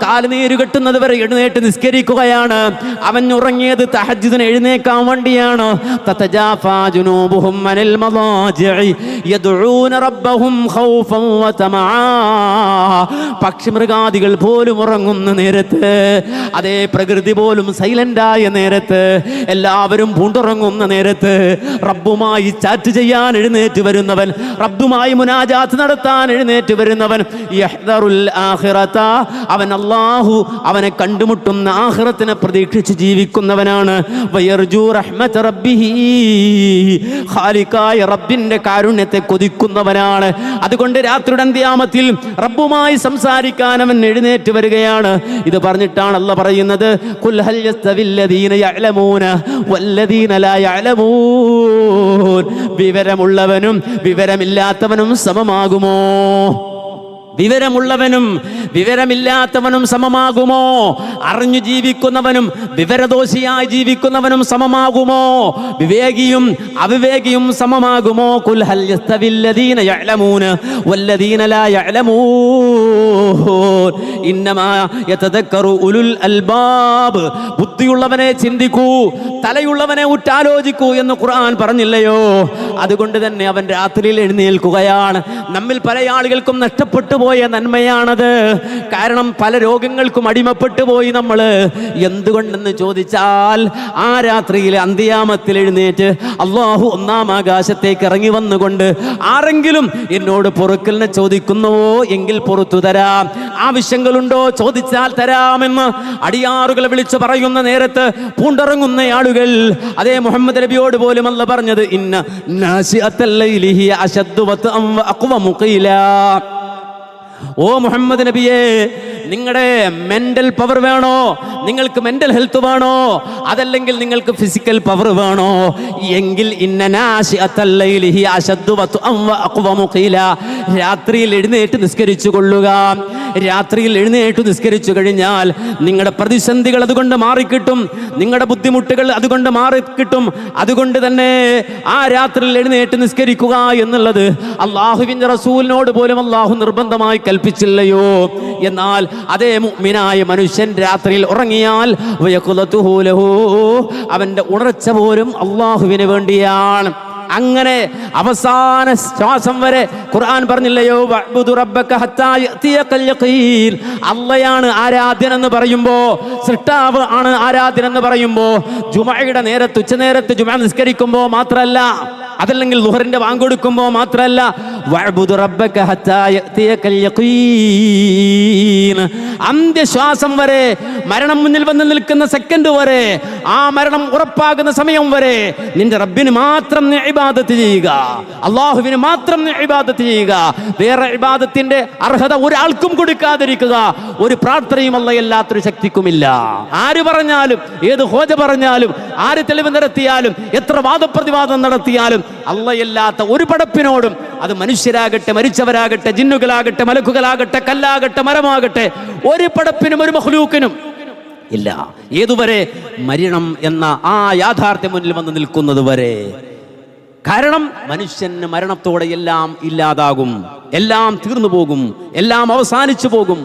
കാലുനീര് കെട്ടുന്നത് വരെ എഴുന്നേറ്റ് നിസ്കരിക്കുകയാണ്. അവൻ ഉറങ്ങിയത് തഹജ്ജുദിന് എഴുന്നേക്കാൻ വേണ്ടിയാണ്. തതജാഫാ ജുനൂബുഹും അനിൽ മദാജിഇ യദ്ഊന റബ്ബഹും ഖൗഫൻ വതമആ. പക്ഷിമൃഗാദികൾ പോലും ഉറങ്ങുന്ന നേരത്ത്, അതേ പ്രകൃതി പോലും സൈലന്റായ നേരത്ത്, എല്ലാവരും പൂണ്ടുറങ്ങുന്ന നേരത്ത് റബ്ബുമായി ചാറ്റ് ചെയ്യാൻ എഴുന്നേറ്റ് വരുന്നവൻ, റബ്ബുമായി മുനാജാത്ത് നടത്താൻ എഴുന്നേറ്റ് വരുന്നവൻ, യഹ്ദറുൽ ആഖിറത, അവൻ അല്ലാഹു അവനെ കണ്ടുമുട്ടുന്ന ആഖിറത്തിനെ പ്രതീക്ഷിച്ച് ജീവിക്കുന്നവനാണ്. വയർജു റഹ്മത റബ്ബിഹി, ഖാലിഖായ റബ്ബിന്റെ കാരുണ്യത്തെ കൊതിക്കുന്നവനാണ്. അതുകൊണ്ട് രാത്രിയുടെ അന്ത്യാമത്തിൽ റബ്ബുമായി സംസാരിക്കാൻ അവൻ എഴുന്നേറ്റ് വരികയാണ്. ഇത് പറഞ്ഞിട്ടാണ് അല്ലാഹ് പറയുന്നത്, ഖുൽ ഹൽ യസ്തവില്ലദീന യഅലമൂന വല്ലദീന ലാ യഅലമൂൻ. വിവരമുള്ളവനും വിവരമില്ലാത്തവനും സമമാകുമോ? വിവരമുള്ളവനും വിവരമില്ലാത്തവനും സമമാകുമോ? അറിഞ്ഞു ജീവിക്കുന്നവനും വിവരദോഷിയായി ജീവിക്കുന്നവനും സമമാകുമോ? വിവേകിയും അവിവേകിയും സമമാകുമോ? ഖുൽ ഹൽ യസ്തവില്ലദീന യഅലമൂന വല്ലദീന ലാ യഅലമൂൻ ഇന്നമാ യതദക്കറു ഉലുൽ അൽബാബ്. ബുദ്ധിയുള്ളവനെ ചിന്തിക്കൂ, തലയുള്ളവനെ ഉറ്റാലോചിക്കൂ എന്ന് ഖുർആൻ പറഞ്ഞില്ലയോ? അതുകൊണ്ട് തന്നെ അവൻ രാത്രിയിൽ എഴുന്നേൽക്കുകയാണ്. നമ്മിൽ പല ആളുകൾക്കും നഷ്ടപ്പെട്ടു പോയ നന്മയാണത്. കാരണം പല രോഗങ്ങൾക്കും അടിമപ്പെട്ടു പോയി നമ്മൾ. എന്തുകൊണ്ടെന്ന് ചോദിച്ചാൽ, ആ രാത്രിയിൽ അന്ത്യാമത്തിൽ എഴുന്നേറ്റ് അല്ലാഹു ഒന്നാം ആകാശത്തേക്ക് ഇറങ്ങി വന്നുകൊണ്ട് ആരെങ്കിലും എന്നോട് പൊറുക്കലിനെ ചോദിക്കുന്നുവോ എങ്കിൽ പുറത്തു തരാം, ആവശ്യങ്ങളുണ്ടോ ചോദിച്ചാൽ തരാമെന്ന് അടിയാറുകളെ വിളിച്ചു പറയുന്ന നേരത്ത് പൂണ്ടിറങ്ങുന്ന ആളുകൾ, അതേ മുഹമ്മദ് നബിയോട് പോലും അല്ല പറഞ്ഞത്, ഇന്ന നാശിഅത്തൽ ലൈലി ഹിയ അശദ്ദു വത്അൻ വഅഖ്വമു ഖീലാ. ഓ മുഹമ്മദ് നബിയെ, നിങ്ങളുടെ മെന്റൽ പവർ വേണോ? നിങ്ങൾക്ക് മെന്റൽ ഹെൽത്ത് വേണോ? അതല്ലെങ്കിൽ നിങ്ങൾക്ക് ഫിസിക്കൽ പവർ വേണോ? എങ്കിൽ ഇന്ന നാശിഅത്തൽ ലൈലി ഹിയ അശദ്ദു വത്അൻ വഅഖ്വമു ഖീലാ. രാത്രിയിൽ എഴുന്നേറ്റ് നിസ്കരിച്ചു കൊള്ളുക. രാത്രിയിൽ എഴുന്നേറ്റ് നിസ്കരിച്ചു കഴിഞ്ഞാൽ നിങ്ങളുടെ പ്രതിസന്ധികൾ അതുകൊണ്ട് മാറിക്കിട്ടും, നിങ്ങളുടെ ബുദ്ധിമുട്ടുകൾ അതുകൊണ്ട് മാറിക്കിട്ടും. അതുകൊണ്ട് തന്നെ ആ രാത്രിയിൽ എഴുന്നേറ്റ് നിസ്കരിക്കുക എന്നുള്ളത് അല്ലാഹുവിന്റെ റസൂലിനോട് പോലും അല്ലാഹു നിർബന്ധമായി കൽപ്പിച്ചില്ലയോ? എന്നാൽ അതേ മുഅ്മിനായ മനുഷ്യൻ രാത്രിയിൽ ഉറങ്ങിയാൽ വയഖുലതുഹു ലഹു, അവന്റെ ഉണർച്ച പോലും അല്ലാഹുവിന് വേണ്ടിയാണ്. അങ്ങനെ അവസാന ശ്വാസം വരെ ഖുർആൻ പറഞ്ഞില്ലയോ, വഅബ്ദു റബ്ബക ഹത്താ യഅതിയകൽ യഖീൻ. അല്ലാഹയാണ് ആരാധ്യൻ എന്ന് പറയുമ്പോ, സൃഷ്ടാവ് ആണ് ആരാധ്യൻ എന്ന് പറയുമ്പോ, ജുമഅയുടെ നേരത്ത് ഉച്ചനേരത്ത് ജുമഅ നിസ്കരിക്കുമ്പോൾ മാത്രമല്ല, അതല്ലെങ്കിൽ ളുഹറിന്റെ ബാങ്ക് കൊടുക്കുമ്പോൾ മാത്രമല്ല, വഅബ്ദു റബ്ബക ഹത്താ യഅതിയകൽ യഖീൻ. അന്ത്യശ്വാസം വരെ, മരണം മുന്നിൽ വന്ന് നിൽക്കുന്ന സെക്കൻഡ് വരെ, ആ മരണം ഉറപ്പാകുന്ന സമയം വരെ നിന്റെ റബ്ബിന് മാത്രം ഇബാദത്ത് ചെയ്യുക, അല്ലാഹുവിന് മാത്രം ഇബാദത്ത് ചെയ്യുക. വേറെ ഇബാദത്തിന്റെ അർഹത ഒരാൾക്കും കൊടുക്കാതിരിക്കുക. ഒരു പ്രാർത്ഥനയും അല്ലാത്തൊരു ശക്തിക്കുമില്ല. ആര് പറഞ്ഞാലും, ഏത് ഹോജ പറഞ്ഞാലും, ആര് തെളിവ് നടത്തിയാലും, എത്ര വാദപ്രതിവാദം നടത്തിയാലും, അല്ലാത്ത ഒരു പടപ്പിനോടും, അത് മനുഷ്യരാകട്ടെ, മരിച്ചവരാകട്ടെ, ജിന്നുകളാകട്ടെ, മലക്കുകളാകട്ടെ, കല്ലാകട്ടെ, മരമാകട്ടെ, ഒരു പടപ്പിനും ഒരു മഖ്ലൂക്കിനും ഇല്ല. ഏതുവരെ? മരണം എന്ന ആ യാഥാർത്ഥ്യം മുന്നിൽ വന്ന് നിൽക്കുന്നത് വരെ. കാരണം മനുഷ്യന് മരണത്തോടെ എല്ലാം ഇല്ലാതാകും, എല്ലാം തീർന്നു പോകും, എല്ലാം അവസാനിച്ചു പോകും.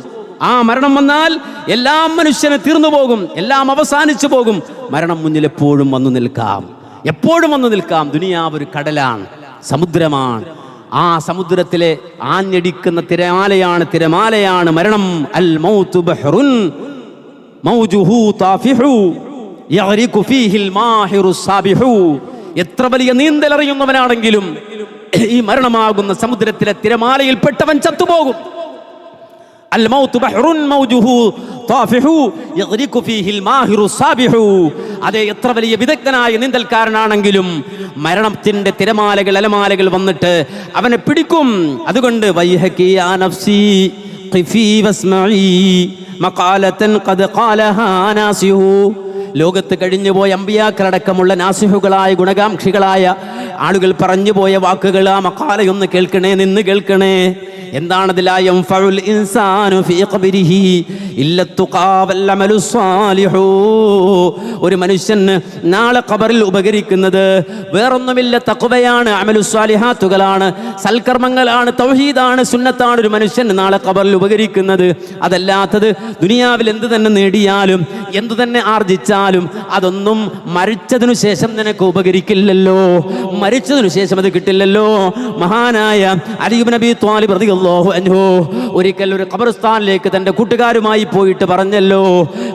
ആ മരണം വന്നാൽ എല്ലാം മനുഷ്യന് തീർന്നു പോകും, എല്ലാം അവസാനിച്ചു പോകും. മരണം മുന്നിൽ എപ്പോഴും വന്നു നിൽക്കാം, എപ്പോഴും വന്നു നിൽക്കാം. ദുനിയാവ് ഒരു കടലാണ്, സമുദ്രമാണ്. ആ സമുദ്രത്തിലെ ആഞ്ഞടിക്കുന്ന തിരമാലയാണ് മരണം. അൽ മൗതു ബഹ്റുൻ മൗജുഹു താഫിഹു യഗ്രിഖു ഫീഹിൽ മാഹിറു സാബിഹു. എത്ര വലിയ നീന്തലറിയുന്നവനാണെങ്കിലും ഈ മരണമാകുന്ന സമുദ്രത്തിലെ തിരമാലയിൽ പെട്ടവൻ ചത്തുപോകും. അൽ മൗതു ബഹ്റുൻ മൗജുഹു താഫിഹു യഗ്രിഖു ഫീഹിൽ മാഹിറു സാബിഹു. അതേ, എത്ര വലിയ വിദഗ്ധനായ നീന്തൽക്കാരനാണെങ്കിലും മരണത്തിന്റെ തിരമാലകൾ അലമാലകൾ വന്നിട്ട് അവനെ പിടിക്കും. അതുകൊണ്ട് വൈഹകി യാ നഫ്സി ഖിഫി വസ്മഈ മഖാലതൻ ഖദ് ഖാലഹാ നാസിഹു. ലോകത്ത് കഴിഞ്ഞുപോയ അമ്പിയാക്കളടക്കമുള്ള നാസിഹുകളായ ഗുണകാംക്ഷികളായ ആളുകൾ പറഞ്ഞുപോയ വാക്കുകൾ, ആ മഖാലയൊന്ന് കേൾക്കണേ, നിന്ന് കേൾക്കണേ. എന്താണത്? ലാ യൻഫഉൽ ഇൻസാനു ഫീ ഖബ്രിഹി ഇല്ല തുഖാ വൽ അമലു സ്വാലിഹു. ഒരു മനുഷ്യന് നാളെ ഖബറിൽ ഉപകരിക്കുന്നത് വേറൊന്നുമില്ല, തഖ്വയാണ്, അമലു സ്വാലിഹാത്തുകളാണ്, സൽക്കർമ്മങ്ങളാണ്, തൗഹീദാണ്, സുന്നത്താണ് ഒരു മനുഷ്യന് നാളെ ഖബറിൽ ഉപകരിക്കുന്നത്. അതല്ലാത്തത് ദുനിയാവിൽ എന്ത് തന്നെ നേടിയാലും എന്തു തന്നെ ആർജിച്ചാലും അതൊന്നും മരിച്ചതിനു ശേഷം നിനക്ക് ഉപകരിക്കില്ലല്ലോ, മരിച്ചതിനു ശേഷം അത് കിട്ടില്ലല്ലോ. മഹാനായ അലി ഇബ്നു അബീ ത്വാലിബ് റളിയല്ലാഹു അൻഹു ഒരിക്കൽ ഒരു ഖബർസ്ഥാനിലേക്ക് തന്റെ കൂട്ടുകാരുമായി പോയിട്ട് പറഞ്ഞല്ലോ,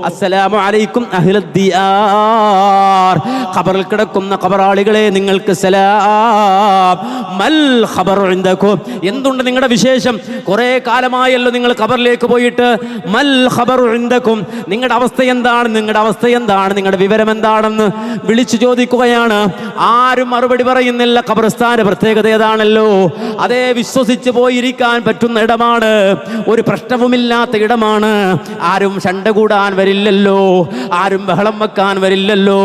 അസ്സലാമു അലൈക്കും അഹ്ലദ് ദിയാർ, ഖബറിൽ കിടക്കുന്ന ഖബറാളികളെ നിങ്ങൾക്ക് സലാം. മൽ ഖബറു ഇൻദകും, എന്തുണ്ട് നിങ്ങളുടെ വിശേഷം? കുറേ കാലമായല്ലോ നിങ്ങൾ ഖബറിലേക്ക് പോയിട്ട്. മൽ ഖബറു ഇൻദകും, നിങ്ങളുടെ അവസ്ഥ എന്താണ്, നിങ്ങളുടെ അവസ്ഥ എന്താണ്, നിങ്ങളുടെ വിവരം എന്താണെന്ന് വിളിച്ചു ചോദിക്കുകയാണ്. ആരും മറുപടി പറയുന്നില്ല. ഖബർസ്ഥാന പ്രത്യേകത ഏതാണല്ലോ, അതേ വിശ്വസിച്ച് പോയിരിക്കാൻ പറ്റുന്ന ഇടമാണ്, ഒരു പ്രശ്നവുമില്ലാത്ത ഇടമാണ്. ആരും ശണ്ട കൂടാൻ വരില്ലല്ലോ, ആരും ബഹളം വെക്കാൻ വരില്ലല്ലോ.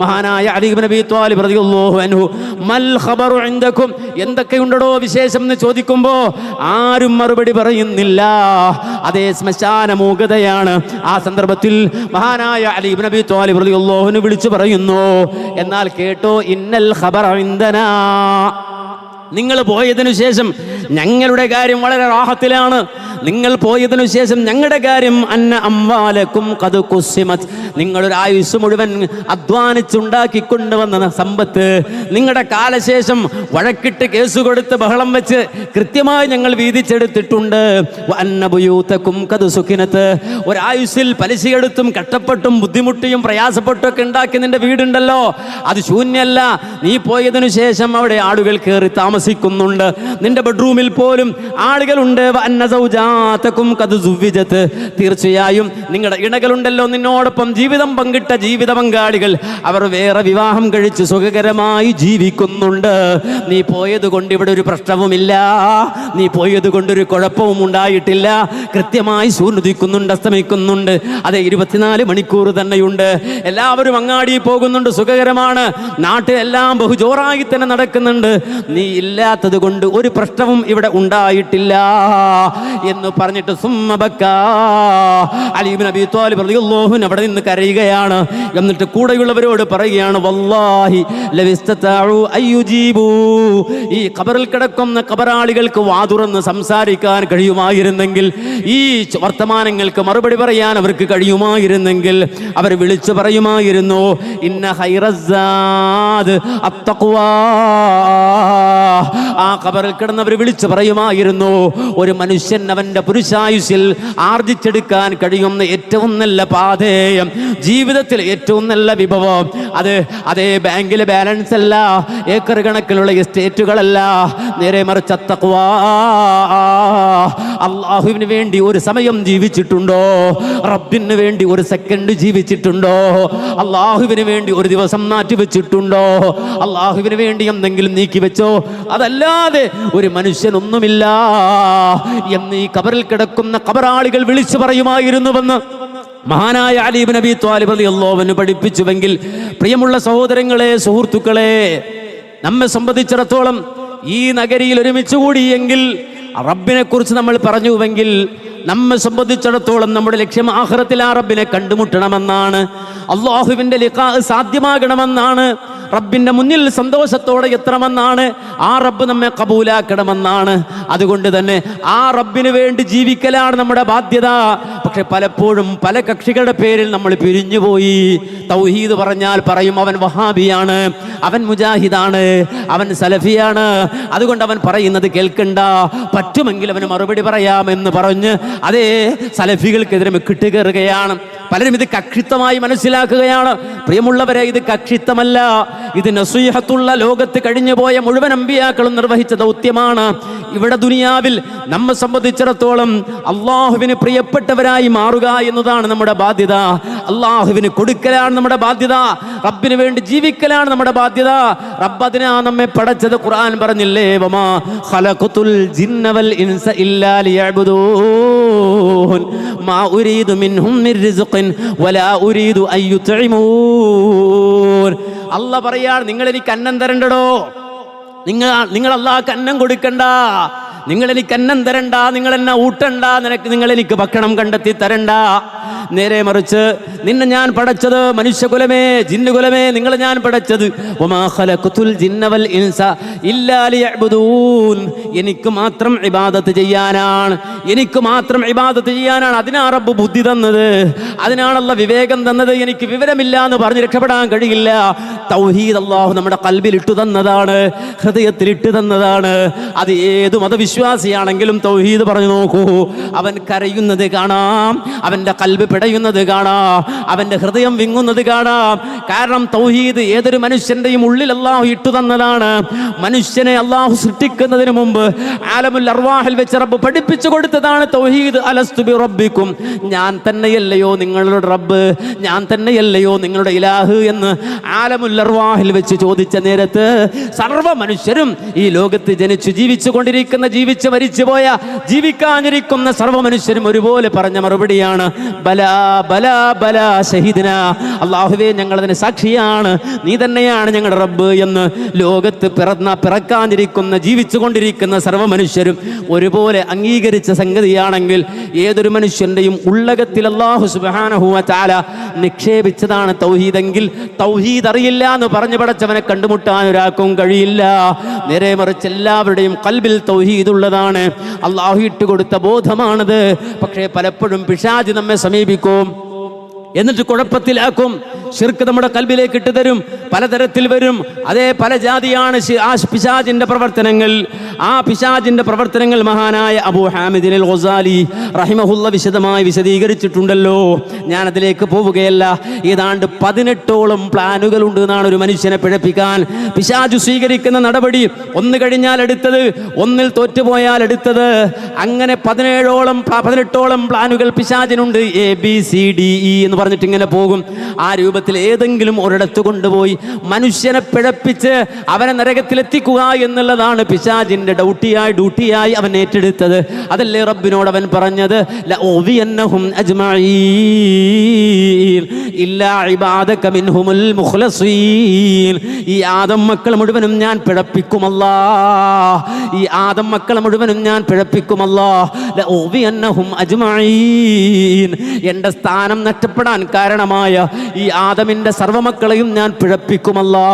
മഹാനായ അലി ഇബ്നു അബീ ത്വാലിബ് റളിയല്ലാഹു അൻഹു മൽ ഖബറു ഇൻദകും, എന്തൊക്കെയുണ്ടോ വിശേഷം എന്ന് ചോദിക്കുമ്പോ ആരും മറുപടി പറയുന്നില്ല. അതേ ശ്മശാന മൂകതയാണ്. ആ സന്ദർഭത്തിൽ മഹാനായ അലി ഇബ്നു അബീ ത്വാലിബ് റളിയല്ലാഹു അൻഹു വിളിച്ചു പറയുന്നു, എന്നാൽ കേട്ടോ, ഇന്നൽ ഖബറ ഇൻദനാ, നിങ്ങൾ പോയതിനു ശേഷം ഞങ്ങളുടെ കാര്യം വളരെ റാഹത്തിലാണ്. നിങ്ങൾ പോയതിനു ശേഷം ഞങ്ങളുടെ കാര്യം അന്ന അംവാലക്കും ഖദ് ഖുസിമത്, നിങ്ങളൊരു ആയുസ് മുഴുവൻ അധ്വാനിച്ചുണ്ടാക്കിക്കൊണ്ടുവന്ന സമ്പത്ത് നിങ്ങളുടെ കാലശേഷം വഴക്കിട്ട് കേസ് കൊടുത്ത് ബഹളം വെച്ച് കൃത്യമായി ഞങ്ങൾ വീതിച്ചെടുത്തിട്ടുണ്ട്. അന്ന ബുയൂതക്കും ഖദ് സുഖിനത്, ഒരായുസിൽ പലിശയെടുത്തും കഷ്ടപ്പെട്ടും ബുദ്ധിമുട്ടിയും പ്രയാസപ്പെട്ടൊക്കെ ഉണ്ടാക്കി നിന്റെ വീടുണ്ടല്ലോ, അത് ശൂന്യല്ല. നീ പോയതിനു ശേഷം അവിടെ ആളുകൾ കയറി താമസിക്കുന്നുണ്ട്, നിന്റെ ബെഡ്റൂമിൽ പോലും ആളുകളുണ്ട്. അന്ന സൗജാതകും ഖദ് സുവ്വിജത്, തീർച്ചയായും നിങ്ങളുടെ ഇണകളുണ്ടല്ലോ, നിന്നോടൊപ്പം ജീവിതം പങ്കിട്ട ജീവിത പങ്കാളികൾ, അവർ വേറെ വിവാഹം കഴിച്ച് സുഖകരമായി ജീവിക്കുന്നുണ്ട്. നീ പോയത് കൊണ്ട് ഇവിടെ ഒരു പ്രശ്നവുമില്ല, നീ പോയത് കൊണ്ടൊരു കുഴപ്പവും ഉണ്ടായിട്ടില്ല. കൃത്യമായി സൂര്യൻ ഉദിക്കുന്നുണ്ട്, അസ്തമിക്കുന്നുണ്ട്, അതെ 24 മണിക്കൂർ തന്നെയുണ്ട്. എല്ലാവരും അങ്ങാടി പോകുന്നുണ്ട്, സുഖകരമാണ്. നാട്ടിലെല്ലാം ബഹുജോറായി തന്നെ നടക്കുന്നുണ്ട്. നീ ഇല്ലാത്തത് കൊണ്ട് ഒരു പ്രശ്നവും ഇവിടെ ഉണ്ടായിട്ടില്ല എന്ന് പറഞ്ഞിട്ട് അലി ഇബ്നു അബീ ത്വാലിബ് റളിയല്ലാഹു അൻഹു അവിടെ നിന്ന് കരയുകയാണ്. എന്നിട്ട് കൂടെയുള്ളവരോട് പറയുകയാണ്, വല്ലാഹി ലവിസ്തതഉ അയ്യുജീബു, ഈ ഖബറിൽ കിടക്കുന്ന ഖബറാളികൾക്ക് വാതുറന്ന് സംസാരിക്കാൻ കഴിയുമായിരുന്നെങ്കിൽ, ഈ വർത്തമാനങ്ങൾക്ക് മറുപടി പറയാൻ അവർക്ക് കഴിയുമായിരുന്നെങ്കിൽ അവർ വിളിച്ചു പറയുമായിരുന്നു, ഇന്ന ഖൈറസ്സാദ് അത്തഖ്വാ. ആ ഖബറിൽ കിടന്നവർ വിളിച്ചു പറയുമായിരുന്നു, ഒരു മനുഷ്യൻ അവന്റെ പുരുഷായുസിൽ ആർജിച്ചെടുക്കാൻ കഴിയുന്ന ഏറ്റവും നല്ല പാതേയം, ജീവിതത്തിൽ ഏറ്റവും നല്ല വിഭവം, അതേ ബാങ്കിലെ ബാലൻസ് അല്ല, ഏക്കർ കണക്കിലുള്ള എസ്റ്റേറ്റുകളല്ല, നേരെ മറിച്ച് തഖ്വാ. അള്ളാഹുവിന് വേണ്ടി ഒരു സമയം ജീവിച്ചിട്ടുണ്ടോ? റബ്ബിന് വേണ്ടി ഒരു സെക്കൻഡ് ജീവിച്ചിട്ടുണ്ടോ? അള്ളാഹുവിന് വേണ്ടി ഒരു ദിവസം മാറ്റിവെച്ചിട്ടുണ്ടോ? അള്ളാഹുവിന് വേണ്ടി എന്തെങ്കിലും നീക്കി വെച്ചോ? അതല്ലാതെ ഒരു മനുഷ്യനൊന്നുമില്ല എന്ന് ഈ ഖബറിൽ കിടക്കുന്ന ഖബറാളികൾ വിളിച്ചു പറയുമായിരുന്നുവെന്ന് മഹാനായ അലി ഇബ്നു അബീ ത്വാലിബ് റളിയല്ലാഹു അൻഹു പഠിപ്പിച്ചുവെങ്കിൽ, പ്രിയമുള്ള സഹോദരങ്ങളെ, സുഹൃത്തുക്കളെ, നമ്മെ സംബന്ധിച്ചിടത്തോളം ഈ നഗരിയിൽ ഒരുമിച്ച് കൂടിയെങ്കിൽ, റബ്ബിനെ കുറിച്ച് നമ്മൾ പറഞ്ഞുവെങ്കിൽ, നമ്മെ സംബന്ധിച്ചിടത്തോളം നമ്മുടെ ലക്ഷ്യം ആഖിറത്തിൽ ആ റബ്ബിനെ കണ്ടുമുട്ടണമെന്നാണ്, അല്ലാഹുവിന്റെ ലിഖാ സാധ്യമാകണമെന്നാണ്, റബ്ബിന്റെ മുന്നിൽ സന്തോഷത്തോടെ എത്തണമെന്നാണ്, ആ റബ്ബ് നമ്മെ കബൂലാക്കണമെന്നാണ്. അതുകൊണ്ട് തന്നെ ആ റബ്ബിന് വേണ്ടി ജീവിക്കലാണ് നമ്മുടെ ബാധ്യത. പക്ഷെ പലപ്പോഴും പല കക്ഷികളുടെ പേരിൽ നമ്മൾ പിരിഞ്ഞുപോയി. തൗഹീദ് പറഞ്ഞാൽ പറയും അവൻ വഹാബിയാണ്, അവൻ മുജാഹിദാണ്, അവൻ സലഫിയാണ്, അതുകൊണ്ട് അവൻ പറയുന്നത് കേൾക്കണ്ട, പറ്റുമെങ്കിൽ അവന് മറുപടി പറയാമെന്ന് പറഞ്ഞ് അതേ സലഫികൾക്കെതിരെ മെക്കിട്ട് കയറുകയാണ്. പലരും ഇത് കക്ഷിത്വമായി മനസ്സിലാക്കുകയാണ്. പ്രിയമുള്ളവരെ, ഇത് കക്ഷിത്വമല്ല, ഇത് നസീഹത്തുള്ള ലോകത്ത് കഴിഞ്ഞുപോയ മുഴുവൻ അമ്പിയാക്കളും നിർവഹിച്ച ദൗത്യമാണ്. ഇവിടെ ദുനിയാവിൽ നമ്മെ സംബന്ധിച്ചിടത്തോളം അള്ളാഹുവിന് പ്രിയപ്പെട്ടവരായി മാറുക എന്നതാണ് നമ്മുടെ ബാധ്യത. അള്ളാഹുവിന് കൊടുക്കലാണ് നമ്മുടെ ബാധ്യത. റബ്ബിന് വേണ്ടി ജീവിക്കലാണ് നമ്മുടെ ബാധ്യത. റബ്ബ് അതിനാ നമ്മെ പടച്ചത്. ഖുർആൻ പറഞ്ഞില്ലേ, വമാ ഖലഖതുൽ ജിന്ന വൽ ഇൻസ ഇല്ലാ ലിയഅ്ബുദൂൻ മാ ഉരീദു മിൻഹും മിർ റിസ്ഖിൻ വലാ ഉരീദു അൻ യുത്ഇമൂൻ. അല്ലാഹ് പറയാണ്, നിങ്ങൾ എനിക്ക് അന്നം തരണ്ടടോ, നിങ്ങൾ അല്ലാഹ്ക്ക് അന്നം കൊടുക്കണ്ട, നിങ്ങൾ എനിക്ക് അന്നം തരണ്ട, നിങ്ങൾ എന്നെ ഊട്ടണ്ട, നിങ്ങൾ എനിക്ക് ഭക്ഷണം കണ്ടെത്തി തരണ്ട. നേരെ മറിച്ച് നിന്നെ ഞാൻ പടച്ചത് മനുഷ്യകുലമേ, ജിന്നുകുലമേ, നിങ്ങൾ ഞാൻ പടച്ചത് വമാ ഖലഖതുൽ ജിന്ന വൽ ഇൻസ ഇല്ലാ ലിയഅ്ബുദൂൻ, എനിക്ക് മാത്രം ഇബാദത്ത് ചെയ്യാനാണ്, എനിക്ക് മാത്രം ഇബാദത്ത് ചെയ്യാനാണ്. അതിനാ റബ്ബ് ബുദ്ധി തന്നത്, അതിനാണല്ല വിവേകം തന്നത്. എനിക്ക് വിവരമില്ല എന്ന് പറഞ്ഞ് രക്ഷപ്പെടാൻ കഴിയില്ല. തൗഹീദ് അല്ലാഹു നമ്മുടെ ഖൽബിൽ ഇട്ടു തന്നതാണ്, ഹൃദയത്തിൽ ഇട്ടു തന്നതാണ്. അത് ഏത് മതവിശ്വാസിയാണെങ്കിലും തൗഹീദ് പറഞ്ഞു നോക്കൂ, അവൻ കരയുന്നത് കാണാം, അവന്റെ ഖൽബ് പിടയുന്നത് കാണാം, അവന്റെ ഹൃദയം വിങ്ങുന്നത് കാണാം. കാരണം തൗഹീദ് ഏതൊരു മനുഷ്യന്റെയും ഉള്ളിൽ അല്ലാഹു ഇട്ടു തന്നതാണ്. മനുഷ്യനെ അല്ലാഹു സൃഷ്ടിക്കുന്നതിന് മുമ്പ് ആലമുൽ അർവാഹിൽ വെച്ച് റബ്ബ് പഠിപ്പിച്ചു കൊടുത്തതാണ് തൗഹീദ്. അലസ്തു ബി റബ്ബിക്കും, ഞാൻ തന്നെയല്ലയോ നിങ്ങളുടെ റബ്ബ്, ഞാൻ തന്നെയല്ലയോ നിങ്ങളുടെ ഇലാഹ് എന്ന് ആലമുൽ അർവാഹിൽ വെച്ച് ചോദിച്ച നേരത്ത് സർവ്വ മനുഷ്യരും ഈ ലോകത്ത് ജനിച്ചു ജീവിച്ചു കൊണ്ടിരിക്കുന്ന, ജീവിച്ച് മരിച്ചു പോയ, ജീവിക്കാനിരിക്കുന്ന സർവ്വ മനുഷ്യരും ഒരുപോലെ പറഞ്ഞ മറുപടിയാണ് ബലാ ബലാ ബലാ ഷഹീദിന, അല്ലാഹുവേ ഞങ്ങളതിന് സാക്ഷിയാണ്, നീ തന്നെയാണ് ഞങ്ങളുടെ റബ്ബ് എന്ന്. ലോകത്ത് പിറക്കാനിരിക്കുന്ന, ജീവിച്ചു കൊണ്ടിരിക്കുന്ന സർവ്വ മനുഷ്യരും ഒരുപോലെ അംഗീകരിച്ച സംഗതിയാണെങ്കിൽ ഏതൊരു മനുഷ്യന്റെയും ഉള്ളകത്തിൽ അല്ലാഹു സുബ്ഹാനഹു വ തആല നിക്ഷേപിച്ചതാണ് തൗഹീദെങ്കിൽ തൗഹീദ് അറിയില്ല എന്ന് പറഞ്ഞു പടച്ചവനെ കണ്ടുമുട്ടാൻ ഒരാൾക്കും കഴിയില്ല. നേരെ മറിച്ച് എല്ലാവരുടെയും ഖൽബിൽ തൗഹീദ് ഉള്ളതാണ്, അല്ലാഹു ഇട്ടുകൊടുത്ത ബോധമാണത്. പക്ഷേ പലപ്പോഴും പിശാച് നമ്മെ സമീപിക്കും, എന്നിട്ട് കുഴപ്പത്തിലാക്കും. ശിർക്ക് നമ്മുടെ കൽബിലേക്ക് ഇട്ട് തരും, പലതരത്തിൽ വരും. അതേ പല ജാതിയാണ് ആ പിശാചിന്റെ പ്രവർത്തനങ്ങൾ. ആ പിശാചിന്റെ പ്രവർത്തനങ്ങൾ മഹാനായ അബൂ ഹാമിദ് അൽ ഗസാലി റഹിമഹുല്ല വിശദമായി വിശദീകരിച്ചിട്ടുണ്ടല്ലോ. ഞാൻ അതിലേക്ക് പോവുകയല്ല. ഏതാണ്ട് 18ഓളം പ്ലാനുകൾ ഉണ്ട് എന്നാണ് ഒരു മനുഷ്യനെ പിഴപ്പിക്കാൻ പിശാച് സ്വീകരിക്കുന്ന നടപടി. ഒന്ന് കഴിഞ്ഞാൽ അടുത്തത്, ഒന്നിൽ തോറ്റുപോയാൽ അടുത്തത്, അങ്ങനെ 18ഓളം പ്ലാനുകൾ പിശാചിനുണ്ട്. ABCDE എന്ന് പറഞ്ഞിട്ട് ഇങ്ങനെ പോകും. ആ രൂപത്തിൽ ഏതെങ്കിലും ഒരിടത്ത് കൊണ്ടുപോയി മനുഷ്യനെ പിഴപ്പിച്ച് അവനെ നരകത്തിലെത്തിക്കുക എന്നുള്ളതാണ് പിശാചിന്റെ ഡ്യൂട്ടിയായി അവൻ ഏറ്റെടുത്തത്. അതല്ലേ റബ്ബിനോട് അവൻ പറഞ്ഞത്, ലഉദിയന്നഹും അജ്മഈൻ ഇല്ലാ ഇബാദക മിൻഹുൽ മുഖ്ലസീൻ. ഈ ആദം മക്കൾ മുഴുവനും ഞാൻ പിഴപ്പിക്കുമല്ലാ, ഈ ആദം മക്കൾ മുഴുവനും ഞാൻ പിഴപ്പിക്കുമല്ലാ. ലഉദിയന്നഹും അജ്മഈൻ, എൻ്റെ സ്ഥാനം നഷ്ടപ്പെടാൻ കാരണമായ ഈ ആദമിന്റെ സർവ്വമക്കളെയും ഞാൻ പിഴപ്പിക്കുമല്ലാ.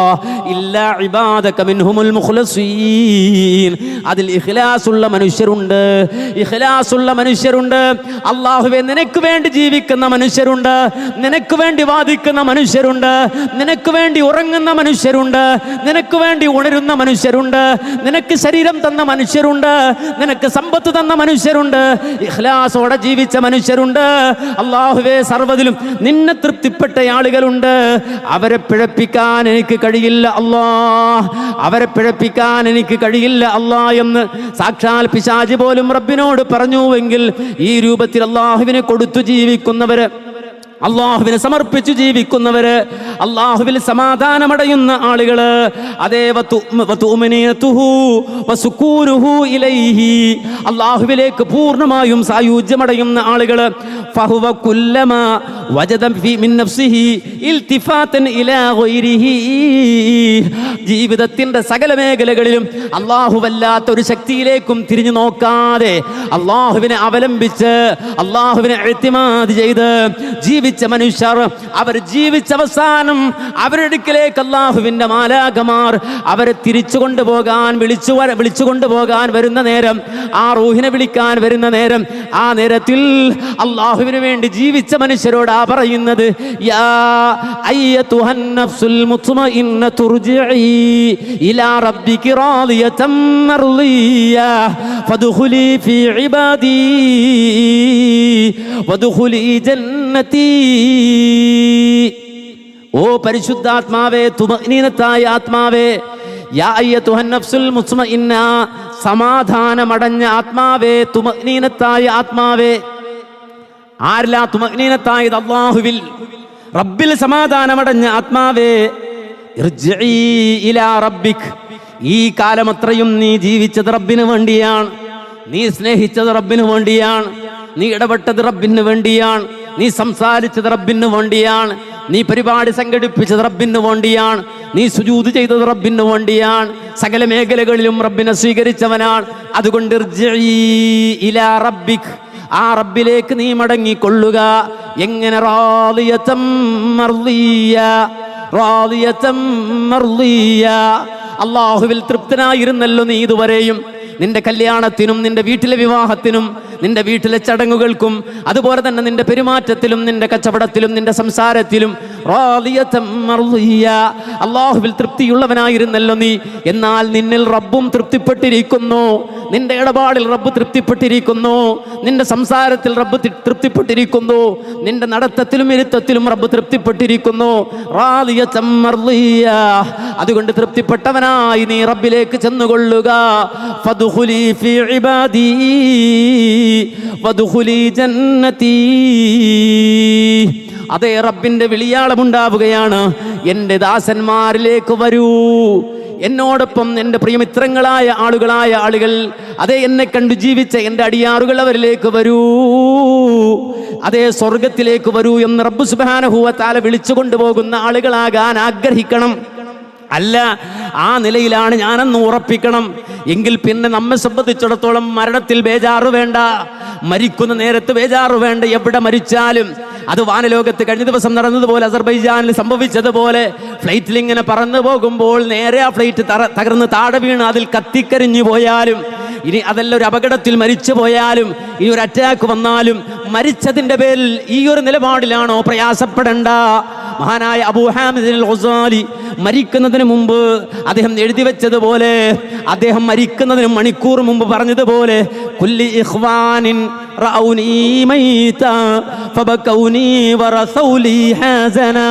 ഇല്ലാ ഇബാദക മിൻഹുൽ മുഖ്ലസീൻ, അതിൽ ഇഖ്ലാസുള്ള മനുഷ്യരുണ്ട്, ഇഖ്ലാസുള്ള മനുഷ്യരുണ്ട്. അല്ലാഹുവേ നിനക്ക് വേണ്ടി ജീവിക്കുന്ന മനുഷ്യരുണ്ട്, നിനക്ക് വേണ്ടി വാദിക്കുന്ന മനുഷ്യരുണ്ട്, നിനക്ക് വേണ്ടി ഉറങ്ങുന്ന മനുഷ്യരുണ്ട്, നിനക്ക് വേണ്ടി ഉണരുന്ന മനുഷ്യരുണ്ട്, നിനക്ക് ശരീരം തന്ന മനുഷ്യരുണ്ട്, നിനക്ക് സമ്പത്ത് തന്ന മനുഷ്യരുണ്ട്, ഇഖ്ലാസോടെ ജീവിച്ച മനുഷ്യരുണ്ട്. അല്ലാഹുവേ സർവ്വതിലും നിന്നെ തൃപ്തിപ്പെട്ട ആളുകളുണ്ട്. അവരെ പിഴപ്പിക്കാൻ എനിക്ക് കഴിയില്ല അല്ലാ, അവരെ പിഴപ്പിക്കാൻ എനിക്ക് കഴിയില്ല അല്ലാ എന്ന് സാക്ഷാൽ പിശാച് പോലും റബ്ബിനോട് പറഞ്ഞുവെങ്കിൽ ഈ രൂപത്തിൽ അല്ലാഹുവിനെ കൊടുത്തു ജീവിക്കുന്നവര്, അള്ളാഹുവിനെ സമർപ്പിച്ചു ജീവിക്കുന്നവര്, അള്ളാഹുവിൽ സമാധാനമടയുന്ന ആളുകള്, അതേ അള്ളാഹുവിലേക്ക് പൂർണ്ണമായും സായുജ്യമടയുന്ന ആളുകള്, ഫഹുവ കുല്ലമാ വജദ മിൻ നഫ്സിഹി ഇൽതിഫാതൻ ഇലാ ഗൈരിഹി, ജീവിതത്തിന്റെ സകല മേഖലകളിലും അള്ളാഹുവല്ലാത്ത ഒരു ശക്തിയിലേക്കും തിരിഞ്ഞു നോക്കാതെ അള്ളാഹുവിനെ അവലംബിച്ച് അള്ളാഹുവിനെ ഇഅ്തിമാദ് ചെയ്ത് ജീവിച്ച മനുഷ്യർ, അവർ ജീവിച്ച അവസാനം അവരുടെ അടുക്കലേക്ക് അള്ളാഹുവിന്റെ മാലാഖമാർ അവരെ തിരിച്ചു കൊണ്ടുപോകാൻ വിളിച്ചു കൊണ്ടുപോകാൻ വരുന്ന നേരം, ആ റൂഹിനെ വിളിക്കാൻ വരുന്ന നേരം, ആ നേരത്തിൽ അള്ളാഹുവിന് വേണ്ടി ജീവിച്ച മനുഷ്യരോടാ പറയുന്നത്, യാ അയ്യതുഹൻ നഫ്സുൽ മുത്മഇന്ന തുർജിഇ ഇലാ റബ്ബികി റാദിയതൻ മർളിയ ഫദ്ഖുലി ഫീ ഇബാദി വദ്ഖുലി ജന്നതി. ഓ പരിശുദ്ധാത്മാവേ, തുമഅ്നീനത്തായ ആത്മാവേ, യാ അയ്യതുഹൻ നഫ്സുൽ മുത്മഇന്ന, സമാധാനമടഞ്ഞ ആത്മാവേ, തുമഅ്നീനത്തായ ആത്മാവേ. ആരിലാ തുമഅ്നീനത്തായത്? അല്ലാഹുവിൽ, റബ്ബിൽ സമാധാനമടഞ്ഞ ആത്മാവേ. ഇർജിഇ ഇലാ റബ്ബിക്, ഈ കാലമത്രയും നീ ജീവിച്ചത് റബ്ബിന് വേണ്ടിയാണ്, നീ സ്നേഹിച്ചത് റബ്ബിന് വേണ്ടിയാണ്, നീ ഇടപെട്ടത് റബ്ബിന് വേണ്ടിയാണ്, നീ സംസാരിച്ചത് റബ്ബിന് വേണ്ടിയാണ്, നീ പരിപാടി സംഘടിപ്പിച്ചത് റബ്ബിന് വേണ്ടിയാണ്, നീ സുജൂദ് ചെയ്തത് റബ്ബിന് വേണ്ടിയാണ്, സകല മേഖലകളിലും റബ്ബിനെ സ്വീകരിച്ചവനാണ്. അതുകൊണ്ട് ഇർജിഇ ഇലാ റബ്ബിക്, ആ റബ്ബിലേക്ക് നീ മടങ്ങിക്കൊള്ളുക. എങ്ങനെ? റാദിയതം മർദിയ, റാദിയതം മർദിയ. അല്ലാഹുവിൽ തൃപ്തനായിരുന്നല്ലോ നീ ഇതുവരെയും. നിന്റെ കല്യാണത്തിനും നിന്റെ വീട്ടിലെ വിവാഹത്തിനും നിന്റെ വീട്ടിലെ ചടങ്ങുകൾക്കും അതുപോലെ തന്നെ നിന്റെ പെരുമാറ്റത്തിലും നിന്റെ കച്ചവടത്തിലും നിന്റെ സംസാരത്തിലും അല്ലാഹുവിൽ തൃപ്തിയുള്ളവനായിരുന്നല്ലോ നീ. എന്നാൽ നിന്നിൽ റബ്ബും തൃപ്തിപ്പെട്ടിരിക്കുന്നു, നിന്റെ ഇടപാടിൽ റബ്ബ് തൃപ്തിപ്പെട്ടിരിക്കുന്നു, നിന്റെ സംസാരത്തിൽ റബ്ബ് തൃപ്തിപ്പെട്ടിരിക്കുന്നു, നിന്റെ നടത്തത്തിലും ഇരുത്തത്തിലും റബ്ബ് തൃപ്തിപ്പെട്ടിരിക്കുന്നു. അതുകൊണ്ട് തൃപ്തിപ്പെട്ടവനായി നീ റബ്ബിലേക്ക് ചെന്നുകൊള്ളുക. ഫദ്ഖുലി ഫീ ഇബാദി വദ്ഖുലി ജന്നതി. അതേ, റബ്ബിന്റെ വിളിയാളമുണ്ടാവുകയാണ്. എൻ്റെ ദാസന്മാരിലേക്ക് വരൂ, എന്നോടൊപ്പം എൻ്റെ പ്രിയമിത്രങ്ങളായ ആളുകൾ, അതേ എന്നെ കണ്ടു ജീവിച്ച എൻ്റെ അടിയാറുകൾ, അവരിലേക്ക് വരൂ, അതേ സ്വർഗത്തിലേക്ക് വരൂ എന്ന് റബ്ബ് സുബ്ഹാനഹു വ തആല വിളിച്ചു കൊണ്ടുപോകുന്ന ആളുകളാകാൻ ആഗ്രഹിക്കണം. അല്ല, ആ നിലയിലാണ് ഞാനെന്ന് ഉറപ്പിക്കണം. എങ്കിൽ പിന്നെ നമ്മെ സംബന്ധിച്ചിടത്തോളം മരണത്തിൽ ബേജാറ് വേണ്ട, മരിക്കുന്ന നേരത്ത് ബേജാറ് വേണ്ട. എവിടെ മരിച്ചാലും അത് വാനലോകത്ത് കഴിഞ്ഞ ദിവസം നടന്നതുപോലെ, അസർബൈജാനിൽ സംഭവിച്ചതുപോലെ, ഫ്ലൈറ്റിൽ ഇങ്ങനെ പറന്നു പോകുമ്പോൾ നേരെ ആ ഫ്ലൈറ്റ് തകർന്ന് താഴെ വീണ് അതിൽ കത്തിക്കരിഞ്ഞു പോയാലും, ഇനി അതല്ല ഒരു അപകടത്തിൽ മരിച്ചു പോയാലും, ഇനി ഒരു അറ്റാക്ക് വന്നാലും, മരിച്ചതിൻ്റെ പേരിൽ ഈ ഒരു നിലപാടിലാണോ പ്രയാസപ്പെടേണ്ട? മഹാനായ അബൂ ഹാമിദ് അൽ ഗസാലി മരിക്കുന്നതിന് മുമ്പ് അദ്ദേഹം എഴുതി വെച്ചതുപോലെ, അദ്ദേഹം മരിക്കുന്നതിന് മണിക്കൂർ മുമ്പ് പറഞ്ഞതുപോലെ, കുല്ലി ഇഖ്വാനിൻ റഔനി മൈതാ ഫബകൗനി വറസൗലി ഹസനാ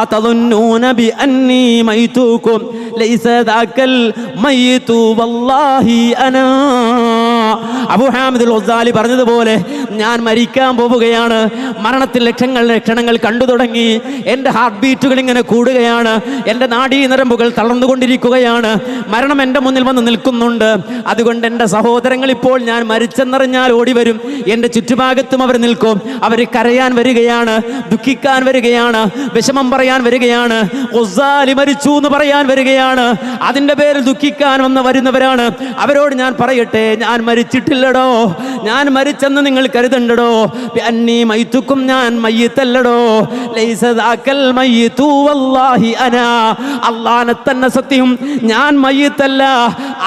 അതظنون ബിഅന്നി മൈതുകും ലൈസ ദാകൽ മൈതു വല്ലാഹി അനാ. അബൂ ഹാമിദ് അൽ ഗസാലി പറഞ്ഞതുപോലെ, ഞാൻ മരിക്കാൻ പോവുകയാണ്, മരണത്തിൽ ലക്ഷണങ്ങൾ കണ്ടു തുടങ്ങി, എൻ്റെ ഹാർട്ട് ബീറ്റുകൾ ഇങ്ങനെ കൂടുകയാണ്, എൻ്റെ നാഡീനരമ്പുകൾ തളർന്നുകൊണ്ടിരിക്കുകയാണ്, മരണം എൻ്റെ മുന്നിൽ വന്ന് നിൽക്കുന്നുണ്ട്. അതുകൊണ്ട് എൻ്റെ സഹോദരങ്ങൾ ഇപ്പോൾ ഞാൻ മരിച്ചെന്നറിഞ്ഞാൽ ഓടി വരും, എൻ്റെ ചുറ്റുഭാഗത്തും അവർ നിൽക്കും, അവർ കരയാൻ വരികയാണ്, ദുഃഖിക്കാൻ വരികയാണ്, വിഷമം പറയാൻ വരികയാണ്, ഗസാലി മരിച്ചു എന്ന് പറയാൻ വരികയാണ്, അതിൻ്റെ പേരിൽ ദുഃഖിക്കാൻ വരുന്നവരാണ്. അവരോട് ഞാൻ പറയട്ടെ, ഞാൻ മരിച്ചിട്ടില്ലടോ, ഞാൻ മരിച്ചെന്ന് നിങ്ങൾ കരുതണ്ടടോ. അന്നീ മൈതുക്കും, ഞാൻ മയ്യിത്തല്ലടോ. ലൈസ ദാകൽ മയ്യിതു വല്ലാഹി അനാ, അല്ലാഹനെ തന്നെ സത്യം, ഞാൻ മയ്യിത്തല്ല,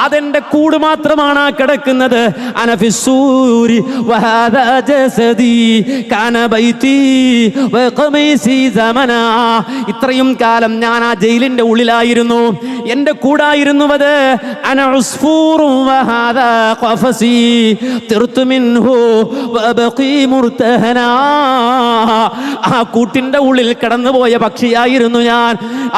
അതെന്റെ കൂട് മാത്രമാണ് കിടക്കുന്നത്. അന ഫിസ്സൂരി വഹാദാ ജസദി കാന ബൈതി വഖമീസി സമനാ. ഇത്രയും കാലം ഞാൻ ആ ജയിലിന്റെ ഉള്ളിലായിരുന്നു, എന്റെ കൂടായിരുന്നുവത്. അന ഉസ്ഫൂറും വഹാദാ ഖഫസി തിർതു മിൻഹു വബഖി മുർതഹനാ. ആ കൂട്ടിന്റെ ഉള്ളിൽ കടന്നുപോയ പക്ഷിയായിരുന്നു ഞാൻ.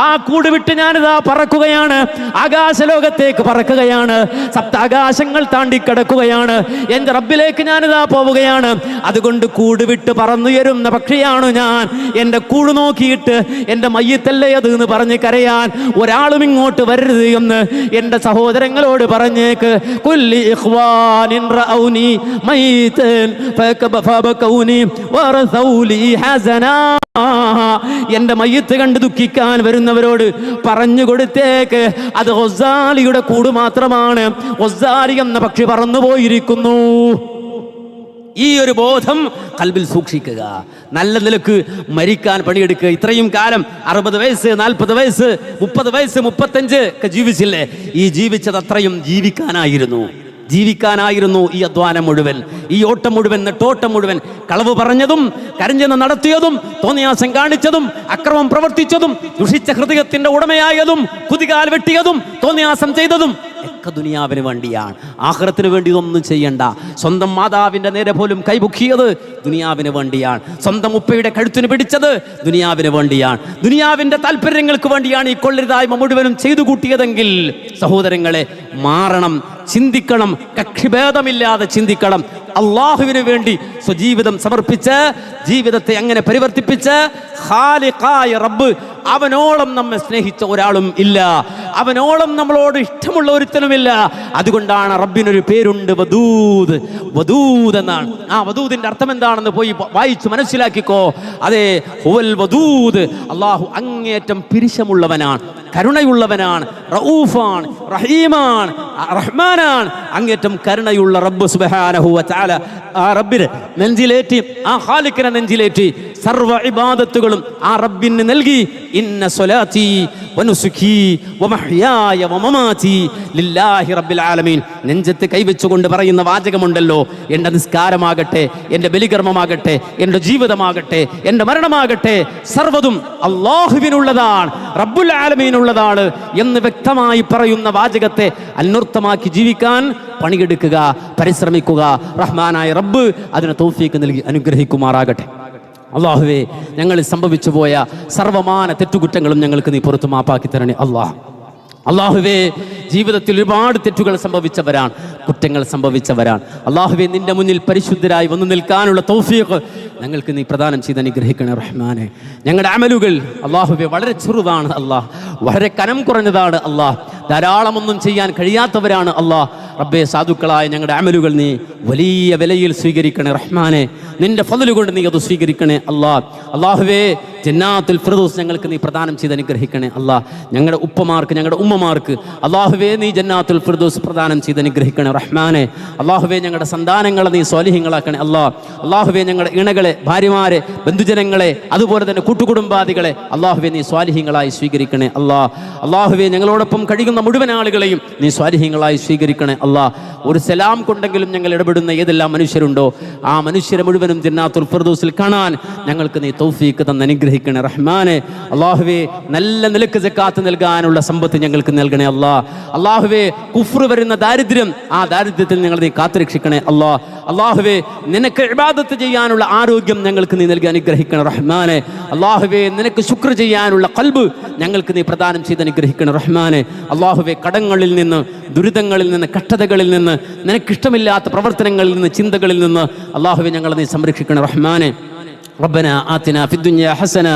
ആ കൂട് വിട്ട് ഞാനിതാ പറക്കുകയാണ്, ആകാശലോകത്തേക്ക് പറക്കുകയാണ്, സപ്താകാശങ്ങൾ താണ്ടി കിടക്കുകയാണ്, എൻ്റെ റബ്ബിലേക്ക് ഞാനിതാ പോവുകയാണ്. അതുകൊണ്ട് കൂട് വിട്ട് പറന്നുയരുന്ന പക്ഷിയാണ് ഞാൻ. എൻ്റെ കൂട് നോക്കിയിട്ട് എൻ്റെ മയ്യിത്തല്ലേ അത് എന്ന് പറഞ്ഞ് കരയാൻ ഒരാളും ഇങ്ങോട്ട് വരരുത് എന്ന് എൻ്റെ സഹോദരങ്ങളോട് പറഞ്ഞേക്ക്. കുല്ലി ഇഖ്വാനിൻ റഔനി മൈതൻ ഫബകൗനി വറസൗലി ഹസനാ. എൻ്റെ മയ്യിത്ത് കണ്ട് ദുഃഖിക്കാൻ വരുന്നവരോട് പറഞ്ഞു കൊടുത്തേക്ക്, അത് ഗസാലിയുടെ കൂട് മാത്രമാണ്, ഗസാലി എന്ന പക്ഷി പറന്നുപോയിരിക്കുന്നു. ഈ ഒരു ബോധം ഖൽബിൽ സൂക്ഷിക്കുക. നല്ല നിലക്ക് മരിക്കാൻ പണിയെടുക്കുക. ഇത്രയും കാലം 60 വയസ്സ്, 40 വയസ്സ്, 30 വയസ്സ്, 35 ഒക്കെ ജീവിച്ചില്ലേ? ഈ ജീവിച്ചത് അത്രയും ജീവിക്കാനായിരുന്നു ഈ അധ്വാനം മുഴുവൻ, ഈ ഓട്ടം മുഴുവൻ, നെട്ടോട്ടം മുഴുവൻ, കളവ് പറഞ്ഞതും കരഞ്ഞെന്ന് നടത്തിയതും തോന്നിയാസം കാണിച്ചതും അക്രമം പ്രവർത്തിച്ചതും ദുഷിച്ച ഹൃദയത്തിന്റെ ഉടമയായതും കുതികാൽ വെട്ടിയതും തോന്നിയാസം ചെയ്തതും ഒക്കെ ദുനിയാവിന് വേണ്ടിയാണ്. ആഖിറത്തിന് വേണ്ടി ഒന്നും ചെയ്യണ്ട. സ്വന്തം മാതാവിൻ്റെ നേരെ പോലും കൈപൊക്കിയത് ദുനിയാവിന് വേണ്ടിയാണ്. സ്വന്തം ഉപ്പയുടെ കഴുത്തിന് പിടിച്ചത് ദുനിയാവിന് വേണ്ടിയാണ്. ദുനിയാവിൻ്റെ താല്പര്യങ്ങൾക്ക് വേണ്ടിയാണ് ഈ കൊള്ളരുതായ്മ മുഴുവനും ചെയ്തു കൂട്ടിയതെങ്കിൽ സഹോദരങ്ങളെ, മാറണം, ചിന്തിക്കണം, കക്ഷിഭേദമില്ലാതെ ചിന്തിക്കണം. അള്ളാഹുവിന് വേണ്ടി സ്വജീവിതം സമർപ്പിച്ച് ജീവിതത്തെ അങ്ങനെ പരിവർത്തിപ്പിച്ച് ഖാലിഖായ റബ്ബ്, അവനോളം നമ്മെ സ്നേഹിച്ച ഒരാളും ഇല്ല, അവനോളം നമ്മളോട് ഇഷ്ടമുള്ള ഒരുത്തനുമില്ല. അതുകൊണ്ടാണ് റബ്ബിനൊരു പേരുണ്ട്, വദൂദ്. വദൂദ് എന്നാണ്. ആ വദൂദിന്റെ അർത്ഥം എന്താണെന്ന് പോയി വായിച്ചു മനസ്സിലാക്കിക്കോ. അതെ, ഹുവൽ വദൂദ്. അള്ളാഹു അങ്ങേറ്റം പിരിശമുള്ളവനാണ്, കരുണയുള്ളവനാണ്, റഊഫാണ്, റഹീമാണ്, റഹ്മാനാണ്. അങ്ങേറ്റം കരുണയുള്ള റബ്ബ് സുബ്ഹാനഹു വ തആല ആ റബ്ബിനെ നെഞ്ചിലേറ്റി, ആ ഖാലിഖിനെ നെഞ്ചിലേറ്റി സർവ്വ ഇബാദത്തുകളും ആ റബ്ബിന് നൽകി. ഇന്ന സ്വലാത്തി വനുസുഖി വമഹ്യായ വമമാതി ലില്ലാഹി റബ്ബിൽ ആലമീൻ. നെഞ്ചത്ത് കൈവച്ചുകൊണ്ട് പറയുന്ന വാചകമുണ്ടല്ലോ, എൻ്റെ നിസ്കാരമാകട്ടെ, എൻ്റെ ബലികർമ്മമാകട്ടെ, എൻ്റെ ജീവിതമാകട്ടെ, എൻ്റെ മരണമാകട്ടെ, സർവ്വതും അല്ലാഹുവിനുള്ളതാണ്, റബ്ബുൽ ആലമീനുള്ളതാണ് എന്ന് വ്യക്തമായി പറയുന്ന വാചകത്തെ അന്വർത്ഥമാക്കി ജീവിക്കാൻ പണിയെടുക്കുക, പരിശ്രമിക്കുക. റഹ്മാനായ റബ്ബ് അതിന് തൗഫീഖ് നൽകി അനുഗ്രഹിക്കുമാറാകട്ടെ. അള്ളാഹുവേ, ഞങ്ങളിൽ സംഭവിച്ചു പോയ സർവമാന തെറ്റുകുറ്റങ്ങളും ഞങ്ങൾക്ക് നീ പുറത്തു മാപ്പാക്കി തരണേ അള്ളാഹ്. അള്ളാഹുവേ, ജീവിതത്തിൽ ഒരുപാട് തെറ്റുകൾ സംഭവിച്ചവരാണ്, കുറ്റങ്ങൾ സംഭവിച്ചവരാണ്. അള്ളാഹുവേ, നിന്റെ മുന്നിൽ പരിശുദ്ധരായി വന്നു നിൽക്കാനുള്ള തൗഫീഖ് ഞങ്ങൾക്ക് നീ പ്രദാനം ചെയ്ത് അനുഗ്രഹിക്കണേ റഹ്മാനെ. ഞങ്ങളുടെ അമലുകൾ അള്ളാഹുവേ വളരെ ചെറുതാണ് അള്ളാഹ്, വളരെ കനം കുറഞ്ഞതാണ് അള്ളാഹ്, ധാരാളമൊന്നും ചെയ്യാൻ കഴിയാത്തവരാണ് അള്ളാഹ്. റബ്ബേ, സാധുക്കളായ ഞങ്ങളുടെ അമലുകൾ നീ വലിയ വിലയിൽ സ്വീകരിക്കണേ റഹ്മാനെ. നിന്റെ ഫضല് കൊണ്ട് നീ അത് സ്വീകരിക്കണേ അള്ളാഹ്. അള്ളാഹുവേ, ജന്നാത്തുൽ ഫിർദൗസ് ഞങ്ങൾക്ക് നീ പ്രദാനം ചെയ്ത് അനുഗ്രഹിക്കണേ അള്ളാഹ്. ഞങ്ങളുടെ ഉപ്പമാർക്ക്, ഞങ്ങളുടെ ഉമ്മമാർക്ക് അള്ളാഹുവേ നീ ജന്നാത്തുൽ ഫിർദൗസ് പ്രദാനം ചെയ്ത് അനുഗ്രഹിക്കണേ റഹ്മാനെ. അള്ളാഹുവേ, ഞങ്ങളുടെ സന്താനങ്ങളെ നീ സ്വാലിഹീങ്ങളാക്കണേ അള്ളാഹ്. അള്ളാഹുവേ, ഞങ്ങളുടെ ഇണകളെ, ഭാര്യമാരെ, ബന്ധുജനങ്ങളെ, അതുപോലെ തന്നെ കൂട്ടുകുടുംബാദികളെ അള്ളാഹുവേ നീ സ്വാലിഹീങ്ങളായി സ്വീകരിക്കണേ അള്ളാഹ്. അള്ളാഹുവേ, ഞങ്ങളോടൊപ്പം കഴിയുന്ന മുഴുവൻ ആളുകളെയും നീ സ്വാലിഹീങ്ങളായി സ്വീകരിക്കണേ അള്ളാഹ്. ഒരു സലാം കൊണ്ടെങ്കിലും ഞങ്ങൾ ഇടപെടുന്ന ഏതെല്ലാം മനുഷ്യരുണ്ടോ ആ മനുഷ്യരെ മുഴുവനും ജന്നാത്തുൽ ഫിർദൗസിൽ കാണാൻ ഞങ്ങൾക്ക് നീ തൗഫീഖ് തന്ന് അനുഗ്രഹിക്കണേ റഹ്മാനെ. അള്ളാഹുവേ, നല്ല നിലക്ക് സക്കാത്ത് നൽകാനുള്ള സമ്പത്ത് ഞങ്ങൾക്ക് നൽകണേ അള്ളാഹ്. അള്ളാഹുവേ, കുഫ്ർ വരുന്ന ദാരിദ്ര്യം, ആ ദാരിദ്ര്യത്തിൽ ഞങ്ങൾ നീ കാത്തുരക്ഷിക്കണേ അള്ളാഹ്. അള്ളാഹുവേ, നിനക്ക് ഇബാദത്ത് ചെയ്യാനുള്ള ആരോഗ്യം ഞങ്ങൾക്ക് നീ നൽകി അനുഗ്രഹിക്കണം റഹ്മാനെ. അള്ളാഹുവേ, നിനക്ക് ശുക്ർ ചെയ്യാനുള്ള ഖൽബ് ഞങ്ങൾക്ക് നീ പ്രദാനം ചെയ്ത് അനുഗ്രഹിക്കണം റഹ്മാനെ. അള്ളാഹുവേ, കടങ്ങളിൽ നിന്ന്, ദുരിതങ്ങളിൽ നിന്ന്, കഷ്ടതകളിൽ നിന്ന്, നിനക്കിഷ്ടമില്ലാത്ത പ്രവർത്തനങ്ങളിൽ നിന്ന്, ചിന്തകളിൽ നിന്ന് അള്ളാഹുവേ ഞങ്ങളെ നീ സംരക്ഷിക്കണം റഹ്മാനെ. ربنا آتنا في الدنيا حسنة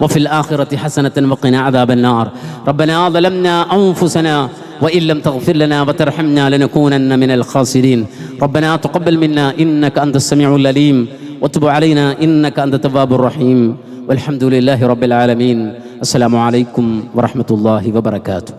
وفي الآخرة حسنة وقنا عذاب النار. ربنا ظلمنا أنفسنا وإن لم تغفر لنا وترحمنا لنكونن من الخاسرين. ربنا تقبل منا إنك أنت السميع العليم وتب علينا إنك أنت التواب الرحيم والحمد لله رب العالمين. السلام عليكم ورحمة الله وبركاته.